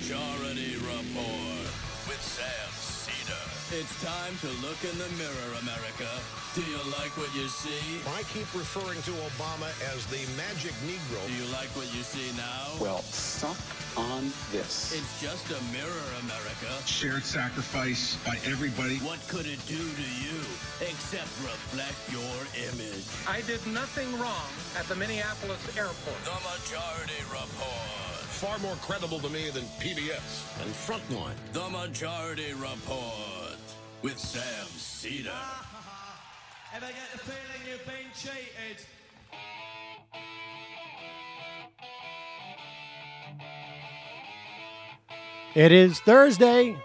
Majority Report with Sam Seder. It's time to look in the mirror, America. Do you like what you see? I keep referring to Obama as the magic Negro. Do you like what you see now? Well, suck on this. It's just a mirror, America. Shared sacrifice by everybody. What could it do to you except reflect your image? I did nothing wrong at the Minneapolis airport. The Majority Report. Far more credible to me than PBS and Frontline. The Majority Report with Sam Seder. Ever get the feeling you've been cheated? It is Thursday,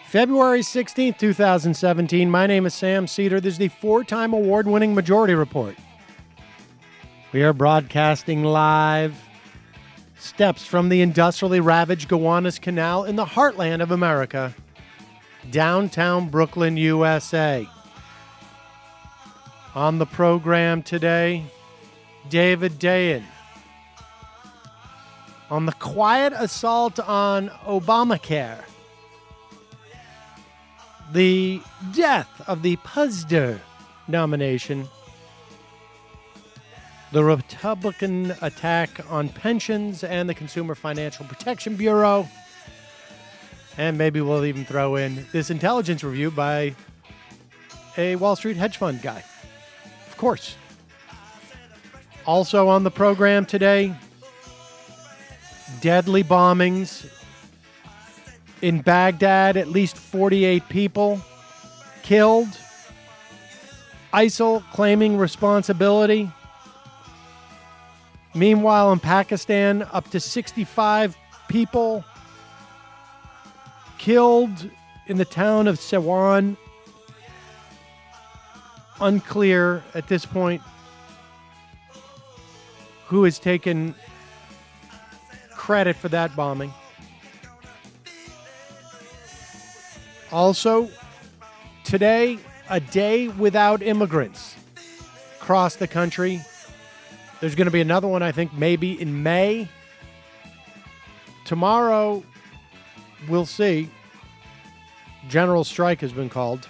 February 16th, 2017. My name is Sam Seder. This is the four-time award-winning Majority Report. We are broadcasting live steps from the industrially ravaged Gowanus Canal in the heartland of America, downtown Brooklyn, USA. On the program today, David Dayen. On the quiet assault on Obamacare, the death of the postage nomination, the Republican attack on pensions and the Consumer Financial Protection Bureau, and maybe we'll even throw in this intelligence review by a Wall Street hedge fund guy. Of course. Also on the program today, deadly bombings in Baghdad, at least 48 people killed. ISIL claiming responsibility. Meanwhile, in Pakistan, up to 65 people killed in the town of Siwan. Unclear at this point who has taken credit for that bombing. Also, today, a day without immigrants across the country. There's going to be another one, I think, maybe in May. Tomorrow, we'll see. General strike has been called.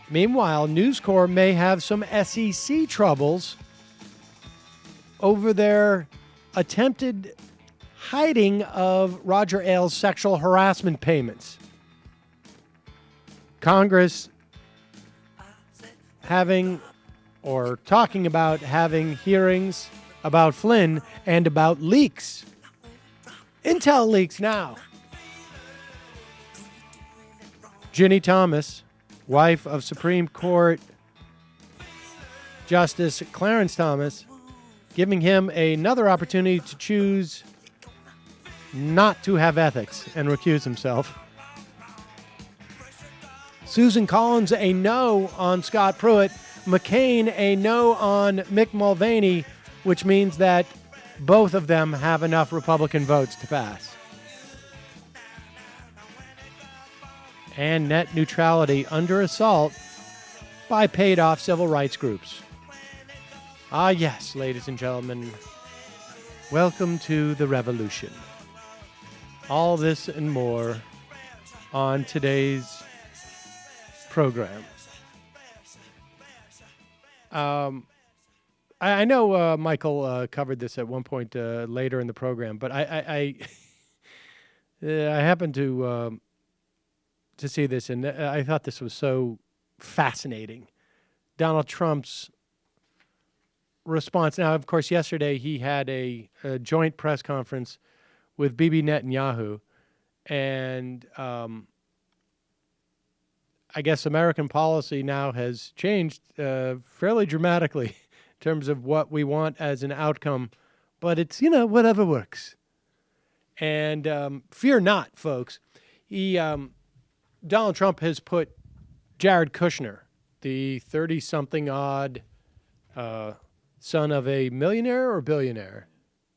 Meanwhile, News Corp may have some SEC troubles over their attempted hiding of Roger Ailes' sexual harassment payments. Congress having or talking about having hearings about Flynn and about leaks. Intel leaks now. Ginny Thomas, wife of Supreme Court Justice Clarence Thomas, giving him another opportunity to choose not to have ethics and recuse himself. Susan Collins, a no on Scott Pruitt. McCain, a no on Mick Mulvaney, which means that both of them have enough Republican votes to pass. And net neutrality under assault by paid-off civil rights groups. Ah, yes, ladies and gentlemen, welcome to the revolution. All this and more on today's program. I know Michael covered this at one point later in the program, but I happened to see this, and I thought this was so fascinating. Donald Trump's response. Now, of course, yesterday he had a joint press conference with Bibi Netanyahu, and I guess American policy now has changed fairly dramatically in terms of what we want as an outcome, but it's, whatever works. And fear not, folks. Donald Trump has put Jared Kushner, the 30-something-odd son of a millionaire or billionaire?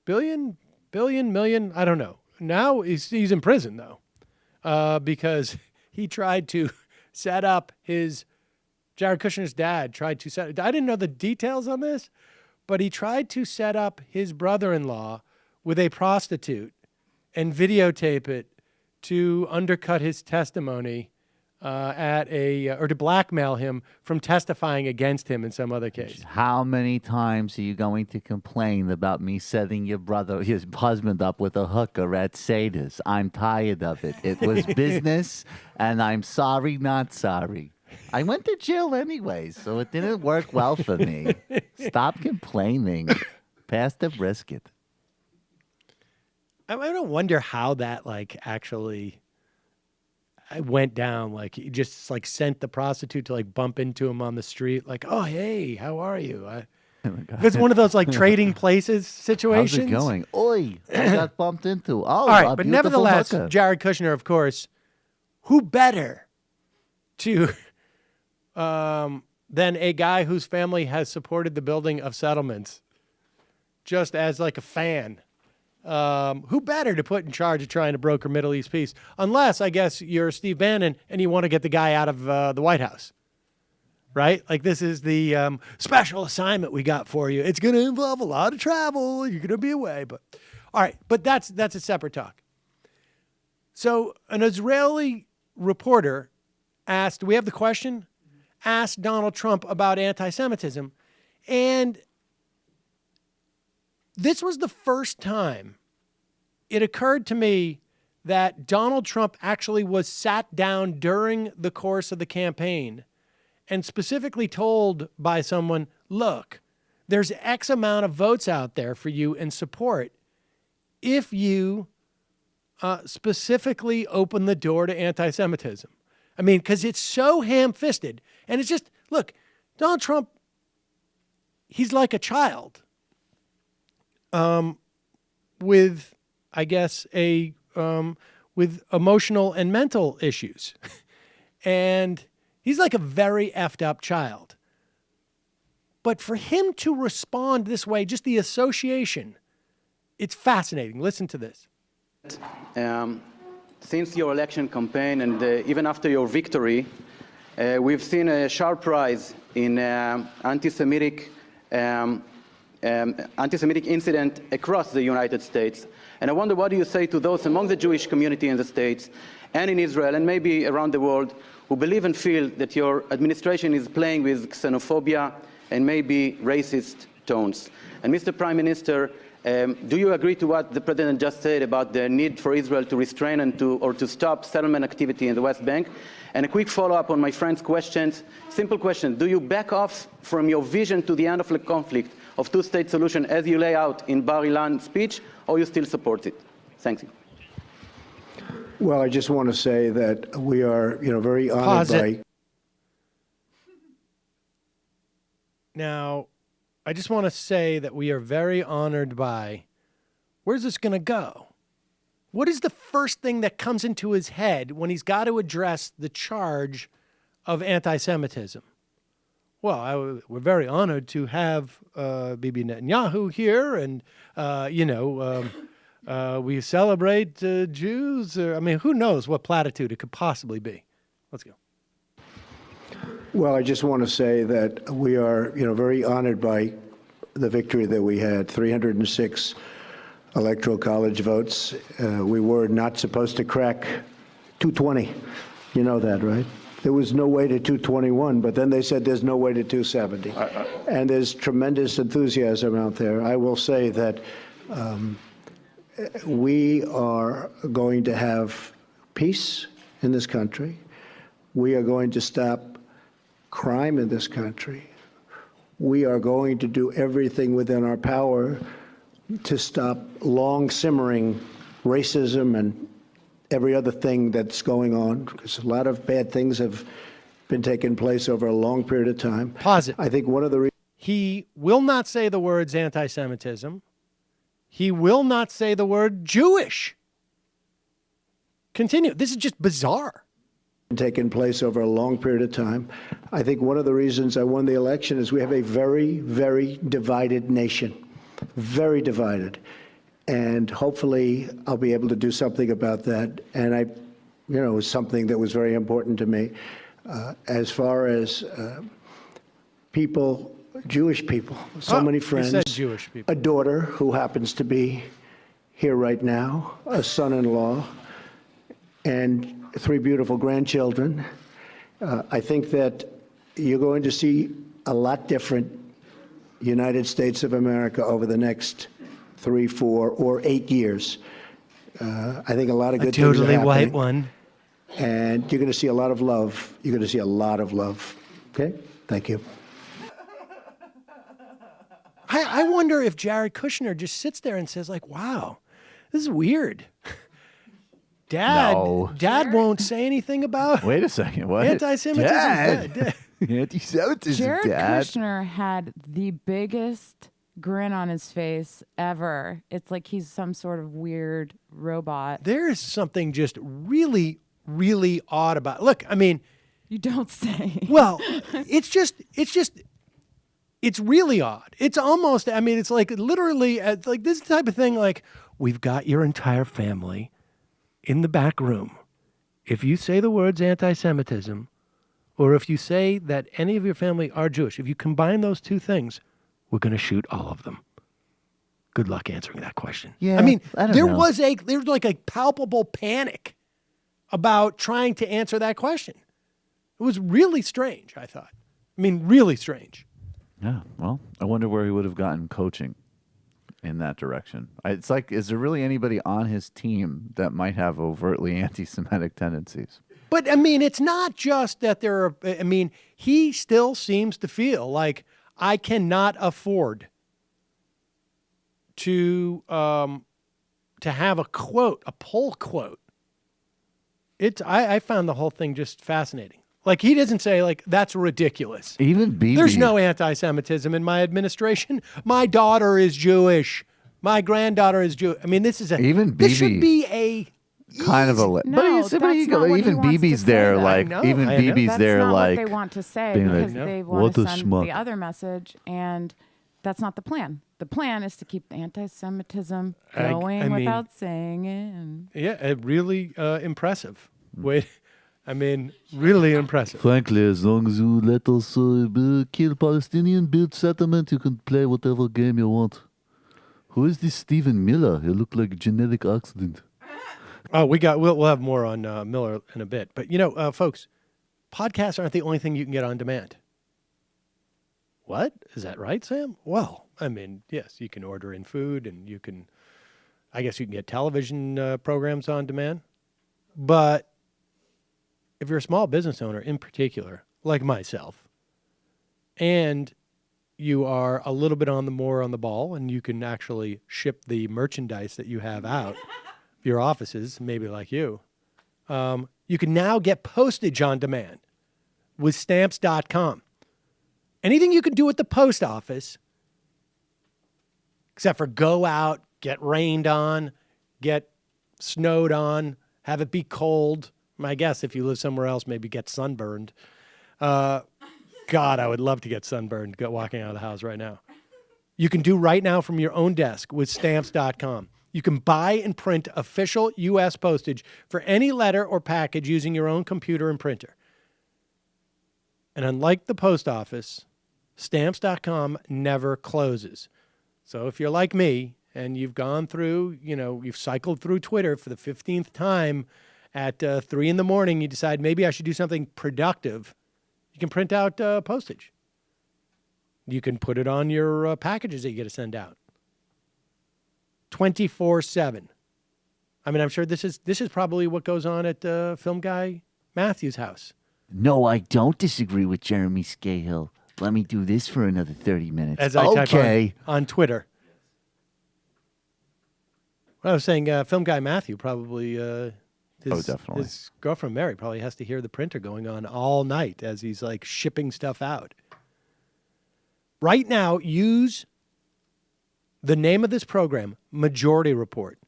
Billion, million? I don't know. Now he's in prison, though, because he tried to set up Jared Kushner's dad tried to I didn't know the details on this, but he tried to set up his brother-in-law with a prostitute and videotape it to undercut his testimony or to blackmail him from testifying against him in some other case. How many times are you going to complain about me setting your husband up with a hooker at Seder's? I'm tired of it. It was business, and I'm sorry, not sorry. I went to jail anyway, so it didn't work well for me. Stop complaining. Pass the brisket. I don't wonder how that actually went down. Like he just sent the prostitute to bump into him on the street. Like, oh, hey, how are you? It's one of those trading places situations. How's it going? Oi, I got bumped into. Oh, all right, but nevertheless, hooker. Jared Kushner, of course, who better to than a guy whose family has supported the building of settlements just as a fan. Who better to put in charge of trying to broker Middle East peace? Unless, I guess, you're Steve Bannon and you want to get the guy out of the White House, right? This is the special assignment we got for you. It's going to involve a lot of travel. You're going to be away. But all right, but that's a separate talk. So an Israeli reporter asked, do we have the question? Asked Donald Trump about anti-Semitism. And this was the first time it occurred to me that Donald Trump actually was sat down during the course of the campaign and specifically told by someone, look, there's X amount of votes out there for you in support if you specifically open the door to anti-Semitism. I mean, because it's so ham-fisted. And it's just, look, Donald Trump, he's like a child. With, I guess, with emotional and mental issues. And he's like a very effed up child. But for him to respond this way, just the association, it's fascinating. Listen to this. Since your election campaign and even after your victory, we've seen a sharp rise in anti-Semitic incident across the United States. And I wonder, what do you say to those among the Jewish community in the States and in Israel and maybe around the world who believe and feel that your administration is playing with xenophobia and maybe racist tones? And Mr. Prime Minister, do you agree to what the President just said about the need for Israel to restrain and to stop settlement activity in the West Bank? And a quick follow-up on my friend's questions. Simple question. Do you back off from your vision to the end of the conflict of two-state solution as you lay out in Bar Ilan speech, or you still support it? Thank you. Well, I just want to say that we are, very honored by. Now, I just want to say that we are very honored by. Where's this going to go? What is the first thing that comes into his head when he's got to address the charge of anti-Semitism? Well, we're very honored to have Bibi Netanyahu here, and, we celebrate Jews. Who knows what platitude it could possibly be. Let's go. Well, I just want to say that we are, very honored by the victory that we had, 306 electoral college votes. We were not supposed to crack 220. You know that, right? There was no way to 221, but then they said there's no way to 270. And there's tremendous enthusiasm out there. I will say that we are going to have peace in this country. We are going to stop crime in this country. We are going to do everything within our power to stop long simmering racism and every other thing that's going on, because a lot of bad things have been taking place over a long period of time. Pause it. I think one of the he will not say the words anti-Semitism. He will not say the word Jewish. Continue. This is just bizarre. Taken place over a long period of time. I think one of the reasons I won the election is we have a very, very divided nation. Very divided. And hopefully I'll be able to do something about that. And it was something that was very important to me. As far as people, Jewish people, so many friends, you said Jewish people. a daughter who happens to be here right now, a son-in-law, and 3 beautiful grandchildren. I think that you're going to see a lot different United States of America over the next 3, 4, or 8 years. I think a lot of good things are totally happening. white one. And you're going to see a lot of love. You're going to see a lot of love. Okay? Thank you. I wonder if Jared Kushner just sits there and says, like, wow, this is weird. Dad won't say anything about Wait a second. What? anti-Semitism. Dad. Anti-Semitism, Jared Dad. Kushner had the biggest grin on his face ever. It's like he's some sort of weird robot. There is something just really, really odd about. Look, I mean, You don't say. well, it's really odd. It's almost, I mean, it's like literally like this type of thing. Like, we've got your entire family in the back room. If you say the words anti-Semitism, or if you say that any of your family are Jewish, if you combine those two things, we're going to shoot all of them. Good luck answering that question. Yeah, I mean, I don't there know. was like a palpable panic about trying to answer that question. It was really strange, I thought. I mean, really strange. Yeah, well, I wonder where he would have gotten coaching in that direction. It's like, is there really anybody on his team that might have overtly anti-Semitic tendencies? But, I mean, it's not just that there are, I mean, he still seems to feel like I cannot afford to have a quote, a poll quote. I found the whole thing just fascinating. Like, he doesn't say, like, that's ridiculous. Even Bibi. There's no anti-Semitism in my administration. My daughter is Jewish. My granddaughter is Jewish. I mean, this is this should be a kind of a No, but that's not what he even wants to Bibi's say, there though. like I know. even Bibi's That's there not like what they want to say being like, because they "What want to a send schmuck." the other message, and that's not the plan. The plan is to keep the anti-Semitism going I mean, without saying it. Yeah, really impressive. Wait, I mean, really impressive. Frankly, as long as you let us kill Palestinian, build settlement, you can play whatever game you want. Who is this Stephen Miller? He looked like a genetic accident. Oh, we'll have more on Miller in a bit. But, you know, folks, podcasts aren't the only thing you can get on demand. What? Is that right, Sam? Well, I mean, yes, you can order in food and I guess you can get television programs on demand. But if you're a small business owner in particular, like myself, and you are a little bit on the ball and you can actually ship the merchandise that you have out of your offices, maybe like you can now get postage on demand with Stamps.com. Anything you can do at the post office, except for go out, get rained on, get snowed on, have it be cold. I guess if you live somewhere else, maybe get sunburned. God, I would love to get sunburned walking out of the house right now. You can do right now from your own desk with Stamps.com. You can buy and print official U.S. postage for any letter or package using your own computer and printer. And unlike the post office, Stamps.com never closes. So if you're like me and you've gone through, you've cycled through Twitter for the 15th time at 3 in the morning, you decide maybe I should do something productive, you can print out postage. You can put it on your packages that you get to send out. 24/7. I mean, I'm sure this is probably what goes on at film guy Matthew's house. No, I don't disagree with Jeremy Scahill. Let me do this for another 30 minutes. As I type on Twitter. Well, I was saying film guy Matthew probably, definitely. his girlfriend Mary probably has to hear the printer going on all night as he's like shipping stuff out. Right now, use the name of this program, Majority Report,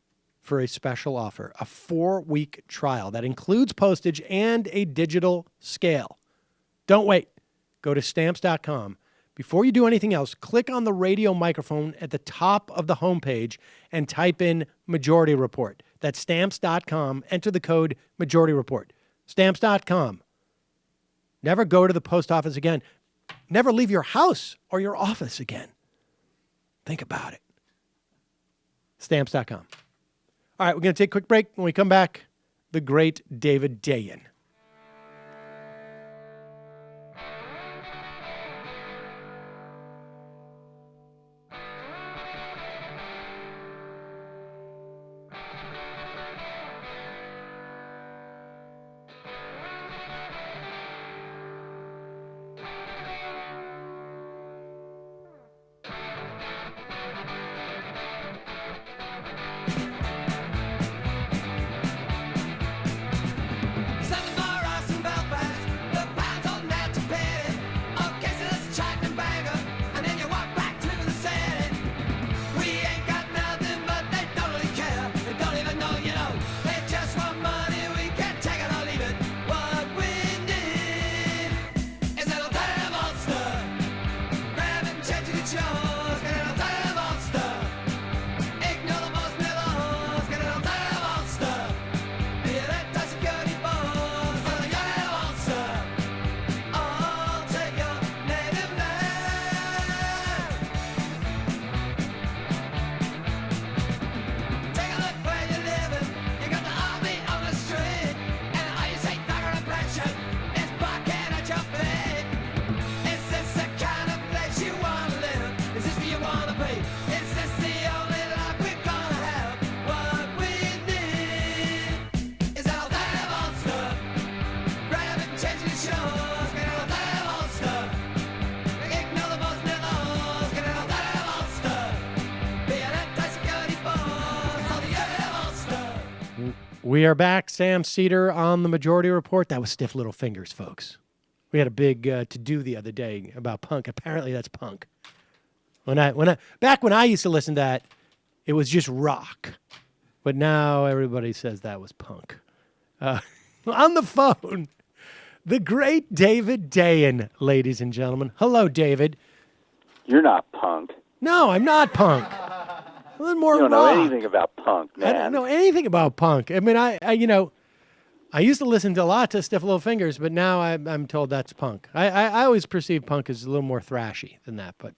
for a special offer, a 4-week trial that includes postage and a digital scale. Don't wait. Go to Stamps.com. Before you do anything else, click on the radio microphone at the top of the homepage and type in Majority Report. That's Stamps.com. Enter the code Majority Report. Stamps.com. Never go to the post office again. Never leave your house or your office again. Think about it. Stamps.com. All right, we're going to take a quick break. When we come back, the great David Dayen. We are back. Sam Seder on the Majority Report. That was Stiff Little Fingers, folks. We had a big to-do the other day about punk. Apparently, that's punk. Back when I used to listen to that, it was just rock. But now everybody says that was punk. On the phone, the great David Dayen, ladies and gentlemen. Hello, David. You're not punk. No, I'm not punk. A little more you don't rock. know anything about punk, man. I don't know anything about punk. I mean, I used to listen to a lot to Stiff Little Fingers, but now I'm told that's punk. I always perceive punk as a little more thrashy than that, but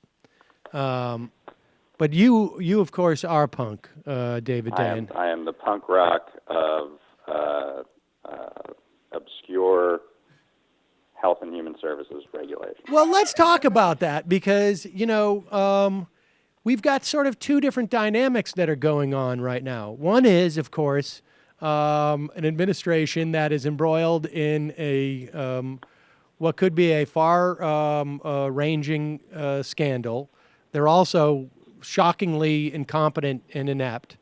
you of course are punk, David Dayen. I am the punk rock of obscure health and human services regulation. Well, let's talk about that because we've got sort of two different dynamics that are going on right now. One is, of course, an administration that is embroiled in a what could be a far-ranging scandal. They're also shockingly incompetent and inept,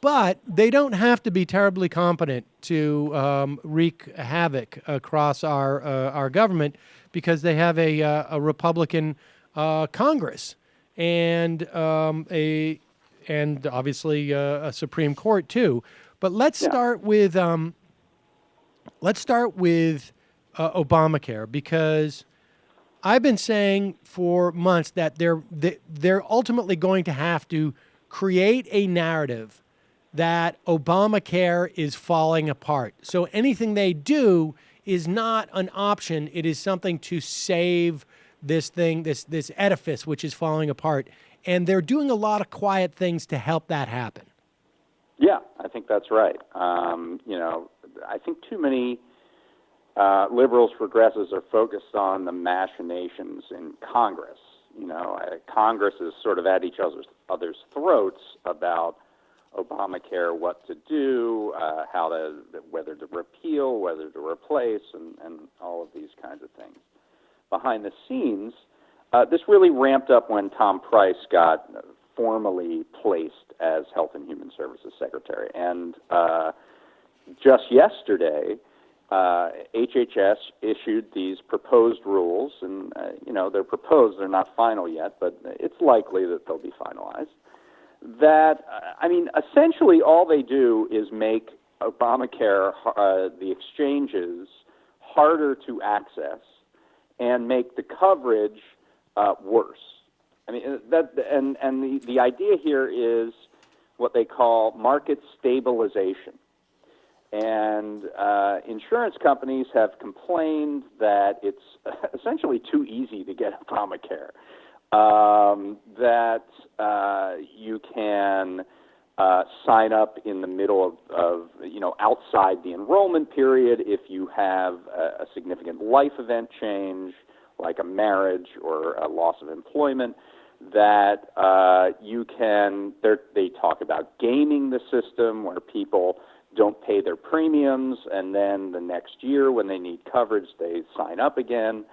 but they don't have to be terribly competent to wreak havoc across our government because they have a Republican Congress. And obviously a Supreme Court too. But let's start with Obamacare because I've been saying for months that they're ultimately going to have to create a narrative that Obamacare is falling apart. So anything they do is not an option. It is something to save this thing, this edifice, which is falling apart. And they're doing a lot of quiet things to help that happen. Yeah, I think that's right. I think too many liberals, progressives are focused on the machinations in Congress. Congress is sort of at each other's throats about Obamacare, what to do, whether to repeal, whether to replace, and all of these kinds of things. Behind the scenes, this really ramped up when Tom Price got formally placed as Health and Human Services Secretary. And just yesterday, HHS issued these proposed rules, and they're proposed, they're not final yet, but it's likely that they'll be finalized. That, essentially all they do is make Obamacare, the exchanges, harder to access and make the coverage worse. The idea here is what they call market stabilization. And insurance companies have complained that it's essentially too easy to get Obamacare. That you can sign up in the middle of outside the enrollment period if you have a significant life event change, like a marriage or a loss of employment, that you can, they talk about gaming the system where people don't pay their premiums, and then the next year when they need coverage, they sign up again.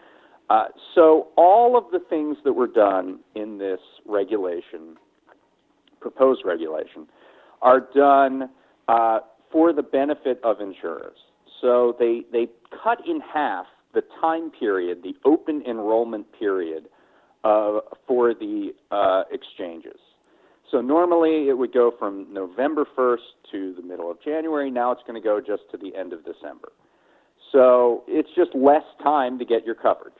So all of the things that were done in this regulation, proposed regulation, are done for the benefit of insurers. So they cut in half the time period, the open enrollment period for the exchanges. So normally it would go from November 1st to the middle of January. Now it's going to go just to the end of December. So it's just less time to get your coverage.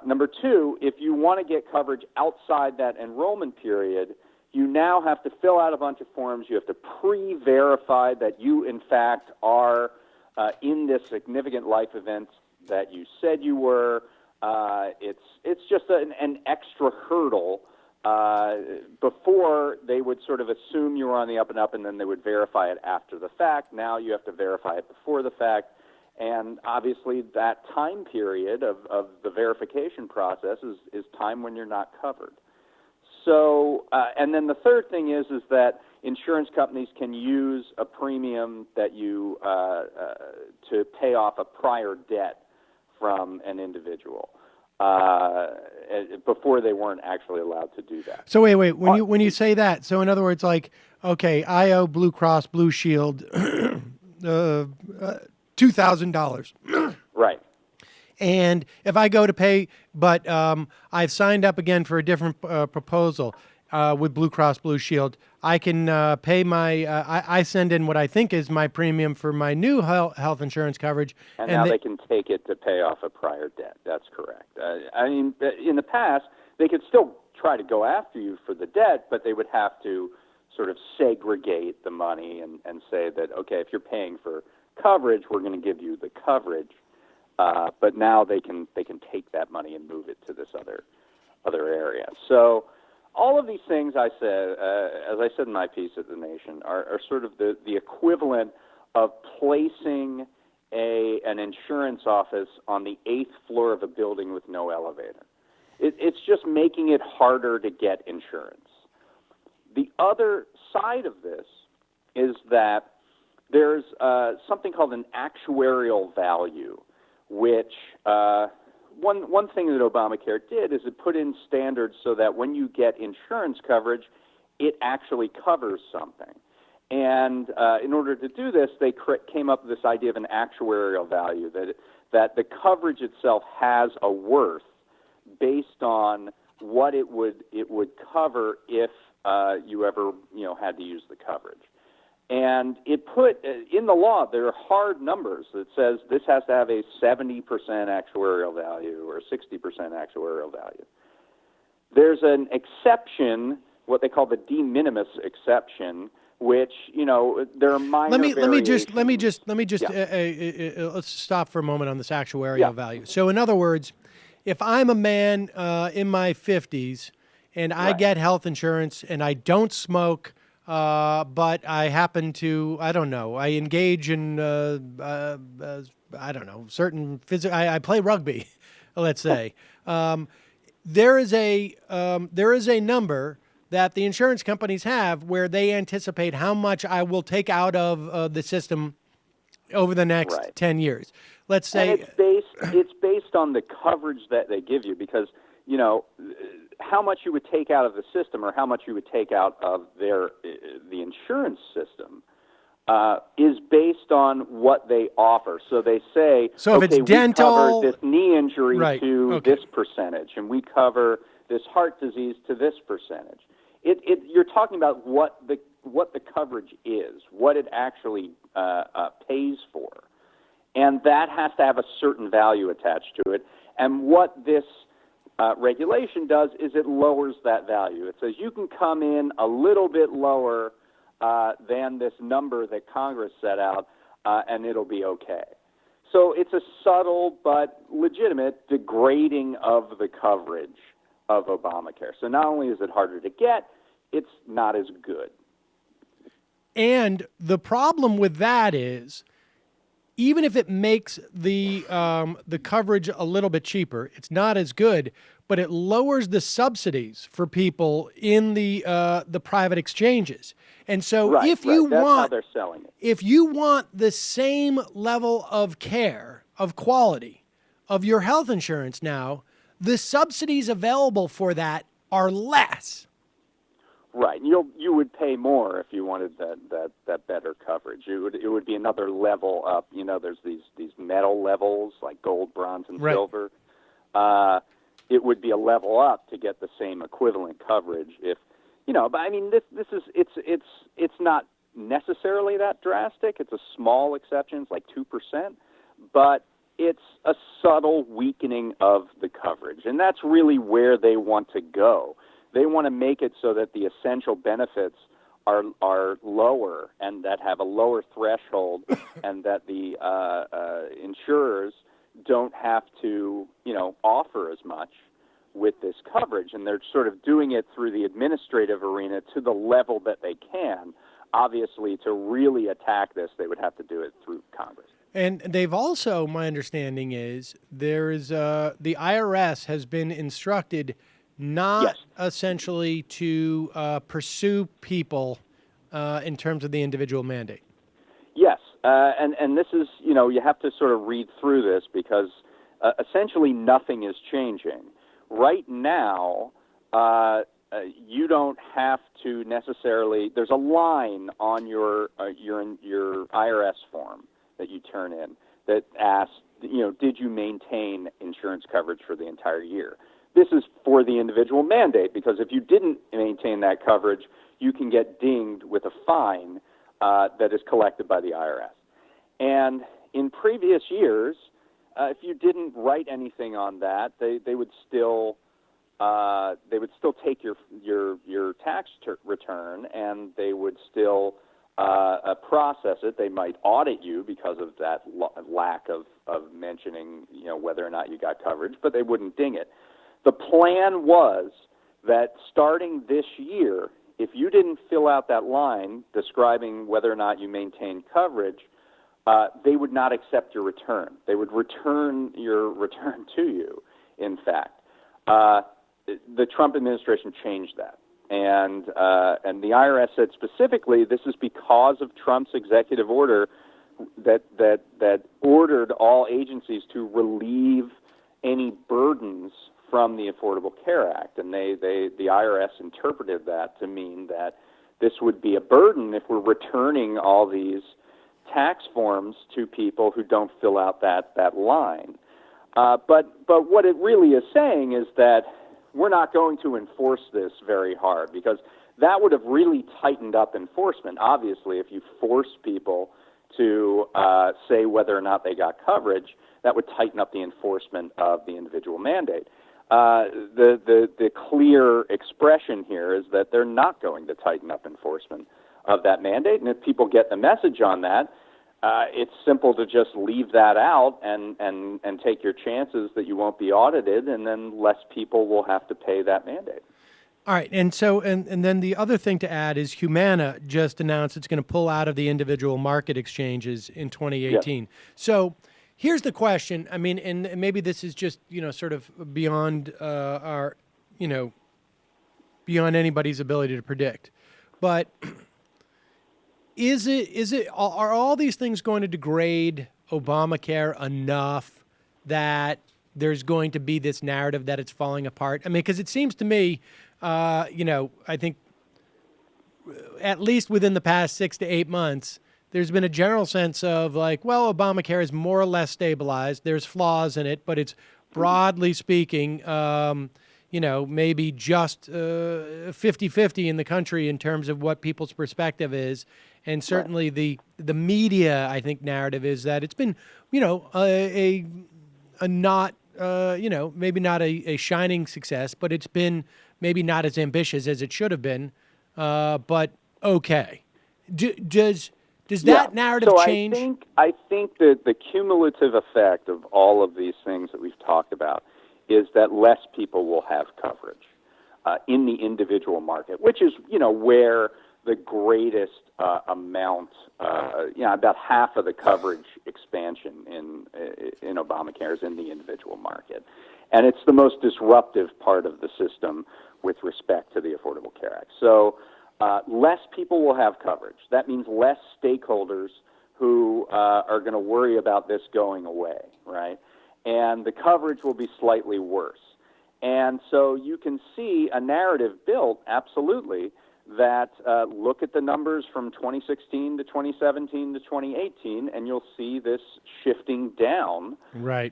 Number two, if you want to get coverage outside that enrollment period, you now have to fill out a bunch of forms. You have to pre-verify that you, in fact, are in this significant life event that you said you were. It's just an extra hurdle. Before, they would sort of assume you were on the up and up, and then they would verify it after the fact. Now you have to verify it before the fact. And obviously that time period of the verification process is time when you're not covered. So, and then the third thing is that insurance companies can use a premium that you to pay off a prior debt from an individual. Before they weren't actually allowed to do that. So wait, when you say that, so in other words, like, okay, I owe Blue Cross Blue Shield $2,000. Right. And if I go to pay, but I've signed up again for a different proposal with Blue Cross Blue Shield, I can pay my, I send in what I think is my premium for my new health insurance coverage. And now they can take it to pay off a prior debt. That's correct. I mean, in the past, they could still try to go after you for the debt, but they would have to sort of segregate the money and say that, okay, if you're paying for coverage, we're going to give you the coverage. But now they can take that money and move it to this other area. So all of these things, I said, as I said in my piece at The Nation, are sort of the equivalent of placing an insurance office on the 8th floor of a building with no elevator. It's just making it harder to get insurance. The other side of this is that there's something called an actuarial value, which one thing that Obamacare did is it put in standards so that when you get insurance coverage, it actually covers something. And in order to do this, they came up with this idea of an actuarial value, that the coverage itself has a worth based on what it would cover if you ever had to use the coverage. And it put in the law, there are hard numbers that says this has to have a 70% actuarial value or 60% actuarial value. There's an exception, what they call the de minimis exception, which there are minor variations. Let me just let's stop for a moment on this actuarial value. So in other words, if I'm a man in my 50s and I get health insurance and I don't smoke, but I happen to, I engage in, certain physical, I play rugby, let's say. There is a number that the insurance companies have where they anticipate how much I will take out of the system over the next 10 years. Let's say. And it's based on the coverage that they give you because, how much you would take out of the system or how much you would take out of the insurance system is based on what they offer. So they say, so if it's dental, we cover this knee injury to this percentage, and we cover this heart disease to this percentage. You're talking about what the coverage is, what it actually pays for, and that has to have a certain value attached to it. And what this regulation does is it lowers that value. It says you can come in a little bit lower than this number that Congress set out, and it'll be okay. So it's a subtle but legitimate degrading of the coverage of Obamacare. So not only is it harder to get, it's not as good. And the problem with that is, even if it makes the coverage a little bit cheaper, it's not as good, but it lowers the subsidies for people in the private exchanges. And so That's how they're selling it. If you want the same level of care, of quality, of your health insurance now, the subsidies available for that are less. Right. You would pay more if you wanted that better coverage. It would be another level up. You know, there's these metal levels like gold, bronze, and silver. It would be a level up to get the same equivalent coverage. If you know, but I mean, it's not necessarily that drastic. It's a small exception, it's like 2%, but it's a subtle weakening of the coverage, and that's really where they want to go. They want to make it so that the essential benefits are lower and that have a lower threshold, and that the insurers don't have to, offer as much with this coverage. And they're sort of doing it through the administrative arena to the level that they can. Obviously, to really attack this, they would have to do it through Congress. And they've also, my understanding is, there is the IRS has been instructed not essentially to pursue people in terms of the individual mandate. Yes, and this is, you have to sort of read through this because essentially nothing is changing. Right now, you don't have to necessarily, there's a line on your IRS form that you turn in that asks, did you maintain insurance coverage for the entire year? This is for the individual mandate, because if you didn't maintain that coverage, you can get dinged with a fine that is collected by the IRS. And in previous years, if you didn't write anything on that, they would still take your tax return, and they would still process it. They might audit you because of that lack of mentioning whether or not you got coverage, but they wouldn't ding it. The plan was that starting this year, if you didn't fill out that line describing whether or not you maintained coverage, they would not accept your return. They would return your return to you, in fact. The Trump administration changed that. And the IRS said specifically this is because of Trump's executive order that ordered all agencies to relieve any burdens from the Affordable Care Act, and the IRS interpreted that to mean that this would be a burden if we're returning all these tax forms to people who don't fill out that line. But what it really is saying is that we're not going to enforce this very hard, because that would have really tightened up enforcement. Obviously, if you force people to say whether or not they got coverage, that would tighten up the enforcement of the individual mandate. The clear expression here is that they're not going to tighten up enforcement of that mandate, and if people get the message on that, it's simple to just leave that out and take your chances that you won't be audited, and then less people will have to pay that mandate. All right, and so and then the other thing to add is Humana just announced it's going to pull out of the individual market exchanges in 2018. Yes. So here's the question. I mean, and maybe this is just, sort of beyond our, beyond anybody's ability to predict. But are all these things going to degrade Obamacare enough that there's going to be this narrative that it's falling apart? I mean, because it seems to me, I think at least within the past 6 to 8 months, there's been a general sense of like, well, Obamacare is more or less stabilized. There's flaws in it, but it's broadly speaking, maybe just 50-50 in the country in terms of what people's perspective is. And certainly the media, I think, narrative is that it's been, a not, maybe not a shining success, but it's been maybe not as ambitious as it should have been, but okay. Does that narrative change? I think that the cumulative effect of all of these things that we've talked about is that less people will have coverage in the individual market, which is, where the greatest amount, about half of the coverage expansion in Obamacare is in the individual market. And it's the most disruptive part of the system with respect to the Affordable Care Act. So less people will have coverage. That means less stakeholders who are going to worry about this going away, right? And the coverage will be slightly worse. And so you can see a narrative built, absolutely, that look at the numbers from 2016 to 2017 to 2018, and you'll see this shifting down. Right.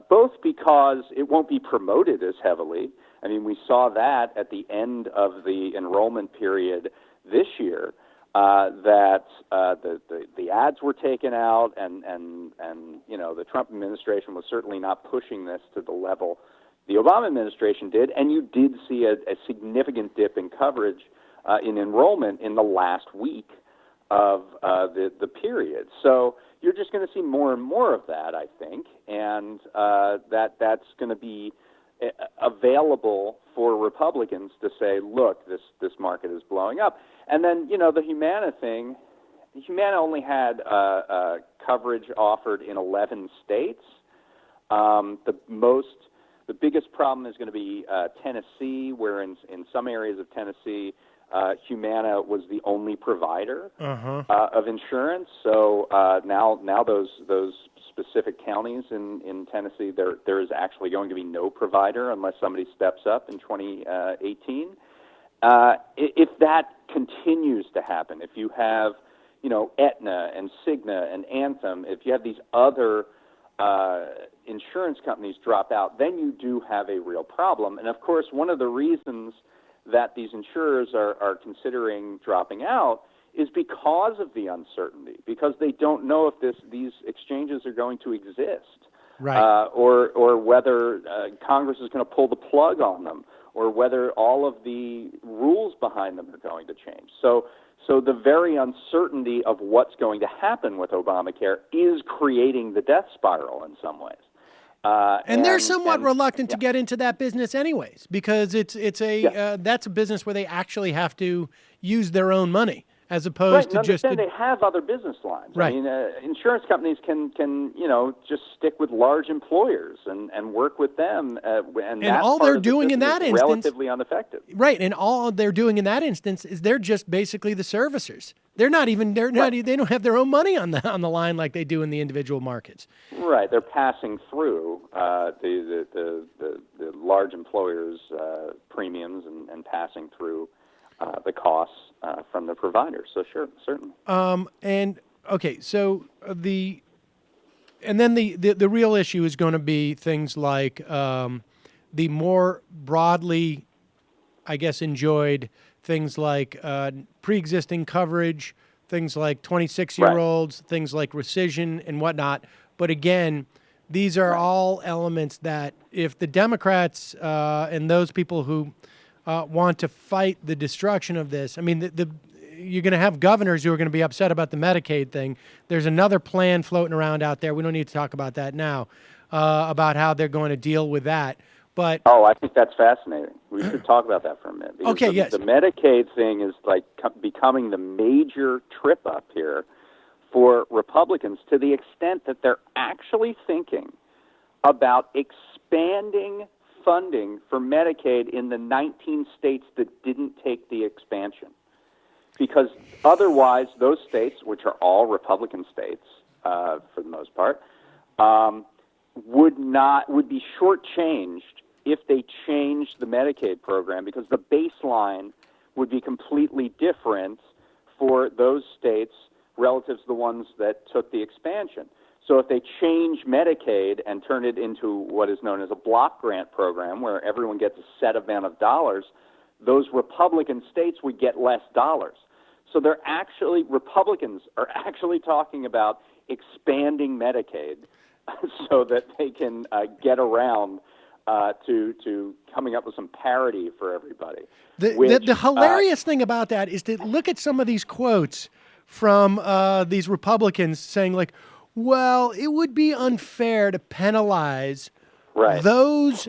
Both because it won't be promoted as heavily. I mean, we saw that at the end of the enrollment period this year, that the ads were taken out, and the Trump administration was certainly not pushing this to the level the Obama administration did, and you did see a significant dip in coverage in enrollment in the last week of the period. So you're just going to see more and more of that, I think, and that's going to be available for Republicans to say, look, this market is blowing up. And then, the Humana thing, Humana only had coverage offered in 11 states. The biggest problem is going to be Tennessee, where in some areas of Tennessee, Humana was the only provider of insurance. So now those specific counties in Tennessee, there is actually going to be no provider unless somebody steps up in 2018. If that continues to happen, if you have, Aetna and Cigna and Anthem, if you have these other insurance companies drop out, then you do have a real problem. And of course, one of the reasons that these insurers are considering dropping out is because of the uncertainty, because they don't know if these exchanges are going to exist, right? Or whether Congress is going to pull the plug on them, or whether all of the rules behind them are going to change. So the very uncertainty of what's going to happen with Obamacare is creating the death spiral in some ways. And they're somewhat reluctant to get into that business anyways, because it's that's a business where they actually have to use their own money as opposed to just... they have other business lines. Right. I mean, insurance companies can just stick with large employers and work with them. And all they're doing in that instance... relatively unaffected. Right, and all they're doing in that instance is they're just basically the servicers. They're not even... they don't have their own money on the line like they do in the individual markets. Right, they're passing through the large employers' premiums and passing through the costs from the provider. So sure, certainly. And okay, so the real issue is going to be things like the more broadly, I guess, enjoyed things like pre-existing coverage, things like 26-year-olds, things like rescission and whatnot. But again, these are all elements that if the Democrats and those people who want to fight the destruction of this, I mean, you're going to have governors who are going to be upset about the Medicaid thing. There's another plan floating around out there. We don't need to talk about that now, about how they're going to deal with that. But I think that's fascinating. We should talk about that for a minute. Okay, yes. The Medicaid thing is like becoming the major trip up here for Republicans, to the extent that they're actually thinking about expanding funding for Medicaid in the 19 states that didn't take the expansion. Because otherwise, those states, which are all Republican states for the most part, would be shortchanged if they changed the Medicaid program, because the baseline would be completely different for those states relative to the ones that took the expansion. So if they change Medicaid and turn it into what is known as a block grant program, where everyone gets a set amount of dollars, those Republican states would get less dollars. So Republicans are actually talking about expanding Medicaid so that they can get around to coming up with some parity for everybody. The hilarious thing about that is to look at some of these quotes from these Republicans saying, like, well, it would be unfair to penalize those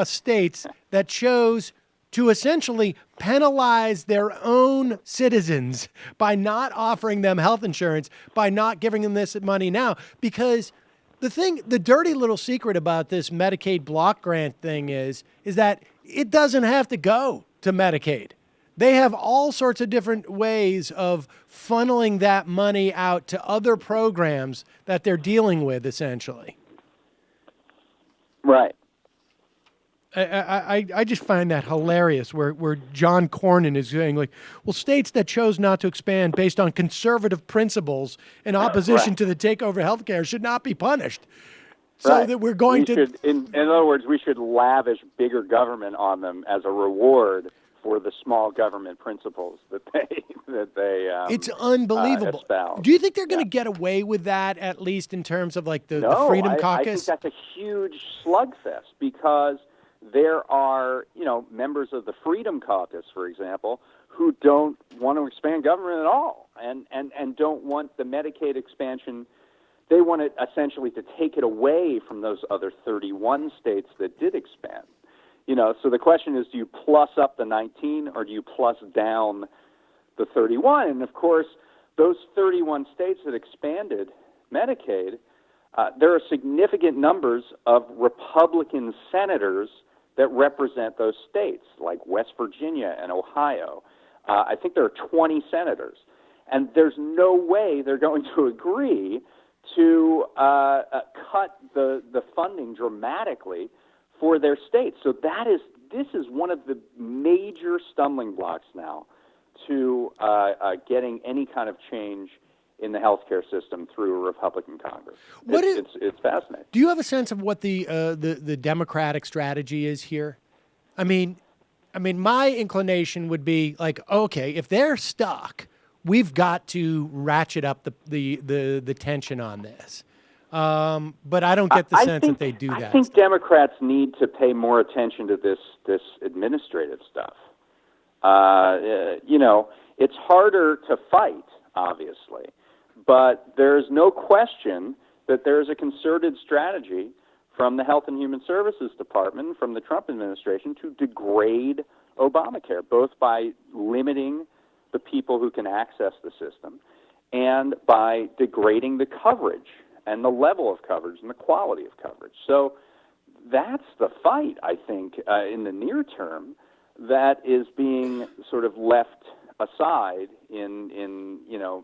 states that chose to essentially penalize their own citizens by not offering them health insurance, by not giving them this money now. Because the dirty little secret about this Medicaid block grant thing is that it doesn't have to go to Medicaid. They have all sorts of different ways of funneling that money out to other programs that they're dealing with, essentially. Right. I just find that hilarious where John Cornyn is saying, like, well, states that chose not to expand based on conservative principles in opposition to the takeover of healthcare should not be punished. So that we're going to... in other words, we should lavish bigger government on them as a reward for the small government principles that they it's unbelievable. espouse. Do you think they're going to get away with that, at least in terms of like the Freedom Caucus? I think that's a huge slugfest because there are, members of the Freedom Caucus, for example, who don't want to expand government at all and don't want the Medicaid expansion. They want it essentially to take it away from those other 31 states that did expand. So the question is, do you plus up the 19 or do you plus down the 31? And of course, those 31 states that expanded Medicaid, there are significant numbers of Republican senators that represent those states, like West Virginia and Ohio. I think there are 20 senators. And there's no way they're going to agree to cut the funding dramatically for their states. So this is one of the major stumbling blocks now to getting any kind of change in the healthcare system through a Republican Congress. It's fascinating. Do you have a sense of what the Democratic strategy is here? I mean, my inclination would be like, okay, if they're stuck, we've got to ratchet up the tension on this. But I don't get the sense that they do that. I think Democrats need to pay more attention to this administrative stuff. It's harder to fight, obviously, but there's no question that there's a concerted strategy from the Health and Human Services Department, from the Trump administration, to degrade Obamacare, both by limiting the people who can access the system and by degrading the coverage and the level of coverage and the quality of coverage. So that's the fight, I think, in the near term that is being sort of left aside in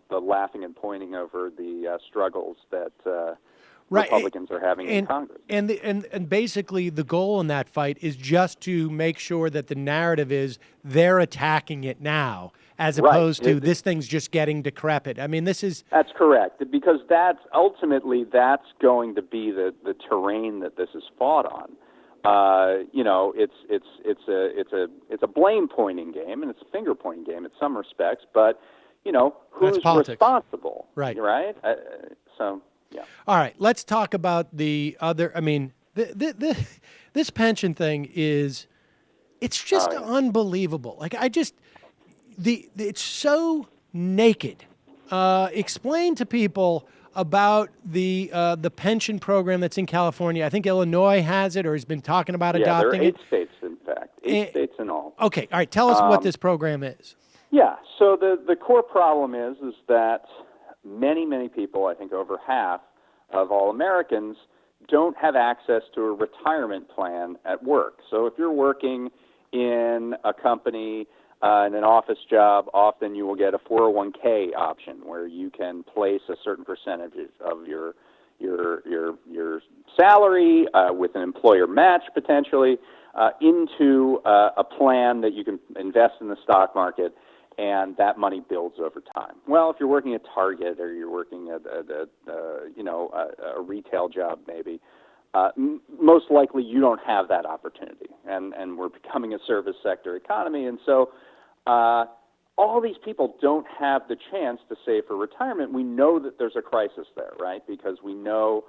the laughing and pointing over the struggles that Republicans are having in Congress. And basically the goal in that fight is just to make sure that the narrative is they're attacking it now, as opposed to this thing's just getting decrepit. I mean, that's correct, because that's going to be the terrain that this is fought on. It's a blame pointing game and it's a finger pointing game in some respects, but who's responsible, right? So. Yeah. All right, let's talk about the other. I mean, this pension thing it's just unbelievable. Like it's so naked. Explain to people about the pension program that's in California. I think Illinois has it or has been talking about adopting it. There are 8 states, in fact, 8 states in all. Okay, all right. Tell us what this program is. Yeah. So the core problem is that many people, I think over half of all Americans, don't have access to a retirement plan at work. So if you're working in a company, in an office job, often you will get a 401k option where you can place a certain percentage of your salary with an employer match potentially into a plan that you can invest in the stock market, and that money builds over time. Well, if you're working at Target or you're working at a retail job maybe, most likely you don't have that opportunity. And we're becoming a service sector economy, and so all these people don't have the chance to save for retirement. We know that there's a crisis there, right? Because we know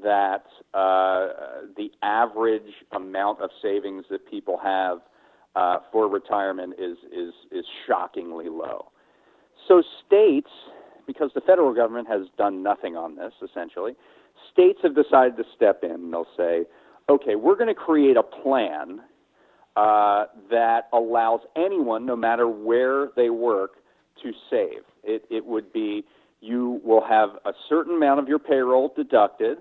that the average amount of savings that people have for retirement is shockingly low. So states, because the federal government has done nothing on this, essentially, states have decided to step in. They'll say, okay, we're going to create a plan that allows anyone, no matter where they work, to save. It would be, you will have a certain amount of your payroll deducted.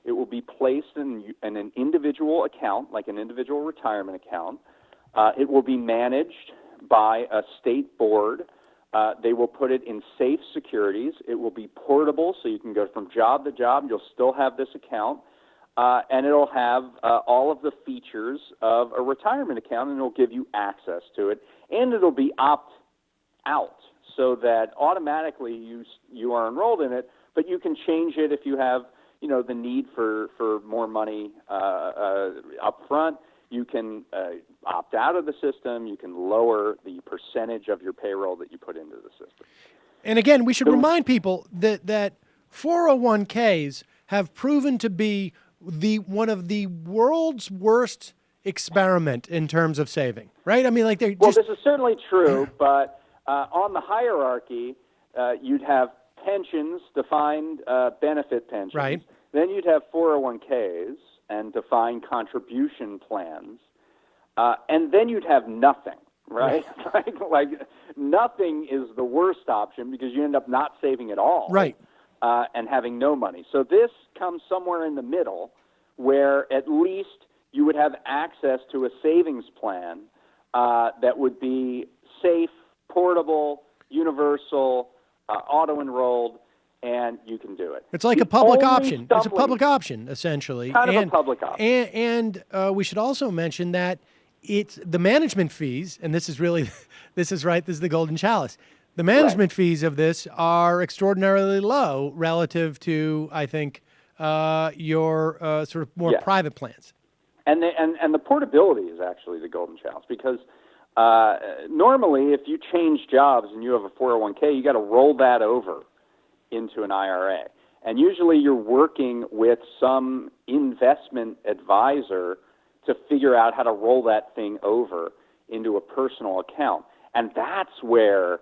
It will be placed in an individual account, like an individual retirement account. It will be managed by a state board. They will put it in safe securities. It will be portable, so you can go from job to job. You'll still have this account. And it'll have all of the features of a retirement account, and it'll give you access to it. And it'll be opt-out, so that automatically you are enrolled in it, but you can change it if you have, the need for more money up front. You can opt out of the system. You can lower the percentage of your payroll that you put into the system. And again, we should remind people that 401ks have proven to be one of the world's worst experiment in terms of saving, right? I mean, like Well, this is certainly true, but on the hierarchy, you'd have pensions, defined benefit pensions. Right. Then you'd have 401ks and defined contribution plans, and then you'd have nothing, right? like nothing is the worst option because you end up not saving at all. Right. And having no money. So this comes somewhere in the middle where at least you would have access to a savings plan that would be safe, portable, universal, auto-enrolled, and you can do it. It's like a public option. It's a public option, essentially. Kind of a public option. And we should also mention that it's the management fees, and this is the golden chalice. The management fees of this are extraordinarily low relative to, I think, your sort of more private plans. And the portability is actually the golden chalice, because normally if you change jobs and you have a 401k, you got to roll that over into an IRA. And usually you're working with some investment advisor to figure out how to roll that thing over into a personal account. And that's where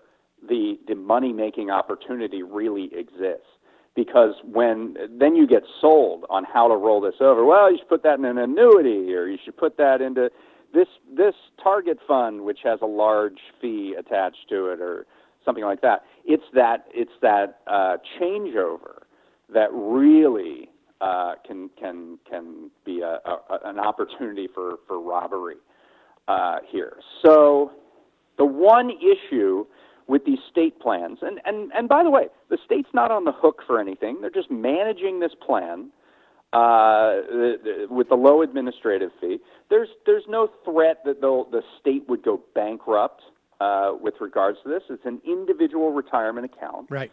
the money-making opportunity really exists. Because then you get sold on how to roll this over. Well, you should put that in an annuity, or you should put that into this target fund, which has a large fee attached to it, or something like that. It's that changeover that really can be an opportunity for robbery here. So the one issue with these state plans, and by the way, the state's not on the hook for anything. They're just managing this plan with the low administrative fee. There's no threat that the state would go bankrupt with regards to this. It's an individual retirement account. Right.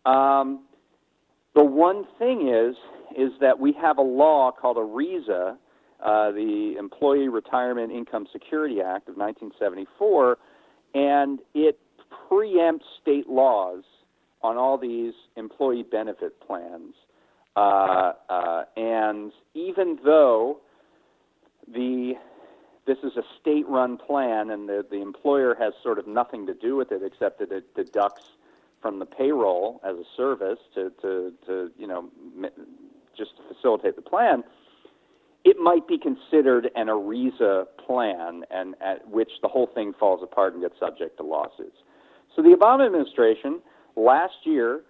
The one thing is that we have a law called ERISA, the Employee Retirement Income Security Act of 1974, and it preempts state laws on all these employee benefit plans. And even though this is a state-run plan and the employer has sort of nothing to do with it except that it deducts from the payroll as a service to just to facilitate the plan, it might be considered an ERISA plan, and at which the whole thing falls apart and gets subject to lawsuits. So the Obama administration last year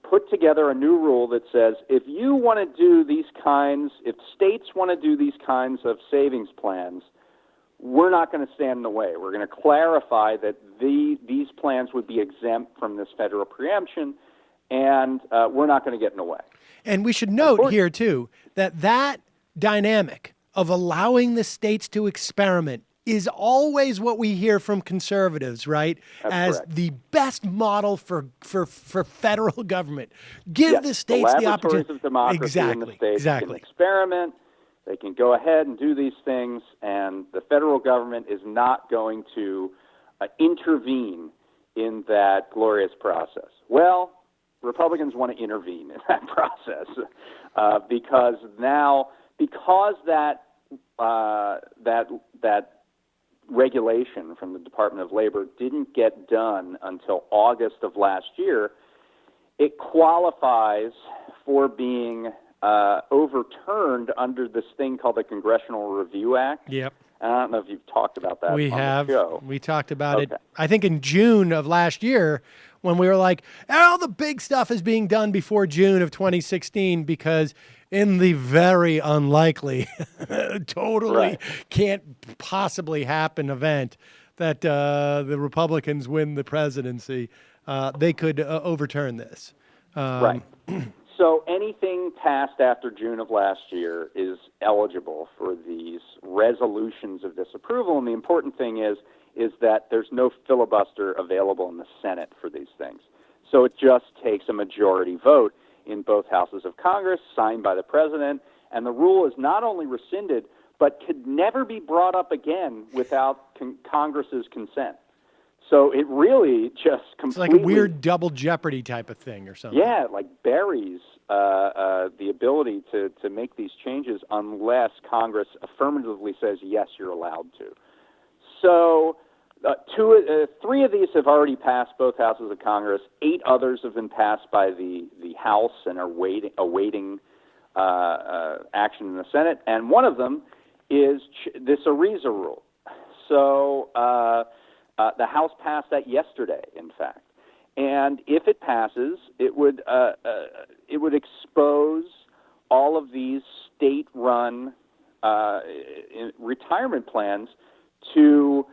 put together a new rule that says if you want to do these kinds, if states want to do these kinds of savings plans, we're not going to stand in the way. We're going to clarify that these plans would be exempt from this federal preemption, and we're not going to get in the way. And we should note here, too, that dynamic of allowing the states to experiment is always what we hear from conservatives, right? That's as correct. The best model for federal government. Give the states the opportunity. Of democracy in the states can experiment. They can go ahead and do these things, and the federal government is not going to intervene in that glorious process. Well, Republicans want to intervene in that process because that regulation from the Department of Labor didn't get done until August of last year. It qualifies for being overturned under this thing called the Congressional Review Act. Yep. And I don't know if you've talked about that We on have. the show. We talked about it, I think, in June of last year when we were like, all the big stuff is being done before June of 2016 because in the very unlikely, totally can't possibly happen event that the Republicans win the presidency, they could overturn this. Right. So anything passed after June of last year is eligible for these resolutions of disapproval. And the important thing is that there's no filibuster available in the Senate for these things. So it just takes a majority vote in both houses of Congress, signed by the president, and the rule is not only rescinded, but could never be brought up again without Congress's consent. So it really just completely... It's like a weird double jeopardy type of thing or something. Yeah, like buries the ability to make these changes unless Congress affirmatively says, yes, you're allowed to. So three of these have already passed both houses of Congress. 8 others have been passed by the House and are awaiting action in the Senate. And one of them is this Ariza rule. So the House passed that yesterday, in fact. And if it passes, it would expose all of these state-run retirement plans to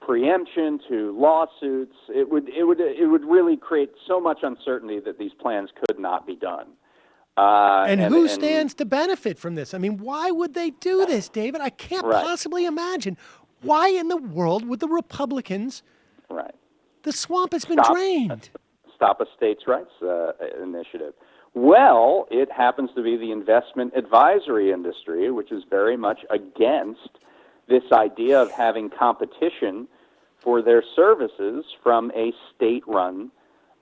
preemption, to lawsuits. It would really create so much uncertainty that these plans could not be done. And who stands to benefit from this? I mean, why would they do this, David? I can't possibly imagine. Why in the world would the Republicans? Right. The swamp has been drained. Stop a states' rights initiative. Well, it happens to be the investment advisory industry, which is very much against this idea of having competition for their services from a state-run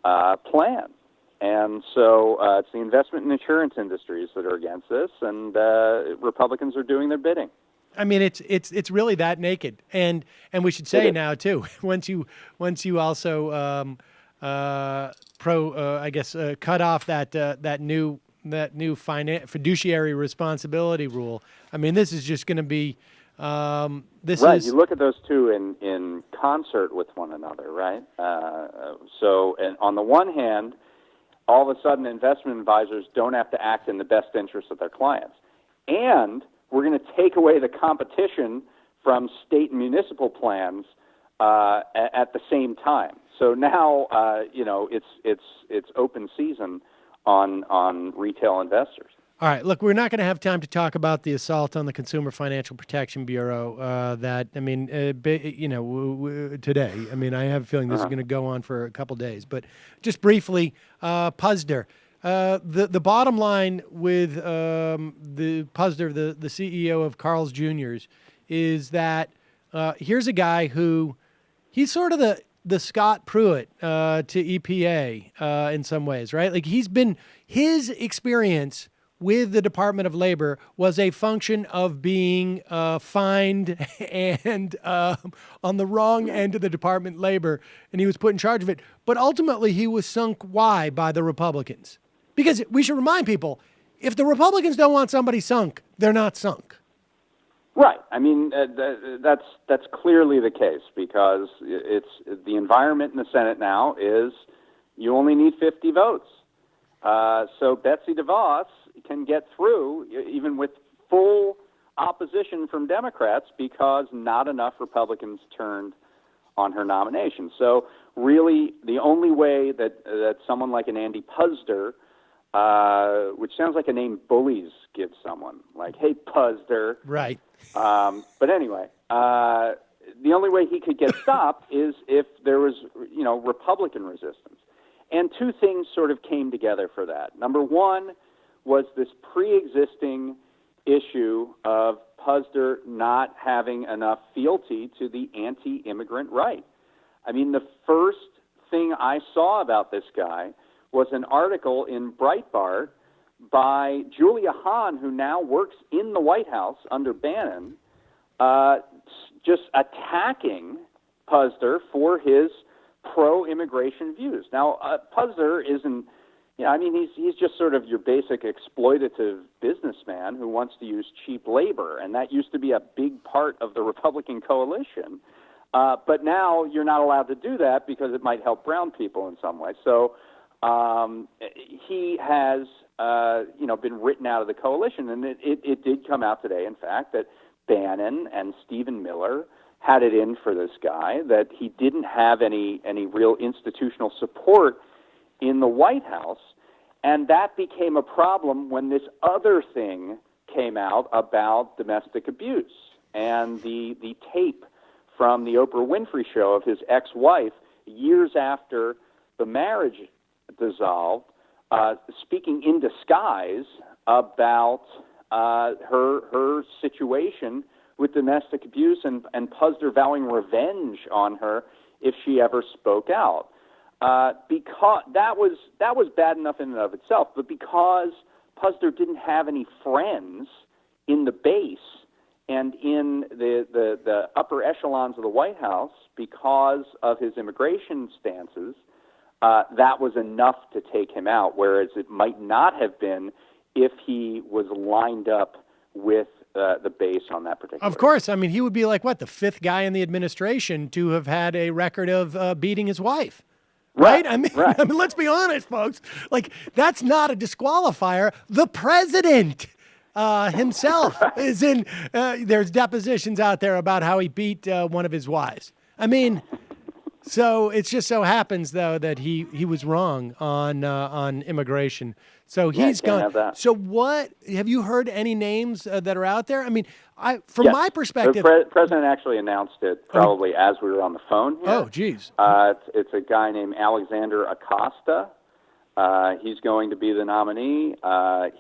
plan. And so it's the investment and insurance industries that are against this, and Republicans are doing their bidding. I mean, it's really that naked, and we should say now too. Once you also cut off that new fiduciary responsibility rule. I mean, this is just going to be You look at those two in concert with one another, right? So, and on the one hand, all of a sudden, investment advisors don't have to act in the best interest of their clients, and we're going to take away the competition from state and municipal plans at the same time. So now, it's open season on retail investors. All right, look, we're not going to have time to talk about the assault on the Consumer Financial Protection Bureau. Today. I mean, I have a feeling this is going to go on for a couple days. But just briefly, Posner. The bottom line with the Posner, the CEO of Carl's Jr.'s, is that here's a guy who he's sort of the Scott Pruitt to EPA in some ways, right? Like his experience with the Department of Labor was a function of being fined and on the wrong end of the Department of Labor, and he was put in charge of it. But ultimately, he was sunk why by the Republicans? Because we should remind people, if the Republicans don't want somebody sunk, they're not sunk. Right. I mean, that's clearly the case because it's the environment in the Senate now is you only need 50 votes. So Betsy DeVos can get through even with full opposition from Democrats because not enough Republicans turned on her nomination. So really the only way that someone like an Andy Puzder, which sounds like a name bullies give someone, like, hey, Puzder. Right. But anyway, the only way he could get stopped is if there was, Republican resistance. And two things sort of came together for that. Number one was this pre-existing issue of Puzder not having enough fealty to the anti-immigrant right. I mean, the first thing I saw about this guy was an article in Breitbart by Julia Hahn, who now works in the White House under Bannon, just attacking Puzder for his pro-immigration views. Now, Puzder isn't, I mean, he's just sort of your basic exploitative businessman who wants to use cheap labor, and that used to be a big part of the Republican coalition. But now you're not allowed to do that because it might help brown people in some way. So he has, been written out of the coalition, and it did come out today, in fact, that Bannon and Stephen Miller had it in for this guy, that he didn't have any real institutional support in the White House, and that became a problem when this other thing came out about domestic abuse and the tape from the Oprah Winfrey Show of his ex-wife years after the marriage dissolved, speaking in disguise about her situation with domestic abuse and Puzder vowing revenge on her if she ever spoke out. Because that was bad enough in and of itself, but because Puzder didn't have any friends in the base and in the upper echelons of the White House because of his immigration stances, that was enough to take him out, whereas it might not have been if he was lined up with the base on that particular. Of course. I mean, he would be like, the fifth guy in the administration to have had a record of beating his wife. Right? I mean, let's be honest, folks. Like, that's not a disqualifier. The president himself is in. There's depositions out there about how he beat one of his wives. I mean, so it just so happens though that he was wrong on immigration. So he's gone. So what have you heard any names that are out there? I mean, from my perspective, the president actually announced it probably as we were on the phone here. Oh, geez. It's a guy named Alexander Acosta. He's going to be the nominee.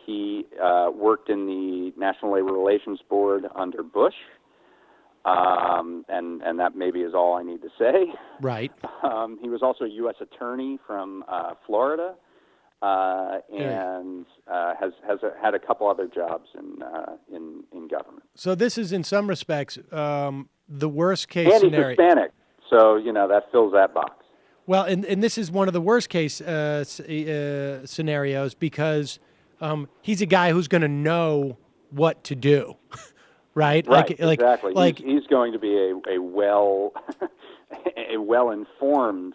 He worked in the National Labor Relations Board under Bush, and that maybe is all I need to say. Right. He was also a U.S. attorney from Florida. And has had a couple other jobs in government. So this is, in some respects, the worst case and scenario. He's Hispanic, so that fills that box. Well, and this is one of the worst case scenarios because he's a guy who's going to know what to do, right? Right, exactly. He's going to be a well-informed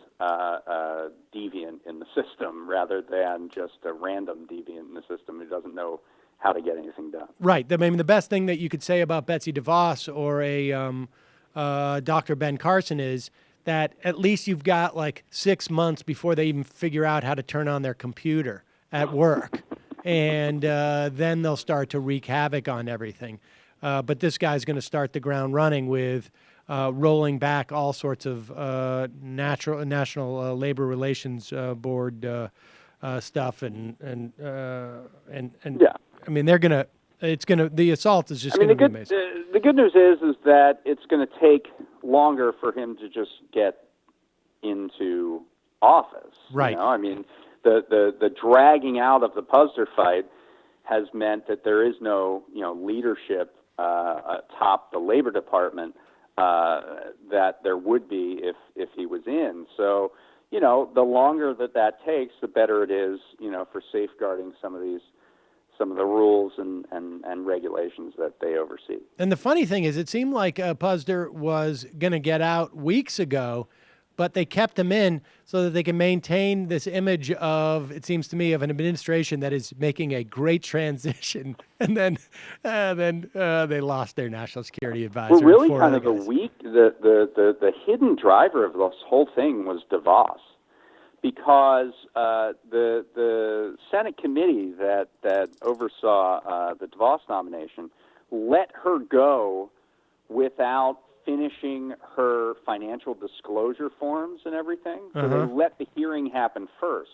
deviant in the system rather than just a random deviant in the system who doesn't know how to get anything done. Right. I mean, the best thing that you could say about Betsy DeVos or a Dr. Ben Carson is that at least you've got like 6 months before they even figure out how to turn on their computer at work. And then they'll start to wreak havoc on everything. But this guy's going to start the ground running with rolling back all sorts of National Labor Relations Board stuff, and yeah. I mean, the assault is just going to be amazing. The good news is that it's going to take longer for him to just get into office. Right. I mean, the dragging out of the Puzder fight has meant that there is no leadership atop the Labor Department that there would be if he was in. So, the longer that takes, the better it is, for safeguarding some of the rules and regulations that they oversee. And the funny thing is, it seemed like Puzder was going to get out weeks ago, but they kept him in so that they can maintain this image of, it seems to me, of an administration that is making a great transition. And then they lost their national security advisor. Well, really, kind of the hidden driver of this whole thing was DeVos, because the Senate committee that oversaw the DeVos nomination let her go without finishing her financial disclosure forms and everything. So they let the hearing happen first.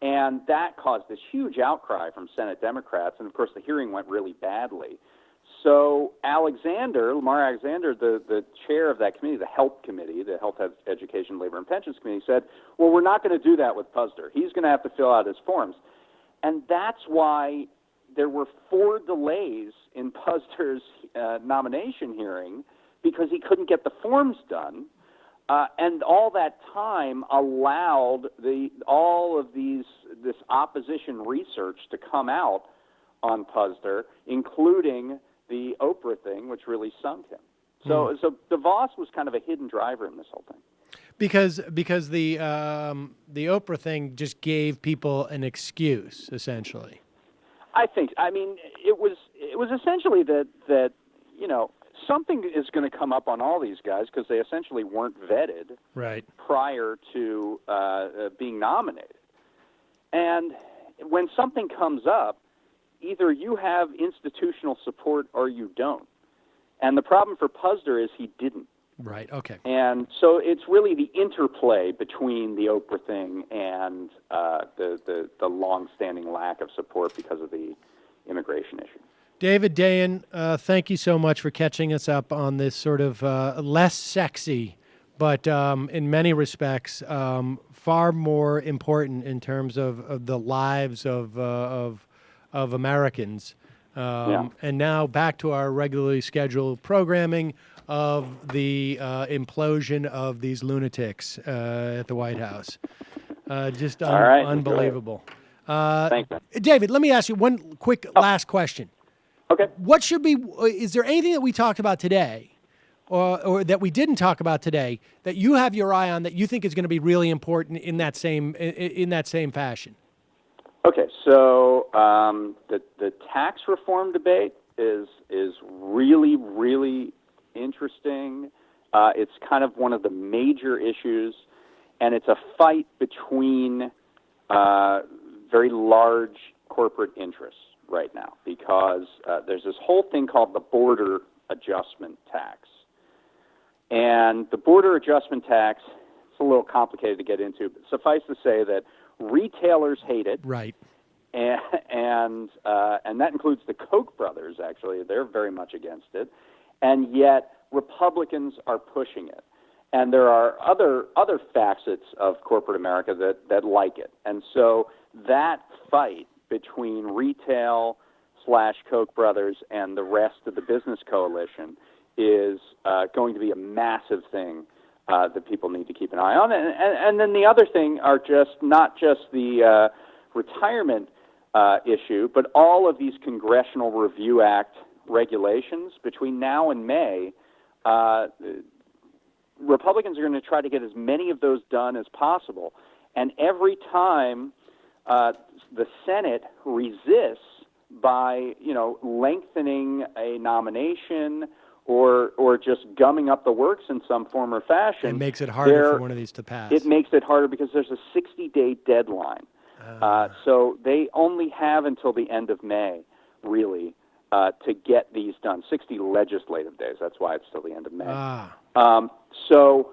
And that caused this huge outcry from Senate Democrats. And, of course, the hearing went really badly. So Lamar Alexander, the chair of that committee, the HELP committee, the Health, Education, Labor, and Pensions Committee, said, well, we're not going to do that with Puzder. He's going to have to fill out his forms. And that's why there were 4 delays in Puzder's nomination hearing, because he couldn't get the forms done. And all that time allowed all of this opposition research to come out on Posner, including the Oprah thing, which really sunk him. So DeVos was kind of a hidden driver in this whole thing. Because the Oprah thing just gave people an excuse, essentially. I think. I mean, it was essentially that something is going to come up on all these guys because they essentially weren't vetted prior to being nominated. And when something comes up, either you have institutional support or you don't. And the problem for Posner is he didn't. Right, okay. And so it's really the interplay between the Oprah thing and the long-standing lack of support because of the immigration issue. David Dayen, thank you so much for catching us up on this sort of less sexy, but in many respects far more important in terms of the lives of Americans. And now back to our regularly scheduled programming of the implosion of these lunatics at the White House. Just unbelievable. Thanks, man. David, let me ask you one quick last question. Okay. What should be? Is there anything that we talked about today, or that we didn't talk about today, that you have your eye on that you think is going to be really important in that same fashion? Okay, so the tax reform debate is really, really interesting. It's kind of one of the major issues, and it's a fight between very large corporate interests right now because there's this whole thing called the border adjustment tax. And the border adjustment tax, it's a little complicated to get into, but suffice to say that retailers hate it. Right. And that includes the Koch brothers, actually. They're very much against it. And yet Republicans are pushing it. And there are other facets of corporate America that like it. And so that fight between retail / Koch brothers and the rest of the business coalition is going to be a massive thing that people need to keep an eye on. And then the other thing are not just the retirement issue, but all of these Congressional Review Act regulations. Between now and May, Republicans are going to try to get as many of those done as possible. And every time the Senate resists by, lengthening a nomination or just gumming up the works in some form or fashion, it makes it harder for one of these to pass. It makes it harder because there's a 60-day deadline. So they only have until the end of May, really, to get these done. 60 legislative days. That's why it's till the end of May. So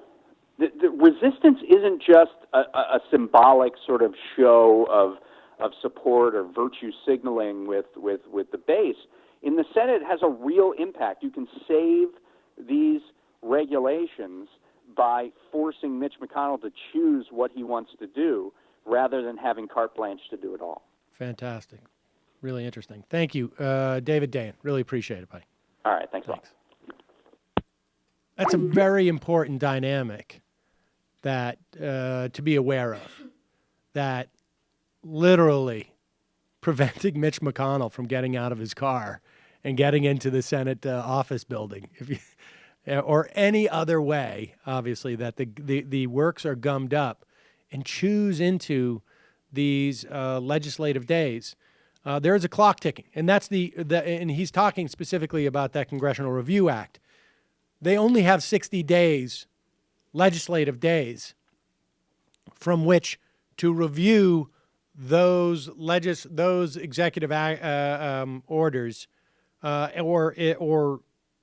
the resistance isn't just a symbolic sort of show of support or virtue signaling with the base. In the Senate, it has a real impact. You can save these regulations by forcing Mitch McConnell to choose what he wants to do rather than having carte blanche to do it all. Fantastic. Really interesting. Thank you, David Dayen. Really appreciate it, buddy. All right. Thanks a lot. That's a very important dynamic that to be aware of, that literally preventing Mitch McConnell from getting out of his car and getting into the Senate office building, or any other way, obviously, that the works are gummed up and chews into these legislative days. There is a clock ticking, and that's and he's talking specifically about that Congressional Review Act. They only have 60 days, legislative days, from which to review those executive orders, or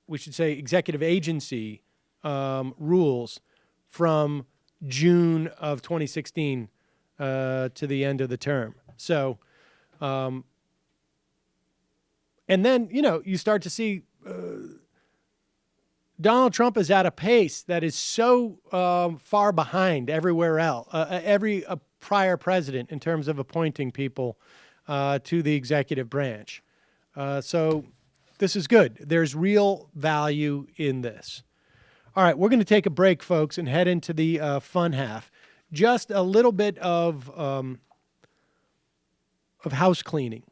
we should say executive agency rules from June of 2016 to the end of the term. So, and then, you start to see Donald Trump is at a pace that is so far behind everywhere else, every prior president in terms of appointing people to the executive branch. So this is good. There's real value in this. All right, we're going to take a break, folks, and head into the fun half. Just a little bit of house cleaning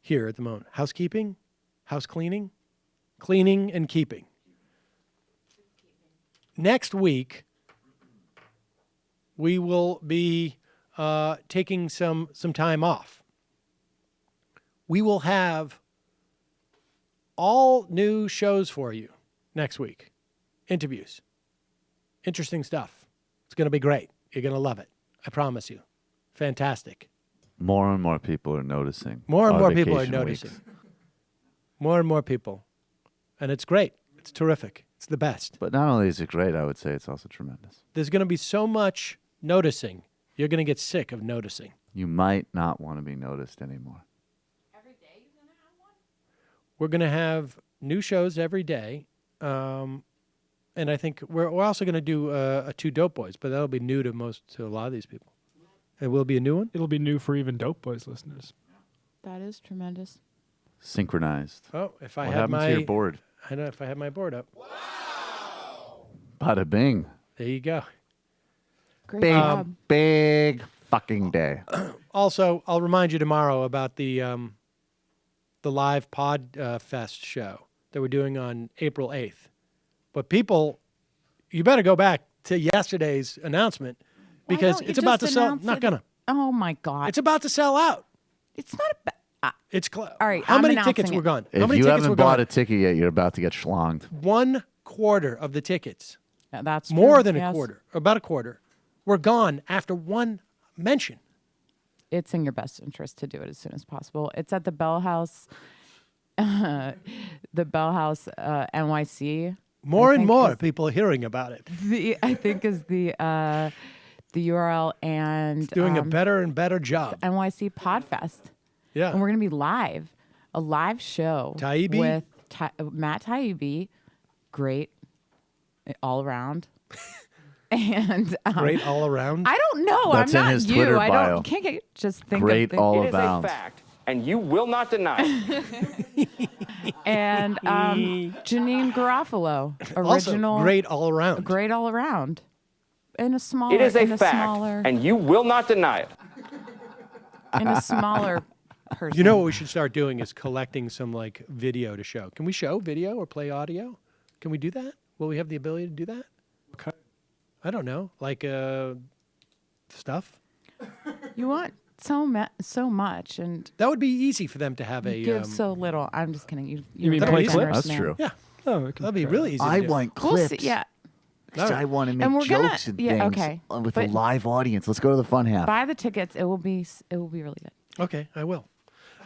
here at the moment. Housekeeping, house cleaning, cleaning and keeping. Next week, we will be taking some time off. We will have all new shows for you next week. Interviews. Interesting stuff. It's going to be great. You're going to love it. I promise you. Fantastic. More and more people are noticing. More and our more people are vacation noticing. weeks. More and more people. And it's great. It's terrific. It's the best. But not only is it great, I would say it's also tremendous. There's going to be so much noticing. You're going to get sick of noticing. You might not want to be noticed anymore. We're going to have new shows every day. And I think we're also going to do a Two Dope Boys, but that'll be new to a lot of these people. It will be a new one? It'll be new for even Dope Boys listeners. That is tremendous. Synchronized. Oh, if I what had happened my to your board? I know if I had my board up. Bada bing. There you go. Great Big, job. big fucking day. Also, I'll remind you tomorrow about the live pod fest show that we're doing on April 8th. But people, you better go back to yesterday's announcement because it's about to sell. Not gonna. Oh my God! It's about to sell out. It's not a. It's all right. How I'm many announcing tickets it. were gone? How If many you tickets haven't were bought gone? a ticket yet, you're about to get schlonged. 1/4 of the tickets. Yeah, that's more true, than yes. a quarter. About a quarter were gone after one mention. It's in your best interest to do it as soon as possible. It's at the Bell House, the Bell House NYC. More and more people are hearing about it. I think is the URL and Doing a better and better job. NYC Podfest. Yeah. And we're going to be live, a live show Taibbi? with Matt Taibbi. Great all around. And Great all around. I don't know. That's I'm in not his you. Twitter I bio. don't can't get, just think Great of all It is around. a fact, and you will not deny it. And Janine Garofalo, original Also, great all around. great all around. In a smaller It is a in fact, smaller and you will not deny it. in a smaller person. You know what we should start doing is collecting some like video to show. Can we show video or play audio? Can we do that? Will we have the ability to do that? Okay. I don't know, like stuff. You want so much, and That would be easy for them to have you a. give so little. I'm just kidding. You mean were play very clips? generous, That's man. true. Yeah, Oh, we can that'd be try really it. easy. I to do. want We'll clips. see, yeah. Because I want to make And we're gonna- jokes and yeah, things okay. with a But- live audience. Let's go to the fun half. Buy the tickets. It will be really good. Okay, I will.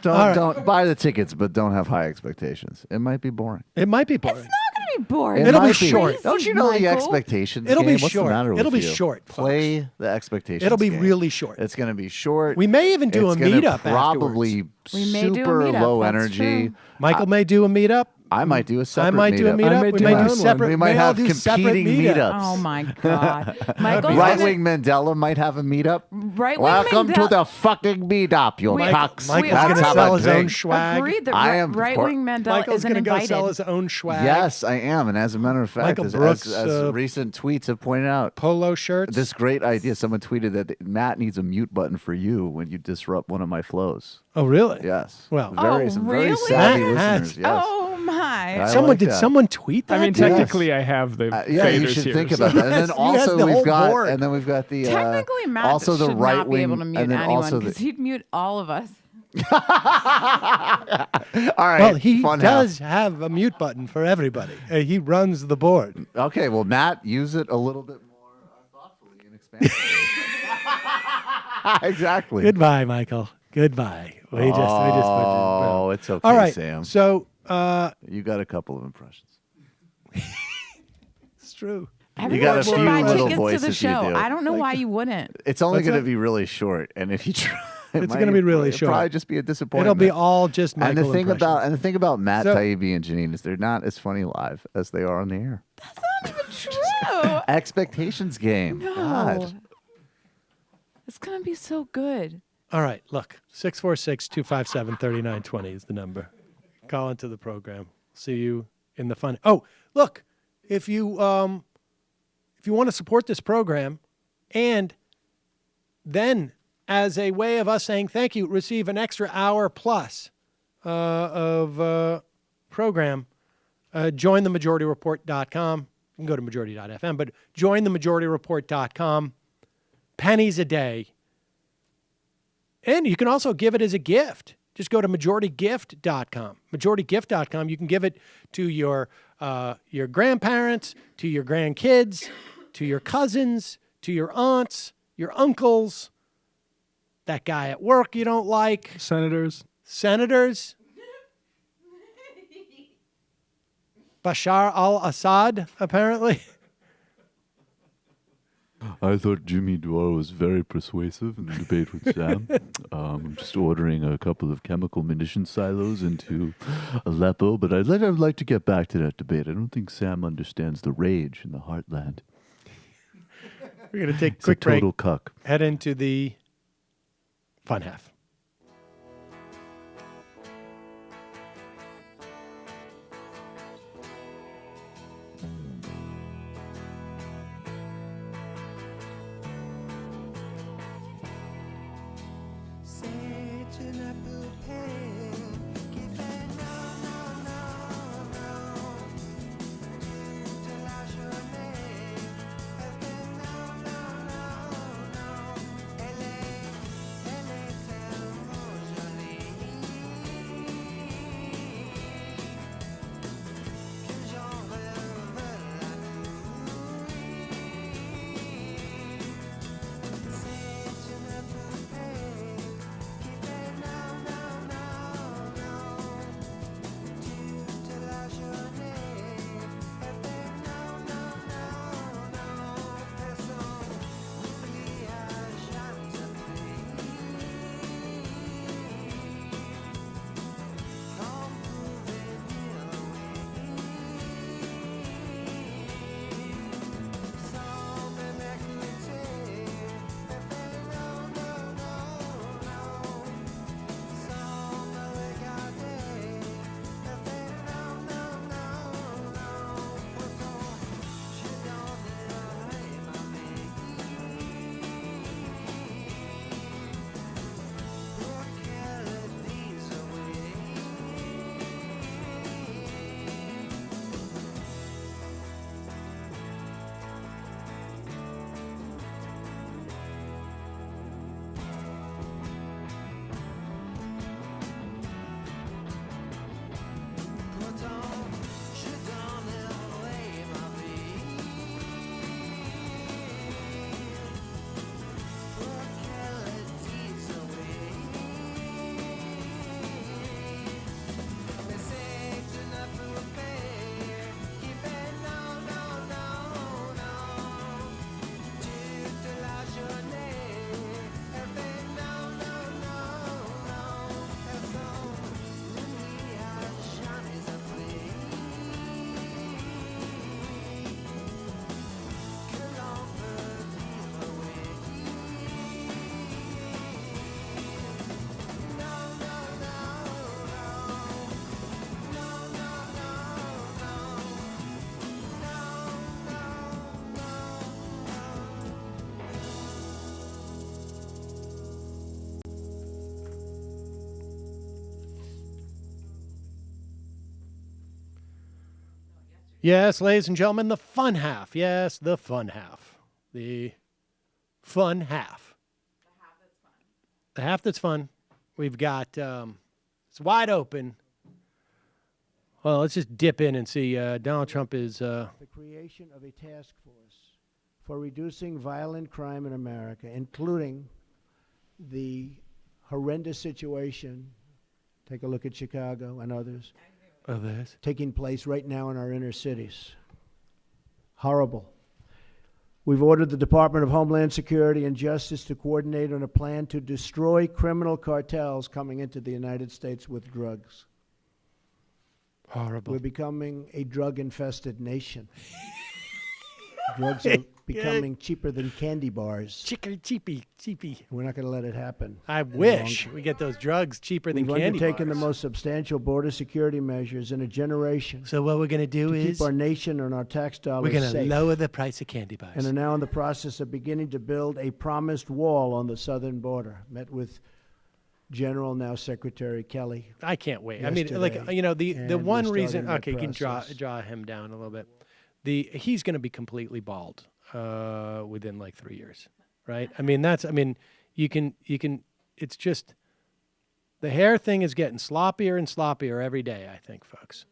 Don't All right. don't buy the tickets, but don't have high expectations. It might be boring. It might be boring. It's not going to be boring. It'll be might short. Don't you know the Michael. expectations? It'll be game? What's short. The matter with It'll be you? short, Play the expectations. It'll be game. really short. It's going to be short. We may even do It's a gonna meetup Probably We may do a super meetup, low that's energy. true. Michael may do a meetup. I might do a separate I might do a meetup. meetup. I may We do may my do own separate. We might may all have do separate competing meetups. Oh my God. Michael's Right gonna- wing Mandela might have a meetup. Right-wing Welcome to Mandela- the fucking meetup, you cocks. Michael's That's going to how sell I his own think. swag. Agreed that I am, of right-wing Mandela Michael's isn't going to go invited. sell his own swag. Yes, I am. And as a matter of fact, Michael as Brooks, recent tweets have pointed out, polo shirts. this great idea. Someone tweeted that Matt needs a mute button for you when you disrupt one of my flows. Oh, really? Yes. Well, some very really? savvy Matt has- listeners. Yes. Oh my. I Someone like did. that. Someone tweet that. I mean, to you? technically, I have the Yeah, you faders should here, think so- about that. And then He has also the whole we've got, board. and then we've got the Technically, Matt also the should right not wing, be able to mute and then anyone also because the. he'd mute all of us. All right. Well, he fun does have a mute button for everybody. He runs the board. Okay, well, Matt, use it a little bit more thoughtfully and expansively. Exactly. Goodbye, Michael. Goodbye. We just Oh, it's okay, all right, Sam. So You got a couple of impressions. it's true. Everyone got a should few buy little tickets to the voices you show. do. I don't know why you wouldn't. It's only What's going to that? be really short, and if you try, It's gonna be really it'll short. Probably just be a disappointment. It'll be all just Michael and the thing impressions. about Matt So- Taibbi and Janine is they're not as funny live as they are on the air. That's not even true. Expectations game. No. God. It's going to be so good. All right, look, 646-257-3920 is the number. Call into the program. See you in the fun. Oh, look, if you want to support this program, and then as a way of us saying thank you, receive an extra hour plus of program, join themajorityreport.com. You can go to majority.fm, but join themajorityreport.com. Pennies a day. And you can also give it as a gift. Just go to majoritygift.com. Majoritygift.com. You can give it to your grandparents, to your grandkids, to your cousins, to your aunts, your uncles, that guy at work you don't like. Senators. Bashar al-Assad, apparently. I thought Jimmy Dore was very persuasive in the debate with Sam. I'm just ordering a couple of chemical munition silos into Aleppo, but I'd like to get back to that debate. I don't think Sam understands the rage in the heartland. We're going to take a He's quick break. Total cuck. Head into the fun half. Yes, ladies and gentlemen, the fun half. Yes, the fun half. The fun half. The half that's fun. We've got, it's wide open. Well, let's just dip in and see. Donald Trump is... The creation of a task force for reducing violent crime in America, including the horrendous situation, take a look at Chicago and others, taking place right now in our inner cities. Horrible. We've ordered the Department of Homeland Security and Justice to coordinate on a plan to destroy criminal cartels coming into the United States with drugs. Horrible. We're becoming a drug-infested nation. becoming cheaper than candy bars. Cheapy. We're not going to let it happen. I any wish longer. we get those drugs cheaper than We've candy undertaken bars. the most substantial border security measures in a generation. So what we're going to do to is keep our nation and our tax dollars we're going to safe. lower the price of candy bars. And are now in the process of beginning to build a promised wall on the southern border. Met with General, now Secretary Kelly. I can't wait. I mean, like, yesterday, you know, the and one we're reason. starting that Okay, you can process. draw him down a little bit. He's going to be completely bald within like 3 years, right? I mean, you can. It's just the hair thing is getting sloppier and sloppier every day. I think, folks.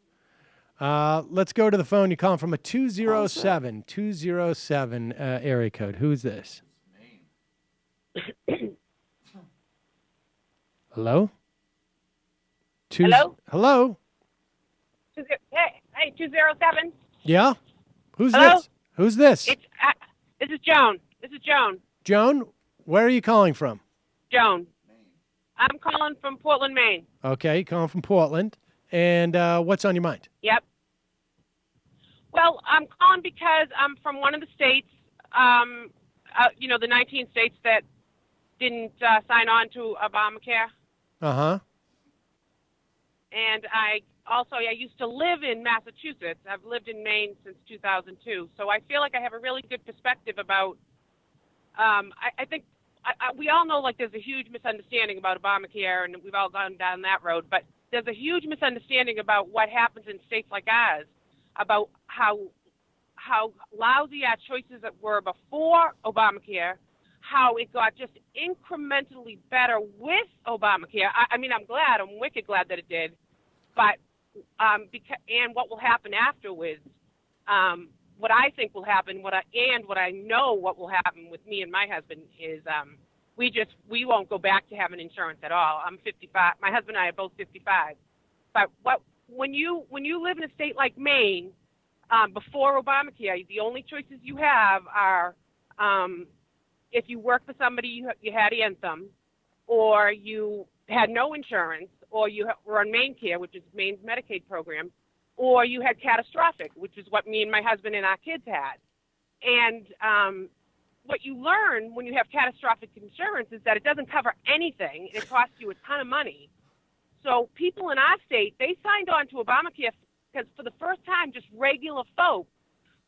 Let's go to the phone. You're calling from a 207 area code. Who's this? Hello? Hello? Hello? Hey, 207. Yeah? Who's Hello? this? Who's this? This is Joan. Joan, where are you calling from? Joan. I'm calling from Portland, Maine. Okay, calling from Portland. And what's on your mind? Yep. Well, I'm calling because I'm from one of the states, the 19 states that didn't sign on to Obamacare. Uh-huh. And I used to live in Massachusetts. I've lived in Maine since 2002. So I feel like I have a really good perspective about, I think we all know like there's a huge misunderstanding about Obamacare, and we've all gone down that road. But there's a huge misunderstanding about what happens in states like ours, about how lousy our choices were before Obamacare, how it got just incrementally better with Obamacare. I mean, I'm wicked glad that it did. But and what will happen afterwards? What I think will happen, what I know what will happen with me and my husband is we won't go back to having insurance at all. I'm 55. My husband and I are both 55. But when you live in a state like Maine, before Obamacare, the only choices you have are if you work for somebody, you had Anthem, or you had no insurance, or you were on Maine Care, which is Maine's Medicaid program, or you had catastrophic, which is what me and my husband and our kids had. And what you learn when you have catastrophic insurance is that it doesn't cover anything, and it costs you a ton of money. So people in our state, they signed on to Obamacare because for the first time, just regular folks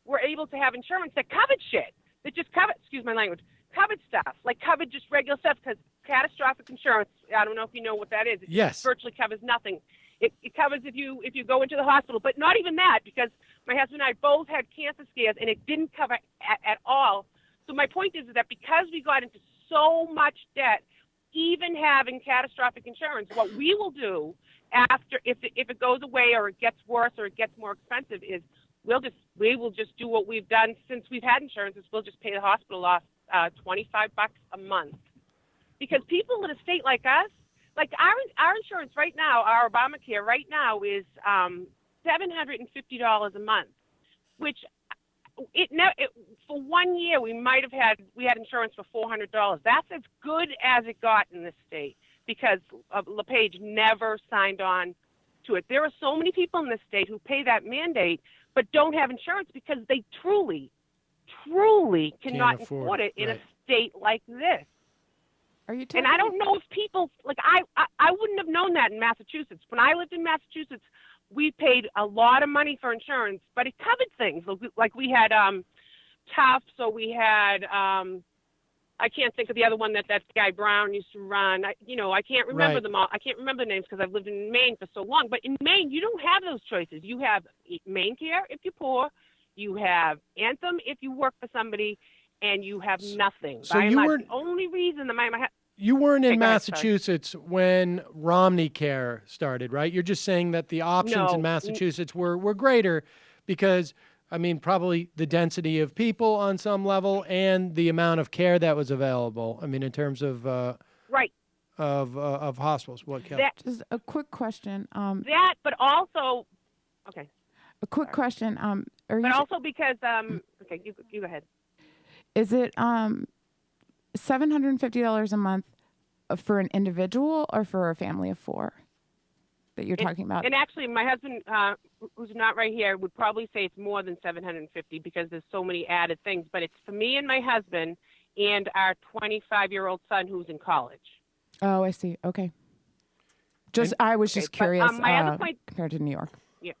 were able to have insurance that covered shit, that just covered, excuse my language, covered stuff, like covered just regular stuff, because catastrophic insurance, I don't know if you know what that is. It Yes. virtually covers nothing. It covers if you go into the hospital, but not even that, because my husband and I both had cancer scares, and it didn't cover at all. So my point is that because we got into so much debt, even having catastrophic insurance, what we will do after, if it goes away or it gets worse or it gets more expensive, is we will just do what we've done since we've had insurance, is we'll just pay the hospital off $25 a month. Because people in a state like us, like our insurance right now, our Obamacare right now is $750 a month, which for 1 year we had insurance for $400. That's as good as it got in this state because LePage never signed on to it. There are so many people in this state who pay that mandate but don't have insurance because they truly cannot afford it in a state like this. Are you and I don't know if people, like I wouldn't have known that in Massachusetts. When I lived in Massachusetts, we paid a lot of money for insurance, but it covered things. Like we had Tufts, so we had, I can't think of the other one that guy Brown used to run. I can't remember them all. I can't remember the names because I've lived in Maine for so long. But in Maine, you don't have those choices. You have Maine Care if you're poor. You have Anthem if you work for somebody, and you have nothing. So you weren't the only reason that you weren't in Massachusetts when Romney Care started, right? You're just saying that the options in Massachusetts were greater because, I mean, probably the density of people on some level and the amount of care that was available. I mean, in terms of of hospitals. What, Kelly? Just a quick question. That, but also, okay. A quick question. But also because, okay, you go ahead. Is it $750 a month for an individual or for a family of four? that you're talking about? And actually, my husband, who's not right here, would probably say it's more than $750 because there's so many added things. But it's for me and my husband and our 25-year-old son who's in college. Oh, I see. Okay. I was just curious my other point, compared to New York. Yeah,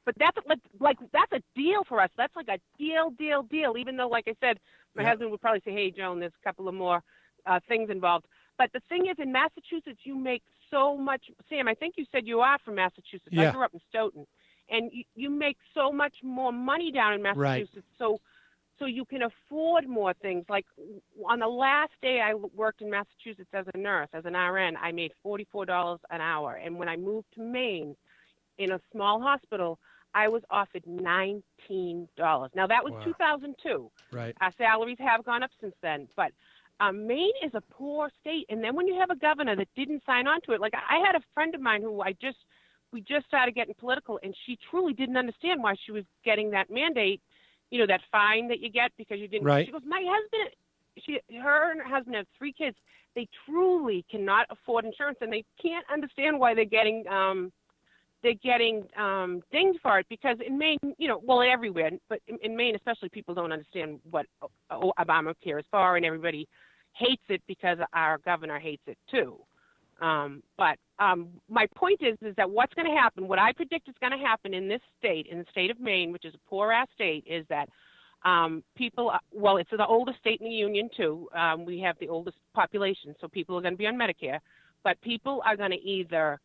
but that's like that's a deal for us. That's like a deal. Even though, like I said, my husband would probably say, "Hey, Joan, there's a couple of more things involved." But the thing is, in Massachusetts, you make so much. Sam, I think you said you are from Massachusetts. Yeah. I grew up in Stoughton, and you make so much more money down in Massachusetts. Right. So you can afford more things. Like on the last day I worked in Massachusetts as a nurse, as an RN, I made $44 an hour. And when I moved to Maine in a small hospital, I was offered $19. Now that was 2002. Right. Our salaries have gone up since then. But Maine is a poor state. And then when you have a governor that didn't sign on to it, like I had a friend of mine who we just started getting political, and she truly didn't understand why she was getting that mandate, that fine that you get because you didn't. Right. She goes, my husband, her and her husband have 3 kids. They truly cannot afford insurance, and they can't understand why they're getting dinged for it because in Maine, everywhere, but in Maine especially, people don't understand what Obamacare is for, and everybody hates it because our governor hates it too. But my point is that what's going to happen, what I predict is going to happen in this state, in the state of Maine, which is a poor-ass state, is that it's the oldest state in the union, too. We have the oldest population, so people are going to be on Medicare. But people are going to either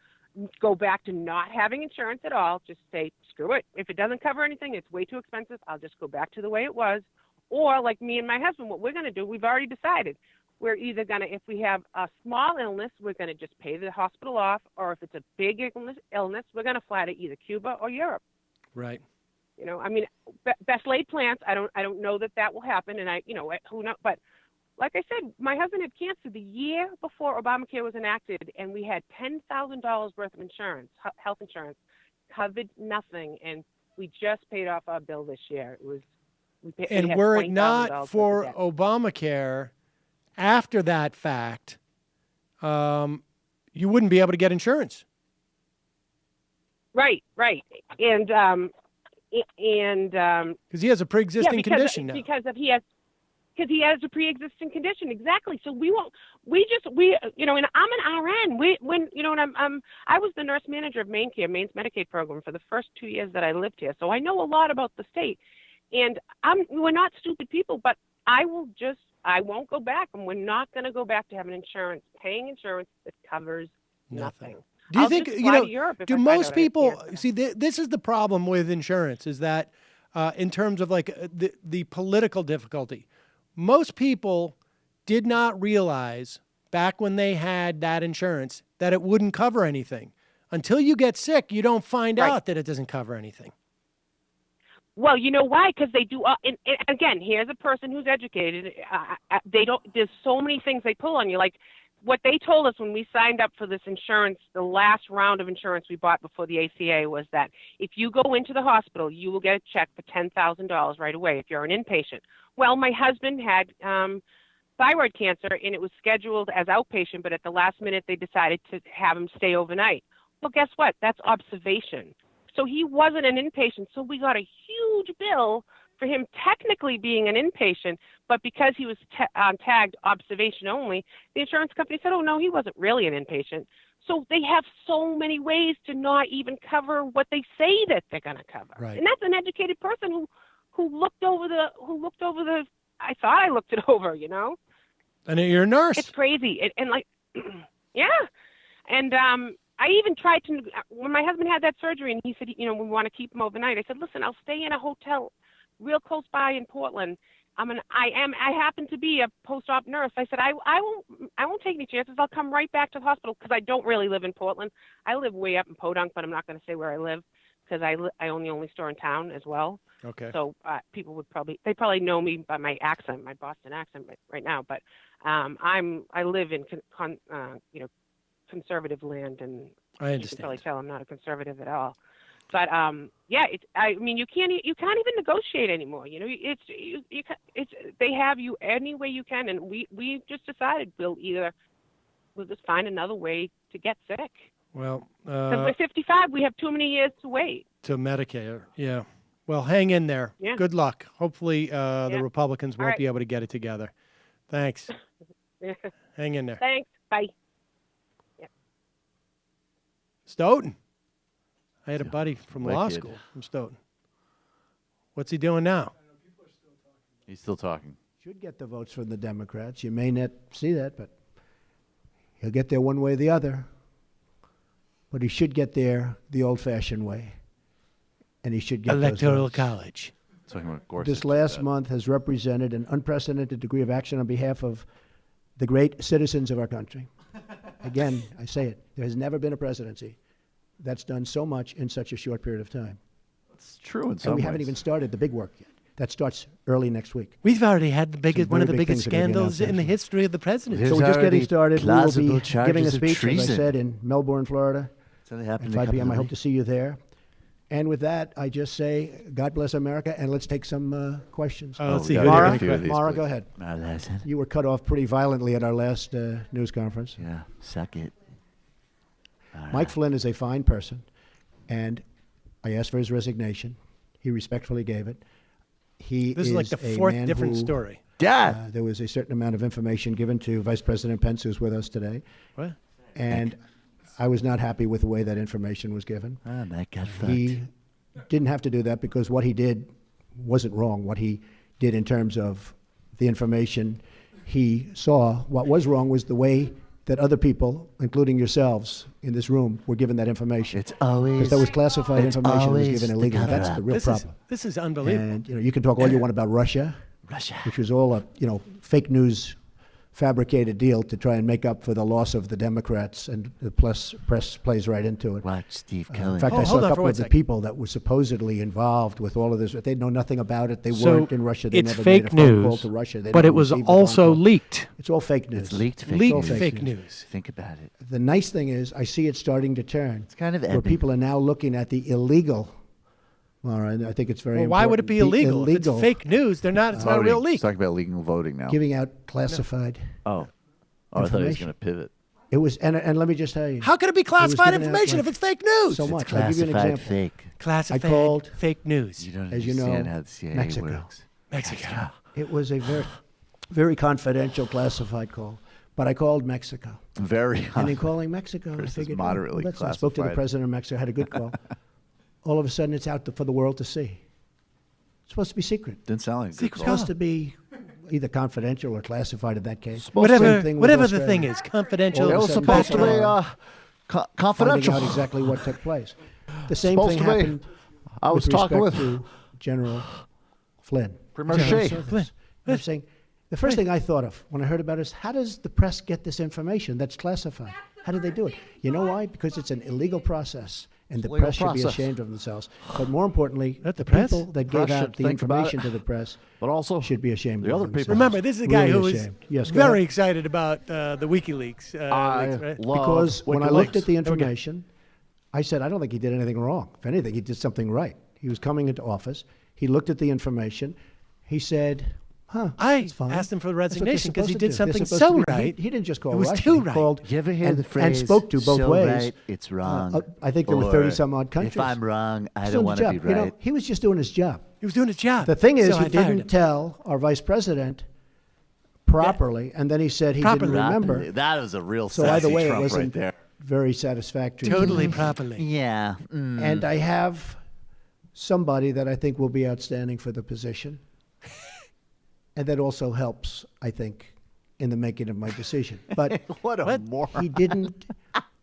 go back to not having insurance at all, just say, screw it. If it doesn't cover anything, it's way too expensive, I'll just go back to the way it was. Or like me and my husband, what we're going to do, we've already decided. We're either going to, if we have a small illness, we're going to just pay the hospital off, or if it's a big illness, we're going to fly to either Cuba or Europe. Right. Best laid plans. I don't know that will happen, and who knows? But like I said, my husband had cancer the year before Obamacare was enacted, and we had $10,000 worth of insurance, health insurance, covered nothing, and we just paid off our bill this year. And were it not for Obamacare, after that fact, you wouldn't be able to get insurance. Right. And because he has a pre-existing condition now. Because he has a pre-existing condition, exactly. So and I'm an RN. I was the nurse manager of Maine's Medicaid program for the first 2 years that I lived here. So I know a lot about the state, and we're not stupid people, but I won't go back, and we're not going to go back to having paying insurance that covers nothing. Do you think, do most people see this is the problem with insurance, is that in terms of like the political difficulty, most people did not realize back when they had that insurance that it wouldn't cover anything. Until you get sick, you don't find out that it doesn't cover anything. Well, you know why? Because they do. And again, here's a person who's educated. They don't. There's so many things they pull on you. Like what they told us when we signed up for this insurance, the last round of insurance we bought before the ACA was that if you go into the hospital, you will get a check for $10,000 right away if you're an inpatient. Well, my husband had thyroid cancer, and it was scheduled as outpatient, but at the last minute they decided to have him stay overnight. Well, guess what? That's observation. So he wasn't an inpatient, so we got a huge bill for him technically being an inpatient, but because he was tagged observation only, the insurance company said, oh, no, he wasn't really an inpatient. So they have so many ways to not even cover what they say that they're going to cover. Right. And that's an educated person who looked over the, I thought I looked it over, And you're a nurse. It's crazy. And like, yeah. And I even tried to, when my husband had that surgery and he said, we want to keep him overnight. I said, listen, I'll stay in a hotel real close by in Portland. I happen to be a post-op nurse. I said, I won't take any chances. I'll come right back to the hospital because I don't really live in Portland. I live way up in Podunk, but I'm not going to say where I live because I own the only store in town as well. Okay. So people would probably know me by my accent, my Boston accent right now. But I live in conservative land, and I understand. You can probably tell I'm not a conservative at all. But you can't even negotiate anymore. They have you any way you can, and we just decided we'll just find another way to get sick. Well, 'Cause we're 55, we have too many years to wait. to Medicare, yeah. Well, hang in there. Yeah. Good luck. Hopefully, the Republicans All won't right. be able to get it together. Thanks. Hang in there. Thanks. Bye. Stoughton. I had a buddy from law Wicked. school from Stoughton. What's he doing now? He's still talking. Should get the votes from the Democrats. You may not see that, but he'll get there one way or the other. But he should get there the old-fashioned way. And he should get those Electoral votes. college. Talking about Gorsuch. This last month has represented an unprecedented degree of action on behalf of the great citizens of our country. Again, I say it, there has never been a presidency that's done so much in such a short period of time. It's true in some And we ways. haven't even started the big work yet. That starts early next week. We've already had the biggest, one of the very big biggest things are gonna be scandals announced in the next history of the presidency. So we're just getting started. We will plausible be charges giving a of speech, as I treason. said, in Melbourne, Florida, So they at happened 5 p.m. I hope to see you there. And with that, I just say, God bless America, and let's take some questions. Let's see who Mara, they're gonna Mara, please. go ahead. Listen. You were cut off pretty violently at our last news conference. Yeah, suck it. Mike Flynn is a fine person, and I asked for his resignation. He respectfully gave it. This is like the a fourth man different who, story. there was a certain amount of information given to Vice President Pence, who's with us today. What? And I was not happy with the way that information was given. That got fucked. He didn't have to do that because what he did wasn't wrong. What he did in terms of the information he saw, what was wrong was the way that other people, including yourselves in this room, were given that information. It's always because that was classified it's information that was always given the illegally. That's cover-up. the real problem. This is unbelievable. And you can talk all you want about Russia, which was all a fake news, fabricated deal to try and make up for the loss of the Democrats, and the press plays right into it. Watch Steve Kelly. In fact, I saw a couple of the people that were supposedly involved with all of this. They know nothing about it. They weren't in Russia. They it's never fake made a phone call news, to Russia. They but never it was received a phone also call. leaked. It's all fake news. It's leaked fake Leaked news. fake news. Think about it. The nice thing is, I see it starting to turn. It's kind of where ebbing. people are now looking at the illegal. All right, I think it's very Well, important. why would it be The illegal? If it's fake news, they're not. It's not a real Voting. leak. He's talking about legal voting now. Giving out classified. Oh, I thought he was information. going to pivot. It was, and let me just tell you. How could it be was classified given out information like if it's fake news? So It's much. I'll give you an classified example. fake. Classified I called fake news. You don't as you understand know, how the CIA Mexico. works. Mexico. It was a very confidential classified call, but I called Mexico. Very. And in calling Mexico, I Versus figured, moderately I spoke to the classified. president of Mexico, had a good call. All of a sudden, it's out for the world to see. It's supposed to be secret. Didn't sound like a good It's call. supposed to be either confidential or classified in that case. Whatever, Same thing with whatever the Australia. thing is, confidential. All It of a was sudden, supposed to be Finding confidential. out exactly what took place. The same Supposed thing to be. happened. I was with talking respect with to General Flynn. Premier General Shea. Service. I'm saying the first thing I thought of when I heard about it is, how does the press get this information that's classified? How do they do it? You know why? Because it's an illegal process, and the Legal press should be process. ashamed of themselves. But more importantly, Not the the press? people that gave Press out should the think about information it. to the press But also should be ashamed the of other themselves. people. Remember, this is a guy Really who was ashamed. Yes, go very ahead. excited about the WikiLeaks. I leaks, right? love Because when I WikiLeaks. looked at the There we go. information, I said, I don't think he did anything wrong. If anything, he did something right. He was coming into office. He looked at the information. He said, I that's fine. asked him for the That's what they're resignation because he supposed did to do. They're something supposed so to be- right. He didn't just call It was Russia. too He right. called You ever hear and, the phrase, and spoke to both so ways. right, it's wrong. I think there were Or, 30-some-odd countries. If I'm wrong, I He's don't doing want his to be job. You know, right. he was just doing his job. He was doing his job. The thing is, So I he fired didn't him. tell our vice president properly, and then he said he Properly. didn't remember. That was a real So either sassy way, it Trump wasn't right there. very satisfactory. to Totally me. properly. Yeah. And I have somebody that I think will be outstanding for the position. And that also helps, I think, in the making of my decision. But What a moron. he didn't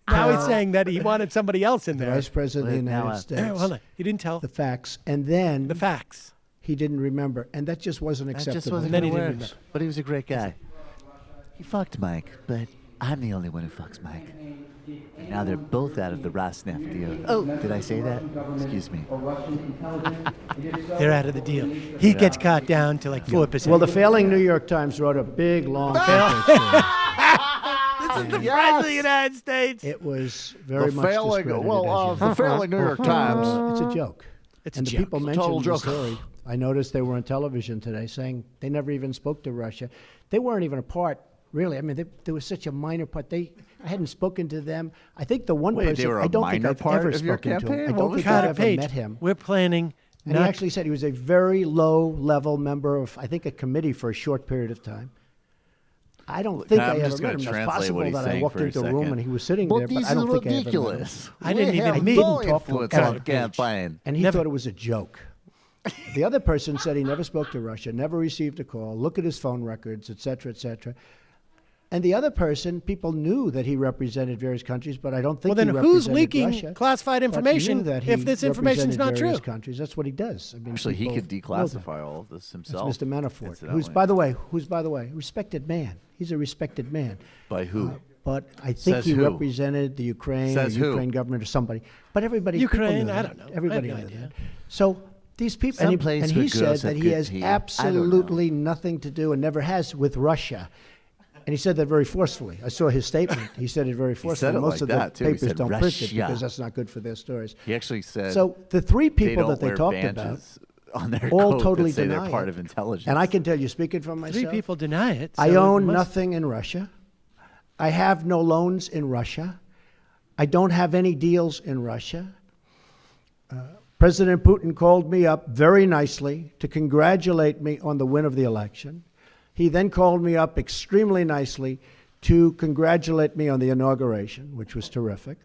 Now he's tell saying that he wanted somebody else in the there. Vice President of the Now, United Hold States on. He didn't tell the facts, and then the facts. he didn't remember. And that just wasn't That acceptable. just wasn't Then he going to didn't work. remember. But he was a great guy. He fucked Mike, but I'm the only one who fucks Mike. And now they're both out of the Rosneft deal. Oh, did I say that? Excuse me. They're out of the deal. He gets caught down to like 4%. Well, the failing New York Times wrote a big, long paper. this is the president of the United States. It was very The much failing, discredited, well, as you know. the failing New York Times. It's a joke. It's and a the joke. people It's a total mentioned the joke. story. I noticed they were on television today saying they never even spoke to Russia. They weren't even a part Really, I mean, they were such a minor part. I hadn't spoken to them. I think the one Wait, person they were a I don't think minor I've part ever of your spoken to him. campaign? I What don't was think that? I've Carter ever Page, met him. we're planning. And he actually said he was a very low-level member of, I think, a committee for a short period of time. I don't think I'm I ever just met gonna him. It's translate possible what he's that I saying walked for a into a room second. and he was sitting But there, but this I don't is think ridiculous. I didn't even have meet no him. influence Carter on Page. campaign. And he thought it was a joke. The other person said he never spoke to Russia, never received a call, look at his phone records, et cetera, et cetera. And the other person, people knew that he represented various countries, but I don't think Well, then he who's represented leaking Russia, classified but information knew that if he this information's not represented various true? countries. That's what he does. I mean, Actually, he people could know that. declassify all of this himself. That's Mr. Manafort, who's, incidentally. by the way, respected man. He's a respected man. By who? But I think Says he who? represented the Ukraine, Says or who? Ukraine government or somebody. But everybody, people Ukraine, knew I that. don't know. Everybody I have knew no that. idea. So these people, Some and place he for said girls that have he good has tea. I don't know. absolutely nothing to do and never has with Russia. And he said that very forcefully. I saw his statement. He said it very forcefully. said it Most like of that, the too. He papers said don't print it Russia. because that's not good for their stories. He actually said. So the three people don't that they wear talked about badges on their all coat totally that say deny they're part it. of intelligence. And I can tell you, speaking for myself, Three people deny it. I so it own must- nothing in Russia. I have no loans in Russia. I don't have any deals in Russia. President Putin called me up very nicely to congratulate me on the win of the election. He then called me up extremely nicely to congratulate me on the inauguration, which was terrific.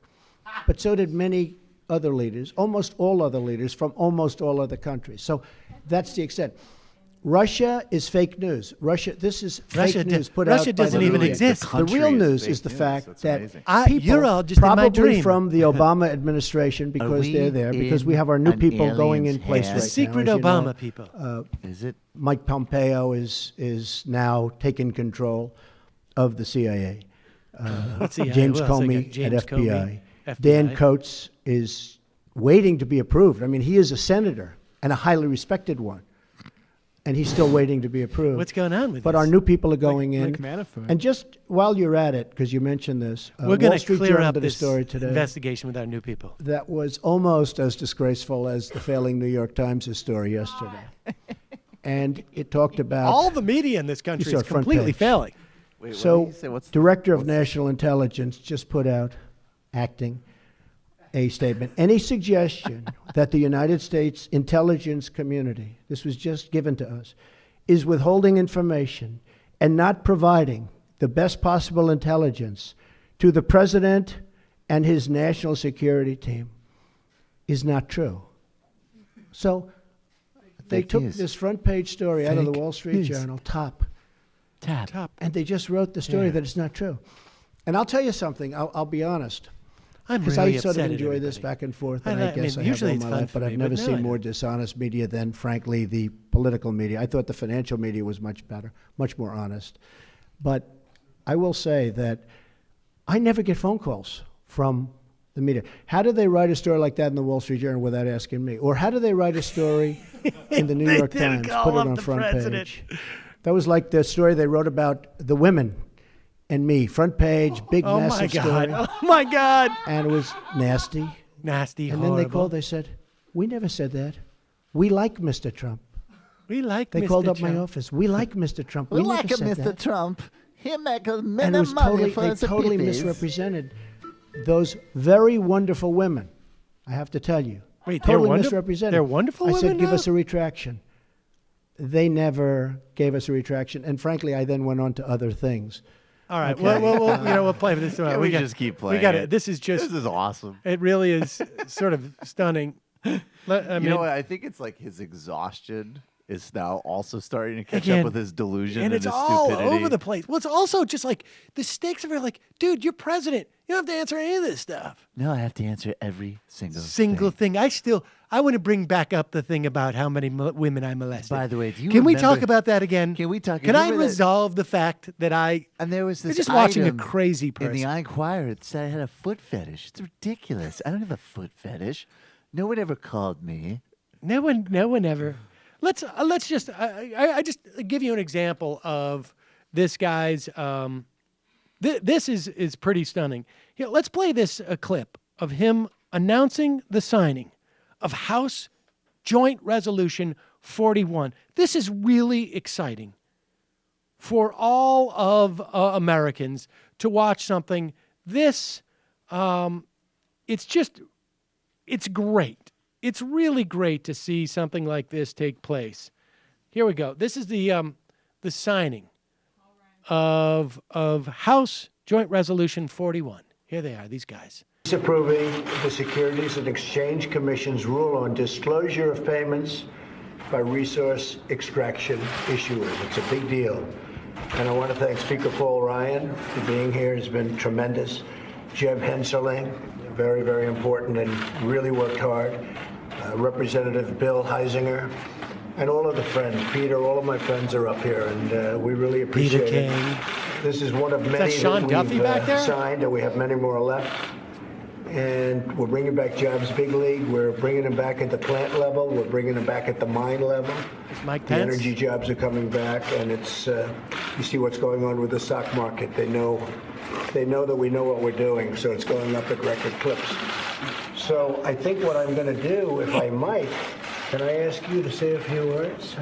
But so did many other leaders, almost all other leaders from almost all other countries. So that's the extent. Russia is fake news. This is Russia fake news do- put Russia out by doesn't the even media. exist. The country real is news fake is the news. fact That's that amazing. people, you're all just in my probably dream. from the Obama administration, because we they're there, because we in have our new an people going in alien's place hand? right The secret now. As you Obama know, people. Is it? Mike Pompeo is now taking control of the CIA. CIA, James well, so you Comey got James at FBI. Comey, Dan FBI. Coates is waiting to be approved. I mean, he is a senator and a highly respected one, and he's still waiting to be approved. What's going on with But this? our new people are going in. like Manafort. And just while you're at it, because you mentioned this, We're Wall going to Street clear Journal up did a this story today investigation with our new people. that was almost as disgraceful as the failing New York Times' story yesterday. And it talked about All the media in this country saw is it front completely page. failing. Wait, what So, did you say? What's Director of National Intelligence just put out, acting, a statement. Any suggestion that the United States intelligence community, this was just given to us, is withholding information and not providing the best possible intelligence to the president and his national security team is not true. So they Fake took news. this front page story out of the Fake Wall Street news. Journal, top, Tap. and they just wrote the story Yeah. that it's not true. And I'll tell you something, I'll be honest, I'm because really I sort of upset at enjoy this everybody. back and forth, I and know- I I guess mean, I have usually all it's my fun life, for but I've me, never but no, seen I more don't. dishonest media than, frankly, the political media. I thought the financial media was much better, much more honest. But I will say that I never get phone calls from the media. How do they write a story like that in the Wall Street Journal without asking me? Or how do they write a story in the New They York didn't Times, call put it up on the front president. page? That was like the story they wrote about the women and me. Front page, big, Oh my massive God. story. Oh my God. And it was nasty. Nasty, And horrible. then they called, they said, we never said that. We like Mr. Trump. We like They Mr. called up Trump. my office. We like Mr. Trump. We never like it, said Mr. that. Trump. He make a And it minimum was money totally, for they his totally peepees. misrepresented those very wonderful women, I have to tell you. Wait, they're totally wonderful? misrepresented. They're wonderful I women said, give now? us a retraction. They never gave us a retraction. And frankly, I then went on to other things. All right. Okay. We'll play for this. Can we just keep playing We got it? This is just. This is awesome. It really is sort of stunning. I You mean, know what? I think it's like his exhaustion is now also starting to catch Again, up with his delusion and and it's his all stupidity. over the place. Well, it's also just like the stakes of it. Like, dude, you're president. You don't have to answer any of this stuff. No, I have to answer every single Thing. I want to bring back up the thing about how many women I molested. By the way, do you can we remember- talk about that again? Can we talk? Can I remember that- resolve the fact that And there was you're this just watching a item crazy person. in the Inquirer that said I had a foot fetish. It's ridiculous. I don't have a foot fetish. No one ever called me. No one ever. Let's just I just give you an example of this guy's. This is pretty stunning. Here, let's play this clip of him announcing the signing of House Joint Resolution 41. This is really exciting. for all of Americans to watch something this. It's great. It's really great to see something like this take place. Here we go. This is the signing of House Joint Resolution 41. Here they are, these guys. Approving the Securities and Exchange Commission's rule on disclosure of payments by resource extraction issuers. It's a big deal. And I want to thank Speaker Paul Ryan for being here. Has been tremendous. Jeb Henseling, very, very important and really worked hard. Representative Bill Heisinger, and all of the friends. Peter, all of my friends are up here, and we really appreciate Peter it. King. This is one of many Sean that Duffy back there? we've signed, and we have many more left. And we're bringing back jobs big league. We're bringing them back at the plant level. We're bringing them back at the mine level. Is Mike The Pence? energy jobs are coming back, and it's you see what's going on with the stock market. They know that we know what we're doing, so it's going up at record clips. So I think what I'm going to do, if I might, can I ask you to say a few words?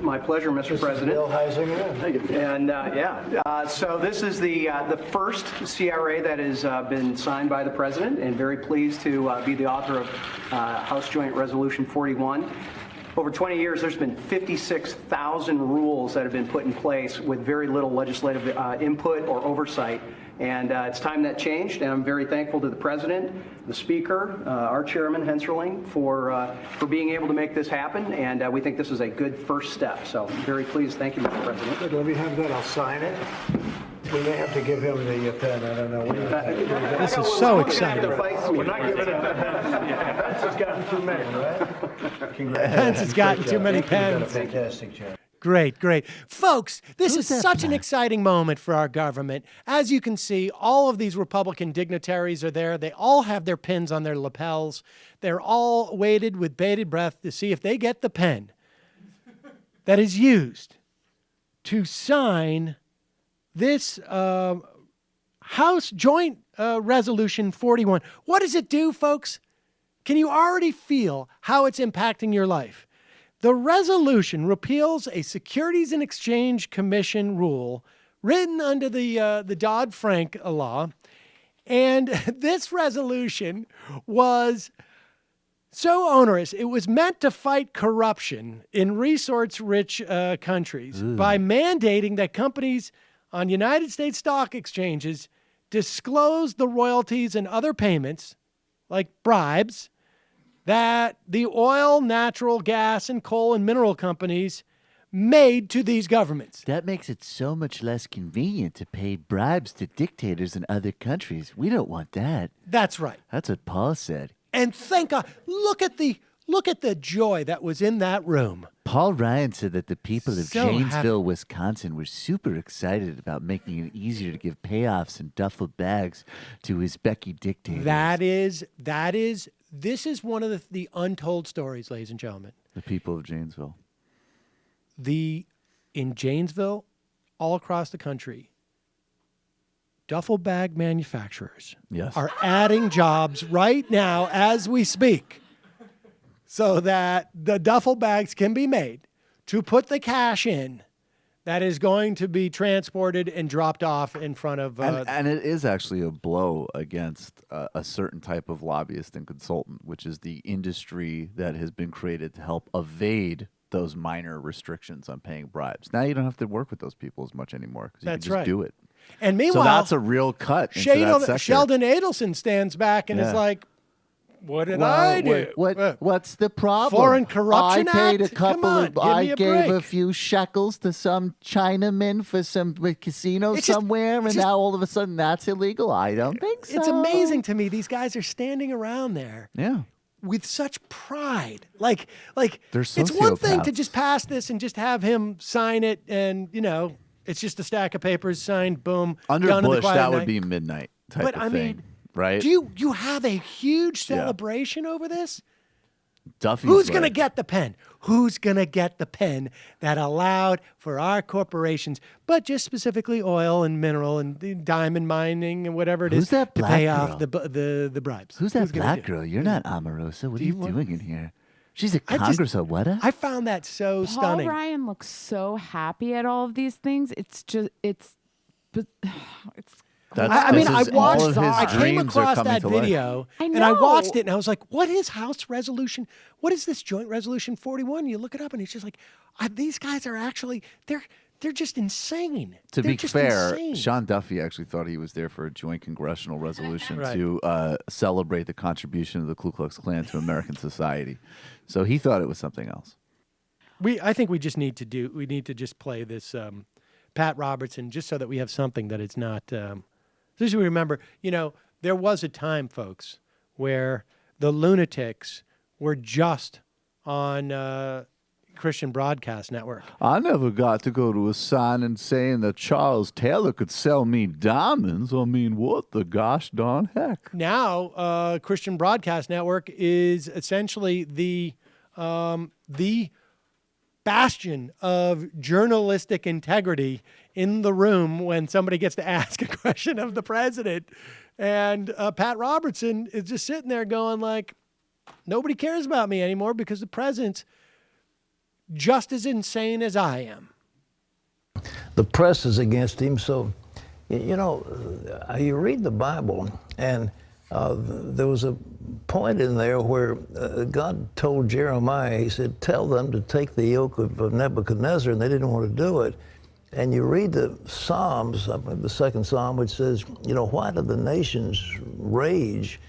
My pleasure, Mr. President. Bill Heisinger. Thank you. And so this is the first CRA that has been signed by the President, and very pleased to be the author of House Joint Resolution 41. Over 20 years, there's been 56,000 rules that have been put in place with very little legislative input or oversight. And it's time that changed, and I'm very thankful to the President, the Speaker, our Chairman, Henserling, for being able to make this happen, and we think this is a good first step. So very pleased. Thank you, Mr. President. Good, let me have that. I'll sign it. We may have to give him the pen. I don't know. What do you think? This is so exciting. We're not giving it to Pence. Pence has gotten too many, right? Pence has gotten too many pens. You've done a fantastic job. Great, great. Folks, this Who's is that such an black? exciting moment for our government. As you can see, all of these Republican dignitaries are there. They all have their pins on their lapels. They're all waited with bated breath to see if they get the pen that is used to sign this House Joint Resolution 41. What does it do, folks? Can you already feel how it's impacting your life? The resolution repeals a Securities and Exchange Commission rule written under the Dodd-Frank law. And this resolution was so onerous, it was meant to fight corruption in resource-rich countries by mandating that companies on United States stock exchanges disclose the royalties and other payments, like bribes, that the oil, natural gas, and coal and mineral companies made to these governments. That makes it so much less convenient to pay bribes to dictators in other countries. We don't want that. That's right. That's what Paul said. And thank God, look at the joy that was in that room. Paul Ryan said that the people of So Janesville, happy. Wisconsin were super excited about making it easier to give payoffs and duffel bags to Uzbeki dictators. This is one of the untold stories, ladies and gentlemen. The people of Janesville. In Janesville, all across the country, duffel bag manufacturers are adding jobs right now as we speak so that the duffel bags can be made to put the cash in that is going to be transported and dropped off in front of... and it is actually a blow against a certain type of lobbyist and consultant, which is the industry that has been created to help evade those minor restrictions on paying bribes. Now you don't have to work with those people as much anymore because you can just do it. And meanwhile... So that's a real cut into that sector. Sheldon Adelson stands back and is like, what did I do? What's the problem? Foreign Corruption I paid Act? a couple Come on, of. give me I a gave a break. few shekels to some Chinaman for some casino somewhere, and now all of a sudden that's illegal. I don't think so. It's amazing to me. These guys are standing around there. Yeah. With such pride. Like They're it's one thing sociopaths. to just pass this and just have him sign it and, it's just a stack of papers signed, boom. Under done in the Bush, quiet that night. would be midnight type But of I thing, mean, right? Do you have a huge celebration over this? Duffy's Who's going to like- get the pen? Who's going to get the pen that allowed for our corporations, but just specifically oil and mineral and the diamond mining and whatever it Who's is, that to black pay off girl? the bribes? Who's that gonna black do it? girl? You're not Omarosa. What are you want- doing in here? She's a Congresswoman. I found that so stunning. Paul Ryan looks so happy at all of these things. It's just, it's. I mean, I watched. I came across that video, and I watched it, and I was like, "What is House Resolution? What is this Joint Resolution 41?" You look it up, and it's just like, these guys are actually they're just insane. To They're be just fair, insane. Sean Duffy actually thought he was there for a joint congressional resolution to celebrate the contribution of the Ku Klux Klan to American society. So he thought it was something else. I think we need to just play this Pat Robertson just so that we have something that it's not. Just remember, there was a time, folks, where the lunatics were just on Christian Broadcast Network. I never got to go to a signing saying that Charles Taylor could sell me diamonds. I mean, what the gosh darn heck? Now, Christian Broadcast Network is essentially the bastion of journalistic integrity in the room when somebody gets to ask a question of the president. And Pat Robertson is just sitting there going like, nobody cares about me anymore because the president's just as insane as I am. The press is against him. So, you read the Bible, and there was a point in there where God told Jeremiah, he said, tell them to take the yoke of Nebuchadnezzar, and they didn't want to do it. And you read the Psalms, the second Psalm, which says, why do the nations rage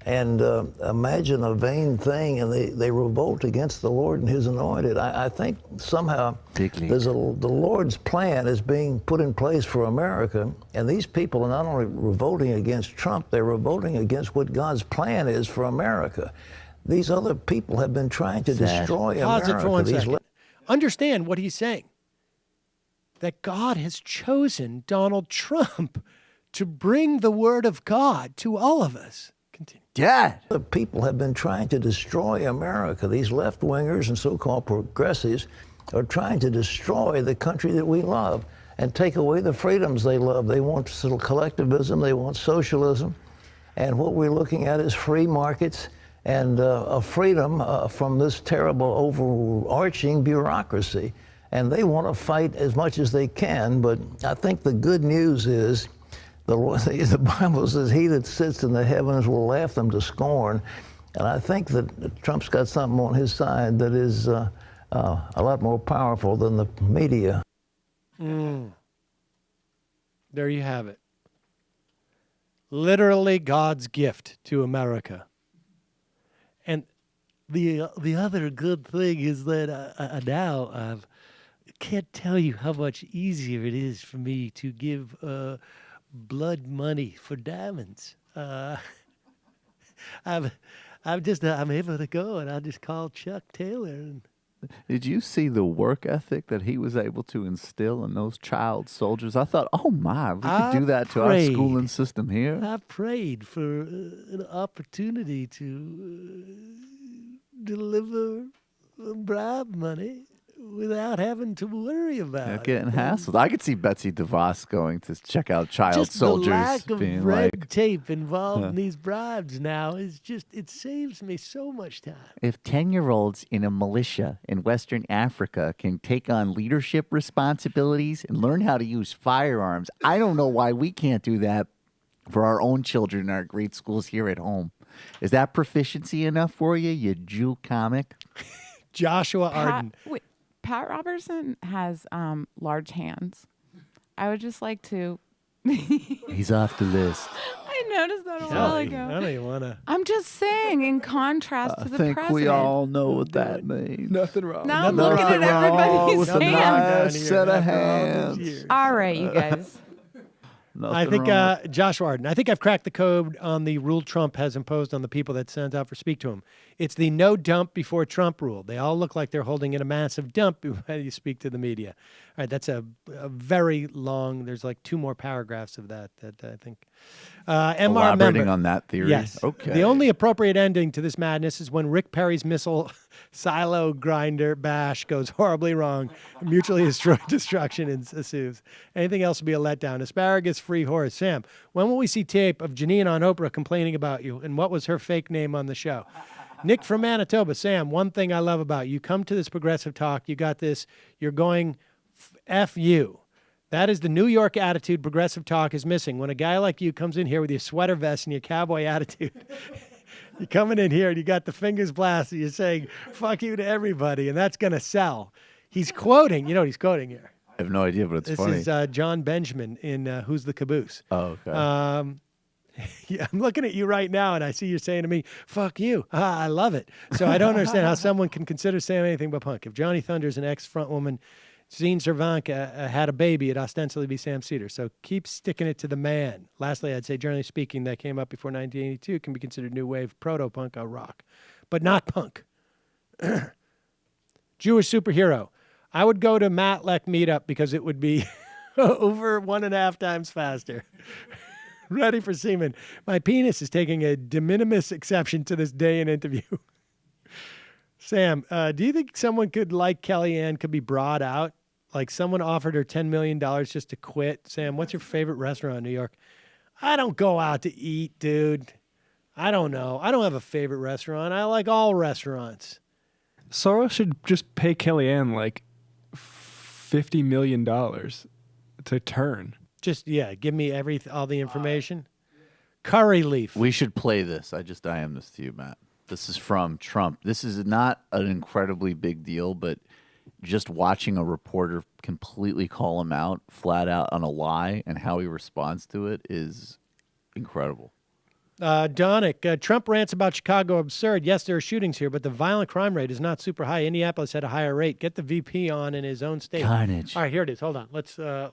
and imagine a vain thing, and they revolt against the Lord and his anointed? I think somehow the Lord's plan is being put in place for America, and these people are not only revolting against Trump, they're revolting against what God's plan is for America. These other people have been trying to destroy America. Pause it for 1 second. Understand what he's saying. That God has chosen Donald Trump to bring the word of God to all of us. Continue. Yeah. The people have been trying to destroy America. These left-wingers and so-called progressives are trying to destroy the country that we love and take away the freedoms they love. They want collectivism. They want socialism. And what we're looking at is free markets and a freedom from this terrible overarching bureaucracy. And they want to fight as much as they can. But I think the good news is the Bible says, he that sits in the heavens will laugh them to scorn. And I think that Trump's got something on his side that is a lot more powerful than the media. There you have it. Literally God's gift to America. And the other good thing is that now I can't tell you how much easier it is for me to give blood money for diamonds. I'm able to go, and I'll just call Chuck Taylor. And did you see the work ethic that he was able to instill in those child soldiers? I thought, oh my, we could do that to our schooling system here. I prayed for an opportunity to deliver bribe money without having to worry about it. Getting hassled. I could see Betsy DeVos going to check out child just soldiers. The lack of being red tape involved in these bribes now is just, it saves me so much time. If 10-year-olds in a militia in Western Africa can take on leadership responsibilities and learn how to use firearms, I don't know why we can't do that for our own children in our grade schools here at home. Is that proficiency enough for you, you Jew comic? Joshua Arden. Pat Robertson has large hands. I would just like to. He's off the list. I noticed that a while ago. I don't even want to. I'm just saying, in contrast to the president. I think we all know what that means. Nothing wrong. Now I'm looking at everybody's with hands. A nice set of hands. All right, you guys. I think, Josh Arden, I think I've cracked the code on the rule Trump has imposed on the people that sent out for speak to him. It's the no dump before Trump rule. They all look like they're holding in a massive dump when you speak to the media. All right, that's a very long, there's like 2 more paragraphs of that I think. MR Elaborating member, on that theory? Yes. Okay. The only appropriate ending to this madness is when Rick Perry's missile silo grinder bash goes horribly wrong. Mutually destruction ensues. Anything else would be a letdown. Asparagus free horse. Sam, when will we see tape of Janine on Oprah complaining about you? And what was her fake name on the show? Nick from Manitoba. Sam, one thing I love about you come to this progressive talk. You got this. You're going F you. That is the New York attitude progressive talk is missing. When a guy like you comes in here with your sweater vest and your cowboy attitude, you're coming in here and you got the fingers blasted. You're saying, fuck you to everybody, and that's going to sell. He's quoting. You know what he's quoting here? I have no idea, but it's funny. This is John Benjamin in Who's the Caboose. Oh, okay. Yeah, I'm looking at you right now, and I see you're saying to me, fuck you. I love it. So I don't understand how someone can consider Sam anything but punk. If Johnny Thunders and ex-front woman Zine Cervanka had a baby, it'd ostensibly be Sam Seder. So keep sticking it to the man. Lastly, I'd say, generally speaking, that came up before 1982 can be considered new wave proto-punk or rock, but not punk. Jewish superhero. I would go to Matlack meetup because it would be over 1.5 times faster. Ready for semen. My penis is taking a de minimis exception to this day in interview. Sam, do you think someone like Kellyanne could be brought out? Like someone offered her $10 million just to quit. Sam, what's your favorite restaurant in New York? I don't go out to eat, dude. I don't know. I don't have a favorite restaurant. I like all restaurants. Soros should just pay Kellyanne like $50 million to turn. Just, give me all the information. Curry leaf. We should play this. I am this to you, Matt. This is from Trump. This is not an incredibly big deal, but just watching a reporter completely call him out flat out on a lie and how he responds to it is incredible. Donick, Trump rants about Chicago absurd. Yes, there are shootings here, but the violent crime rate is not super high. Indianapolis had a higher rate. Get the VP on in his own state. Carnage. All right, here it is. Hold on. Let's. Sorry.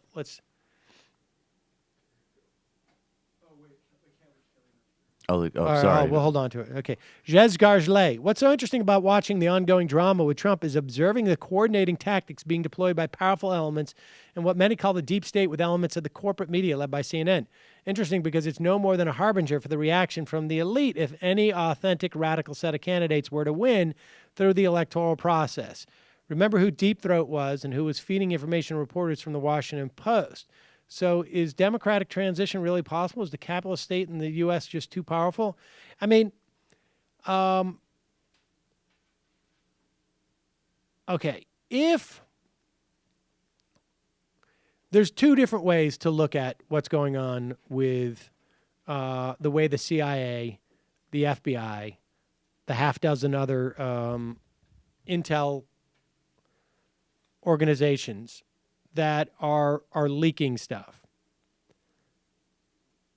We'll hold on to it. Okay. Jez Gargelet. What's so interesting about watching the ongoing drama with Trump is observing the coordinating tactics being deployed by powerful elements and what many call the deep state with elements of the corporate media led by CNN. Interesting because it's no more than a harbinger for the reaction from the elite if any authentic radical set of candidates were to win through the electoral process. Remember who Deep Throat was and who was feeding information to reporters from the Washington Post. So is democratic transition really possible? Is the capitalist state in the U.S. just too powerful? I mean, okay, if there's two different ways to look at what's going on with the way the CIA, the FBI, the half dozen other intel organizations that are leaking stuff.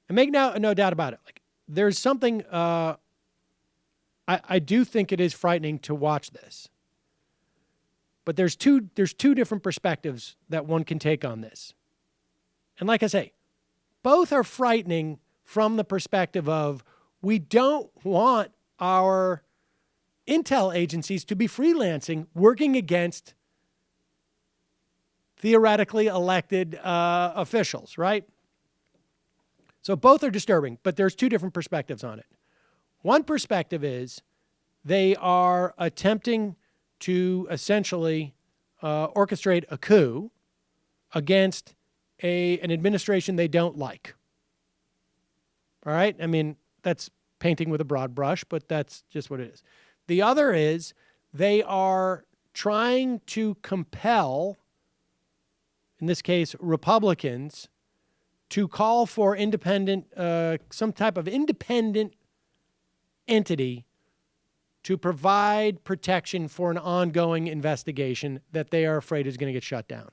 And make no doubt about it. Like there's something I do think it is frightening to watch this. But there's two different perspectives that one can take on this. And like I say, both are frightening from the perspective of we don't want our intel agencies to be freelancing, working against theoretically elected officials, right? So both are disturbing, but there's two different perspectives on it. One perspective is they are attempting to essentially orchestrate a coup against an administration they don't like. All right? I mean, that's painting with a broad brush, but that's just what it is. The other is they are trying to compel, in this case, Republicans, to call for independent, some type of independent entity to provide protection for an ongoing investigation that they are afraid is going to get shut down.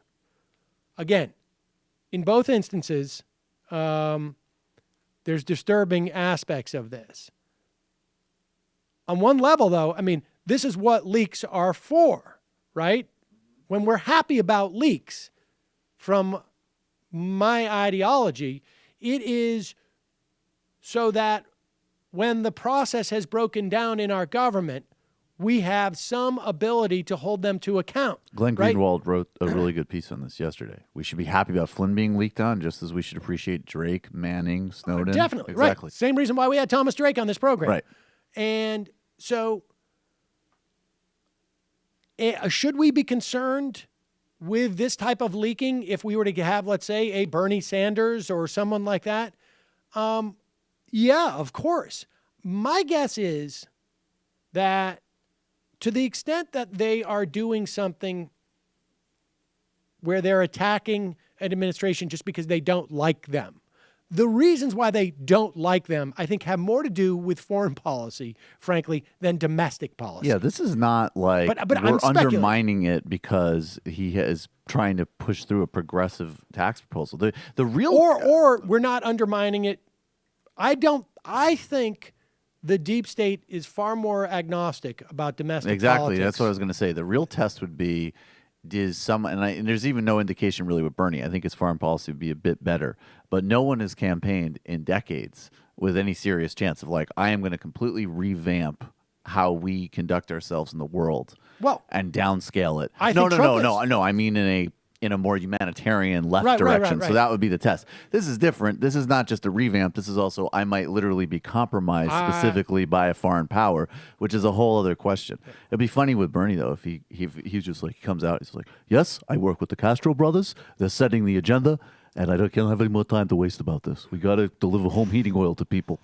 Again, in both instances, there's disturbing aspects of this. On one level, though, I mean, this is what leaks are for, right? When we're happy about leaks, from my ideology, it is so that when the process has broken down in our government, we have some ability to hold them to account. Glenn right? Greenwald wrote a really good piece on this yesterday. We should be happy about Flynn being leaked on, just as we should appreciate Drake, Manning, Snowden. Definitely, exactly. Right. Same reason why we had Thomas Drake on this program. Right. And so should we be concerned with this type of leaking if we were to have, let's say, a Bernie Sanders or someone like that? Yeah, of course. My guess is that to the extent that they are doing something where they're attacking an administration just because they don't like them, the reasons why they don't like them, I think, have more to do with foreign policy, frankly, than domestic policy. Yeah, this is not like But we're I'm speculating. undermining it because he is trying to push through a progressive tax proposal. The real or we're not undermining it. I think the deep state is far more agnostic about domestic exactly. politics. That's what I was going to say. The real test would be and there's even no indication really with Bernie. I think his foreign policy would be a bit better, but no one has campaigned in decades with any serious chance of like, I am going to completely revamp how we conduct ourselves in the world, and downscale it. No. I mean in a more humanitarian left direction. Right. So that would be the test. This is different. This is not just a revamp. This is also I might literally be compromised specifically by a foreign power, which is a whole other question. It'd be funny with Bernie though if he's just like he comes out, he's like, yes, I work with the Castro brothers. They're setting the agenda, and I can't have any more time to waste about this. We got to deliver home heating oil to people.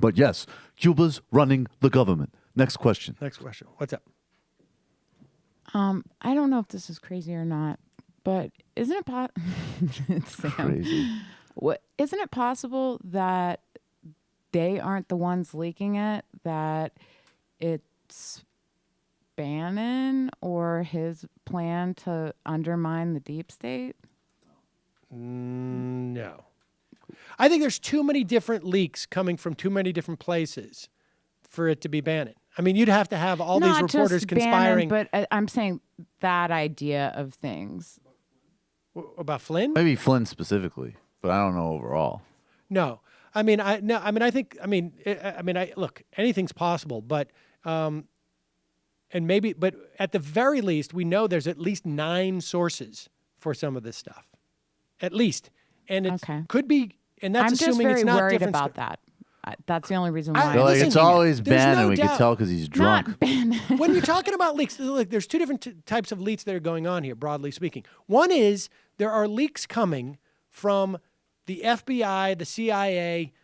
But yes, Cuba's running the government. Next question. What's up? I don't know if this is crazy or not, but isn't it Crazy. Isn't it possible that they aren't the ones leaking it, that it's Bannon or his plan to undermine the deep state? No. I think there's too many different leaks coming from too many different places for it to be Bannon. I mean, you'd have to have all these reporters just conspiring. Bannon, but I'm saying that idea of things. About Flynn? Maybe Flynn specifically, but I don't know overall. No. Look, anything's possible, but but at the very least, we know there's at least 9 sources for some of this stuff. At least. And it could be, and that's assuming it's not worried different. about that. That's the only reason why. It's always Bannon. no We can doubt. tell because he's drunk. When you're talking about leaks, look, there's two different types of leaks that are going on here, broadly speaking. One is there are leaks coming from the FBI, the CIA,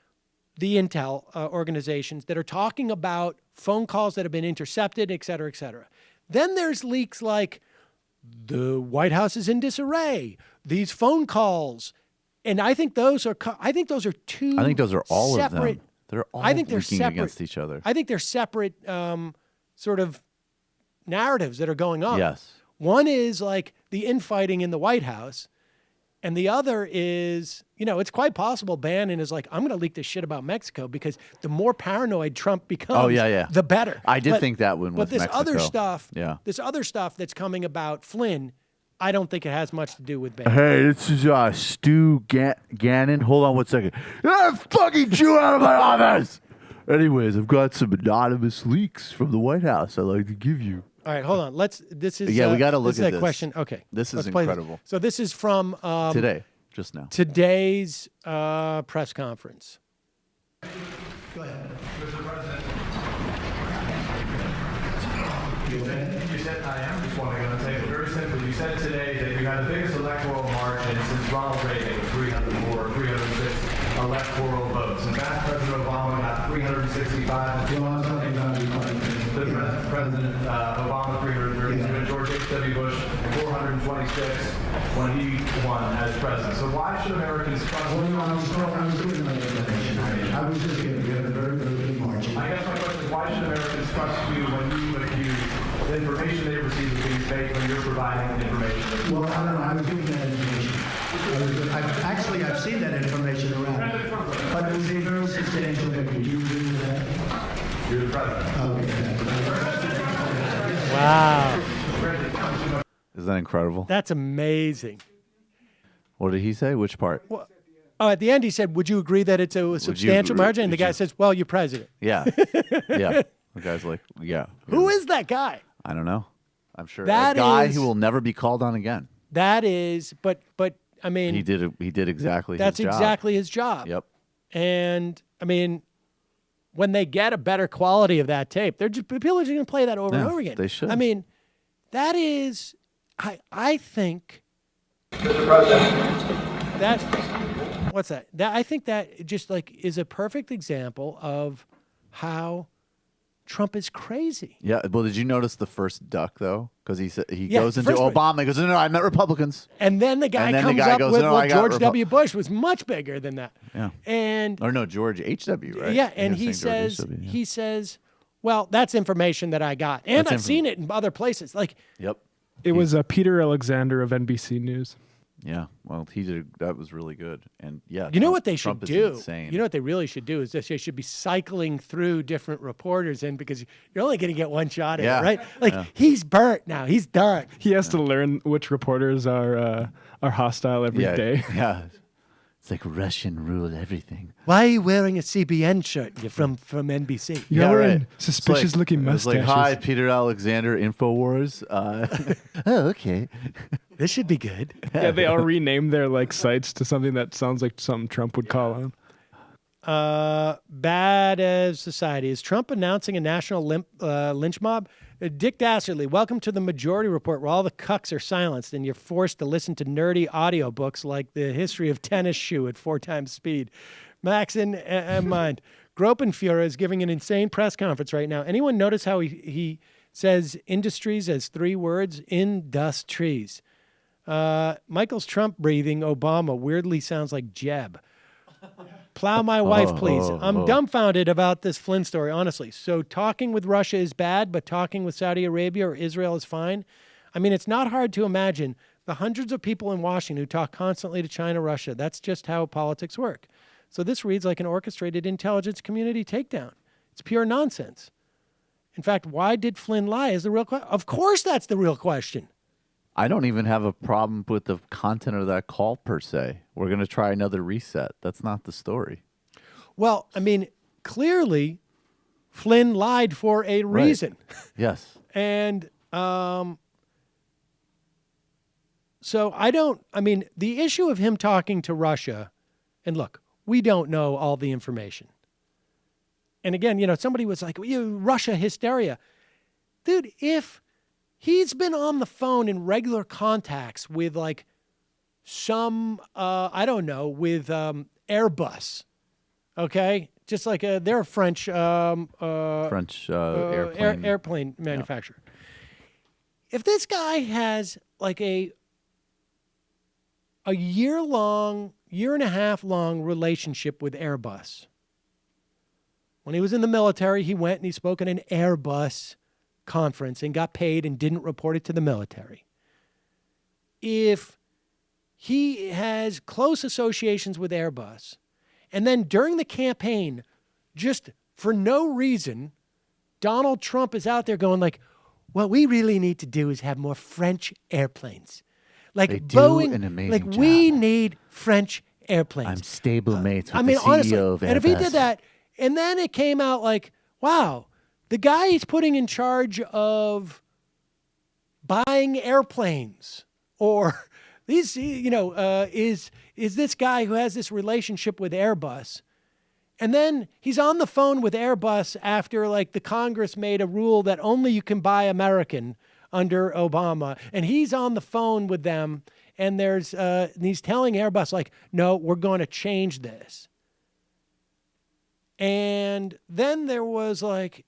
the intel organizations that are talking about phone calls that have been intercepted, et cetera, et cetera. Then there's leaks like the White House is in disarray, these phone calls. And I think those are two I think those are all separate, of them. They're all leaking against each other. I think they're separate sort of narratives that are going on. Yes. One is like the infighting in the White House, and the other is, it's quite possible Bannon is like, I'm going to leak this shit about Mexico because the more paranoid Trump becomes, the better. I did think that one with But this Mexico. this other stuff that's coming about Flynn, I don't think it has much to do with Bannon. Hey, this is Stu Gannon. Hold on one second. Fucking Jew out of my office! Anyways, I've got some anonymous leaks from the White House I'd like to give you. All right, hold on. This is we got to look at that this question. Okay. This is let's play incredible. So this is from Today, just now. Today's press conference. Go ahead. Mr. President. You said, I am just wanting to say it very simply. You said today that you had the biggest electoral margin since Ronald Reagan with 306 electoral votes. In fact, President Obama got 365. President Obama 332 and George H.W. Bush 426 when he won as president. So why should Americans trust I was just giving you a very, very good margin. I guess my question is, why should Americans trust you when you accuse the information they receive of being fake when you're providing information? Well, I don't know. I was giving that information. I've seen that information around. But it was a very substantial victory. Do you agree with that? You're the president. Wow. Is that incredible? That's amazing. What did he say? Which part? Well, at the end he said, would you agree that it's a substantial margin? And the guy says, well, you're president. Yeah. Yeah. The guy's like, yeah. Who is that guy? I don't know. I'm sure That a guy is- who will never be called on again. That is, but I mean, He did exactly that's his job. exactly his job. Yep. And I mean, when they get a better quality of that tape, people are just going to play that over and Yeah, over again. they should. I mean, that is, I think. Mr. President. What's that? I think that just like is a perfect example of how Trump is crazy. Yeah. Well, did you notice the first duck though? Because he said he Yeah, goes into first one. Obama. He goes, no, I met Republicans. And then the guy And then the comes guy up goes, with, "No, well, I got George W. Bush was much bigger than that. Yeah. And Or no, George H.W. Right? yeah, and He he was saying George says, H.W., yeah. he says, well, that's information that I got, and That's I've seen it in other places. Like, Yep. It was Peter Alexander of NBC News. Yeah. Well, he did. That was really good. And yeah, you know Trump- what they should Trump is do? Insane. You know what they really should do is they should be cycling through different reporters in, because you're only going to get one shot at Yeah, it, right? Like yeah. he's burnt now. He's done. He has to learn which reporters are hostile every day. Yeah. It's like Russian rule everything. Why are you wearing a CBN shirt? You're from NBC. You're wearing It's suspicious looking It's like, mustaches. hi, Peter Alexander, Infowars. Oh, okay. This should be good. Yeah, they all rename their like sites to something that sounds like something Trump would call on. Bad as society. Is Trump announcing a national lynch mob? Dick Dastardly, welcome to the Majority Report, where all the cucks are silenced and you're forced to listen to nerdy audiobooks like The History of Tennis Shoe at 4 times speed. Max in mind. Gropenfuhrer is giving an insane press conference right now. Anyone notice how he says industries as 3 words? Industries. Michael's Trump breathing Obama weirdly sounds like Jeb. Plow my wife, please. I'm dumbfounded about this Flynn story, honestly. So talking with Russia is bad, but talking with Saudi Arabia or Israel is fine? I mean, it's not hard to imagine the hundreds of people in Washington who talk constantly to China, Russia. That's just how politics work. So this reads like an orchestrated intelligence community takedown. It's pure nonsense. In fact, why did Flynn lie is the real question. Of course that's the real question. I don't even have a problem with the content of that call per se. We're going to try another reset. That's not the story. Well, I mean, clearly Flynn lied for a reason. Yes. And so the issue of him talking to Russia, and look, we don't know all the information. And again, somebody was like, Russia hysteria. Dude, if he's been on the phone in regular contacts with like some, with Airbus, okay? Just like they're a French airplane manufacturer. Yeah. If this guy has like a year and a half long relationship with Airbus, when he was in the military, he went and he spoke at an Airbus conference and got paid and didn't report it to the military. If he has close associations with Airbus, and then during the campaign, just for no reason, Donald Trump is out there going like, what we really need to do is have more French airplanes. Like they do Boeing, an amazing like job. We need French airplanes. I'm stablemate with the CEO honestly, of Airbus. And if he did that, and then it came out like, wow, the guy he's putting in charge of buying airplanes, or these, is this guy who has this relationship with Airbus. And then he's on the phone with Airbus after like the Congress made a rule that only you can buy American under Obama. And he's on the phone with them, and he's telling Airbus like, no, we're going to change this. And then there was like,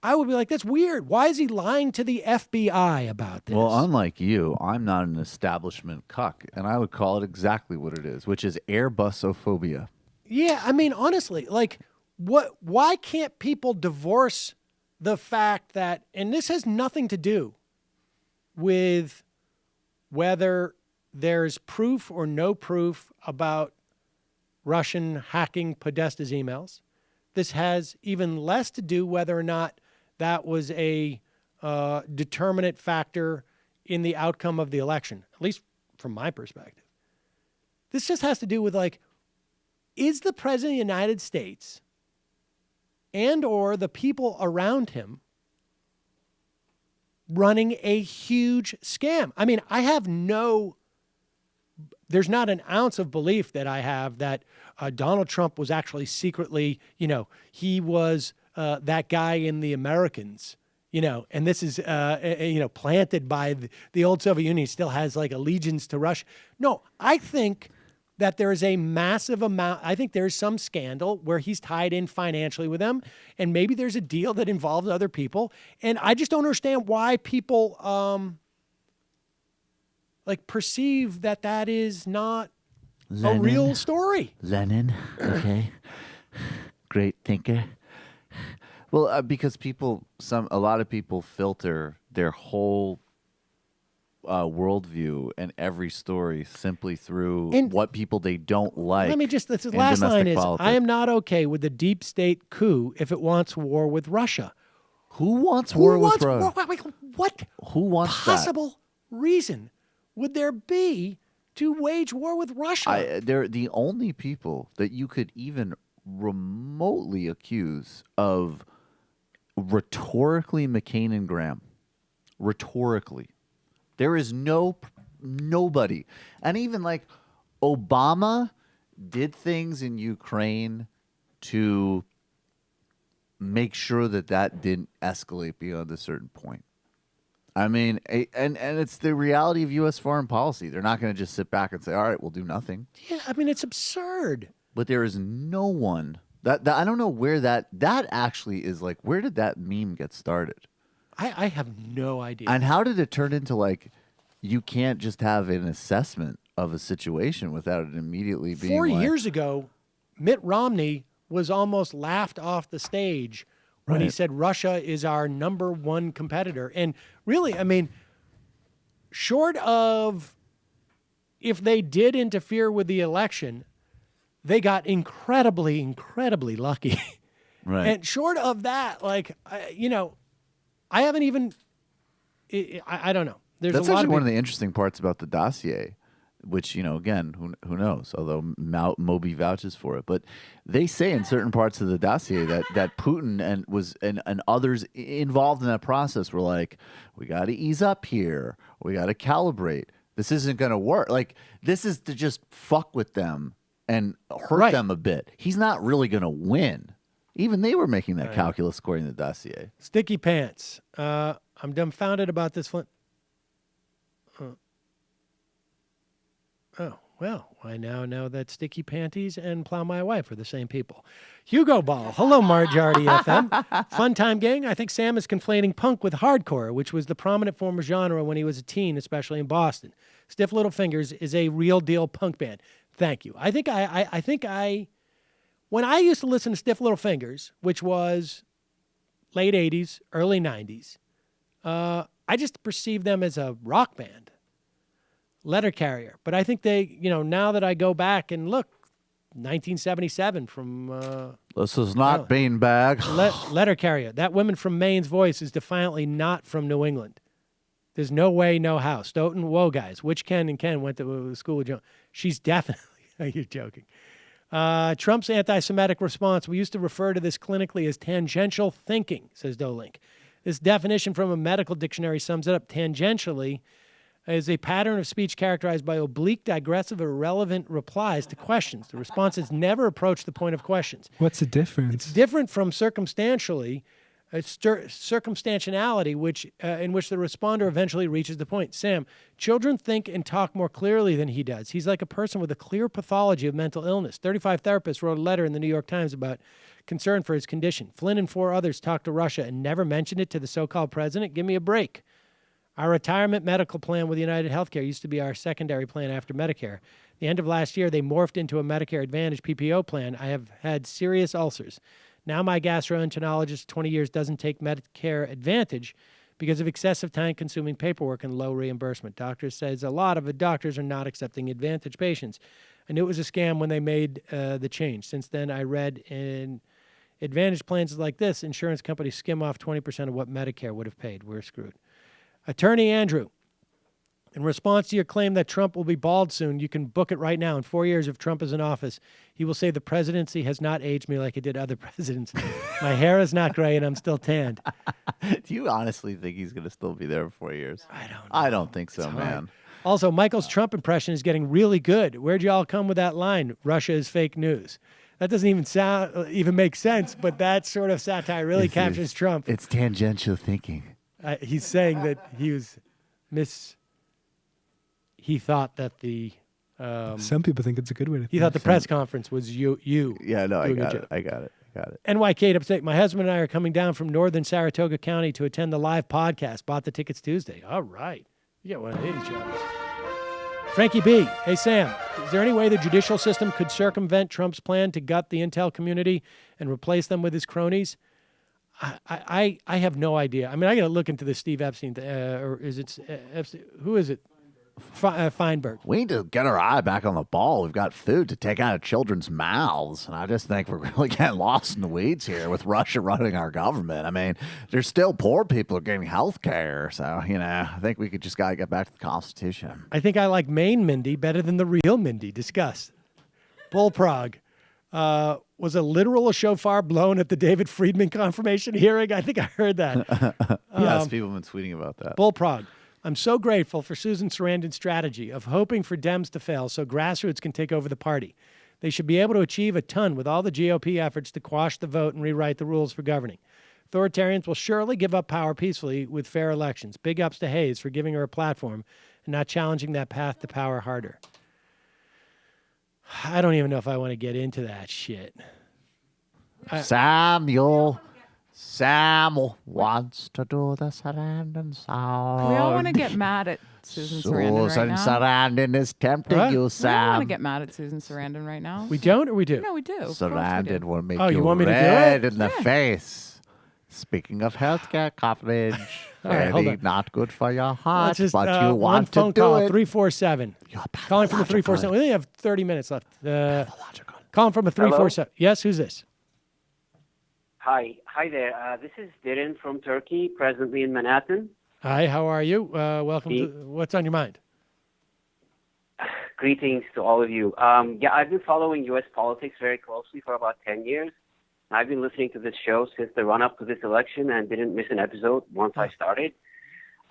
I would be like, that's weird. Why is he lying to the FBI about this? Well, unlike you, I'm not an establishment cuck, and I would call it exactly what it is, which is Airbusophobia. Yeah, honestly, like, why can't people divorce the fact that, and this has nothing to do with whether there's proof or no proof about Russian hacking Podesta's emails. This has even less to do whether or not that was a determinate factor in the outcome of the election, at least from my perspective. This just has to do with like, is the President of the United States and or the people around him running a huge scam? There's not an ounce of belief that I have that Donald Trump was actually secretly, he was that guy in the Americans, and this is, planted by the old Soviet Union. He still has like allegiance to Russia. No, I think that there is a massive amount. I think there's some scandal where he's tied in financially with them, and maybe there's a deal that involves other people. And I just don't understand why people perceive that that is not a real story. Lenin, okay, great thinker. Well, because a lot of people filter their whole worldview and every story simply through what people they don't like. Let me just, this last line is, politics. I am not okay with the deep state coup if it wants war with Russia. Who wants war with Russia? What Who wants possible reason would there be to wage war with Russia? They're the only people that you could even remotely accuse of rhetorically McCain and Graham. Rhetorically. There is nobody. And even like Obama did things in Ukraine to make sure that didn't escalate beyond a certain point. I mean, and it's the reality of U.S. foreign policy. They're not going to just sit back and say, all right, we'll do nothing. Yeah, I mean, it's absurd. But there is no one that I don't know where that actually is like, where did that meme get started? I have no idea. And how did it turn into like, you can't just have an assessment of a situation without it immediately being 4 years ago, Mitt Romney was almost laughed off the stage when he said Russia is our number one competitor. And really, I mean, short of if they did interfere with the election, they got incredibly, incredibly lucky. Right. And short of that, like, I haven't even, I don't know. There's That's a lot actually of one of the interesting parts about the dossier, which, again, who knows, although Moby vouches for it. But they say in certain parts of the dossier that Putin and others involved in that process were like, we got to ease up here. We got to calibrate. This isn't going to work. Like, this is to just fuck with them and hurt them a bit. He's not really going to win. Even they were making that calculus according to the dossier. Sticky pants. I'm dumbfounded about this one. Oh, well, I now know that Sticky Panties and Plow My Wife are the same people. Hugo Ball. Hello, Majority FM. Fun time, gang. I think Sam is conflating punk with hardcore, which was the prominent form of genre when he was a teen, especially in Boston. Stiff Little Fingers is a real deal punk band. Thank you. I think when I used to listen to Stiff Little Fingers, which was late 80s, early 90s, I just perceived them as a rock band. Letter Carrier. But I think they, now that I go back and look, 1977 from... this is not beanbag. Letter Carrier. That woman from Maine's voice is defiantly not from New England. There's no way, no how. Stoughton, whoa, guys. Which Ken and Ken went to school with Joan? She's definitely... You're joking. Trump's anti-Semitic response. We used to refer to this clinically as tangential thinking, says Dolink. This definition from a medical dictionary sums it up. Tangentially is a pattern of speech characterized by oblique, digressive, irrelevant replies to questions. The responses never approach the point of questions. What's the difference? It's different from circumstantiality, which in which the responder eventually reaches the point. Sam, children think and talk more clearly than he does. He's like a person with a clear pathology of mental illness. 35 therapists wrote a letter in the New York Times about concern for his condition. Flynn and 4 others talked to Russia and never mentioned it to the so-called president. Give me a break. Our retirement medical plan with United Healthcare used to be our secondary plan after Medicare. The end of last year, they morphed into a Medicare Advantage PPO plan. I have had serious ulcers. Now my gastroenterologist, 20 years, doesn't take Medicare Advantage because of excessive time-consuming paperwork and low reimbursement. Doctors says a lot of the doctors are not accepting Advantage patients. I knew it was a scam when they made the change. Since then, I read in Advantage plans like this, insurance companies skim off 20% of what Medicare would have paid. We're screwed. Attorney Andrew, in response to your claim that Trump will be bald soon, you can book it right now. In 4 years, if Trump is in office, he will say the presidency has not aged me like it did other presidents. My hair is not gray and I'm still tanned. Do you honestly think he's going to still be there in 4 years? I don't think so, man. Also, Michael's Trump impression is getting really good. Where'd y'all come with that line? Russia is fake news. That doesn't even make sense, but that sort of satire really captures Trump. It's tangential thinking. He's saying that he thought that the Some people think it's a good way to He think. thought the press conference was you. Yeah, no, I doing a got joke. it. I got it. NYK upstate. My husband and I are coming down from northern Saratoga County to attend the live podcast. Bought the tickets Tuesday. All right. You get one of these jobs. Frankie B. Hey, Sam. Is there any way the judicial system could circumvent Trump's plan to gut the intel community and replace them with his cronies? I have no idea. I mean, I got to look into this Steve Epstein, or is it Epstein? Who is it? Feinberg. We need to get our eye back on the ball. We've got food to take out of children's mouths. And I just think we're really getting lost in the weeds here with Russia running our government. I mean, there's still poor people who are getting health care. So, I think we could just got to get back to the Constitution. I think I like Maine Mindy better than the real Mindy. Discuss. Bullprog. Was a literal shofar blown at the David Friedman confirmation hearing? I think I heard that. Yes, people have been tweeting about that. Bullprog. I'm so grateful for Susan Sarandon's strategy of hoping for Dems to fail so grassroots can take over the party. They should be able to achieve a ton with all the GOP efforts to quash the vote and rewrite the rules for governing. Authoritarians will surely give up power peacefully with fair elections. Big ups to Hayes for giving her a platform and not challenging that path to power harder. I don't even know if I want to get into that shit. Samuel wants to do the Sarandon song. We all want to get mad at Susan Sarandon right Susan now. Sarandon is tempting you, We Sam. don't want to get mad at Susan Sarandon right now. We don't, or we do? No, we do. Of course we Sarandon do. will make Oh, you you want me to do red it? in the face. Speaking of healthcare coverage, All right, hold really on. not good for your heart, Let's just, but you one want phone to do call, it. 347. Calling from the 347. We only have 30 minutes left. Calling from a 347. Yes, who's this? Hi there. This is Dayen from Turkey, presently in Manhattan. Hi, how are you? Welcome to What's on Your Mind? Greetings to all of you. I've been following U.S. politics very closely for about 10 years. I've been listening to this show since the run-up to this election and didn't miss an episode once I started.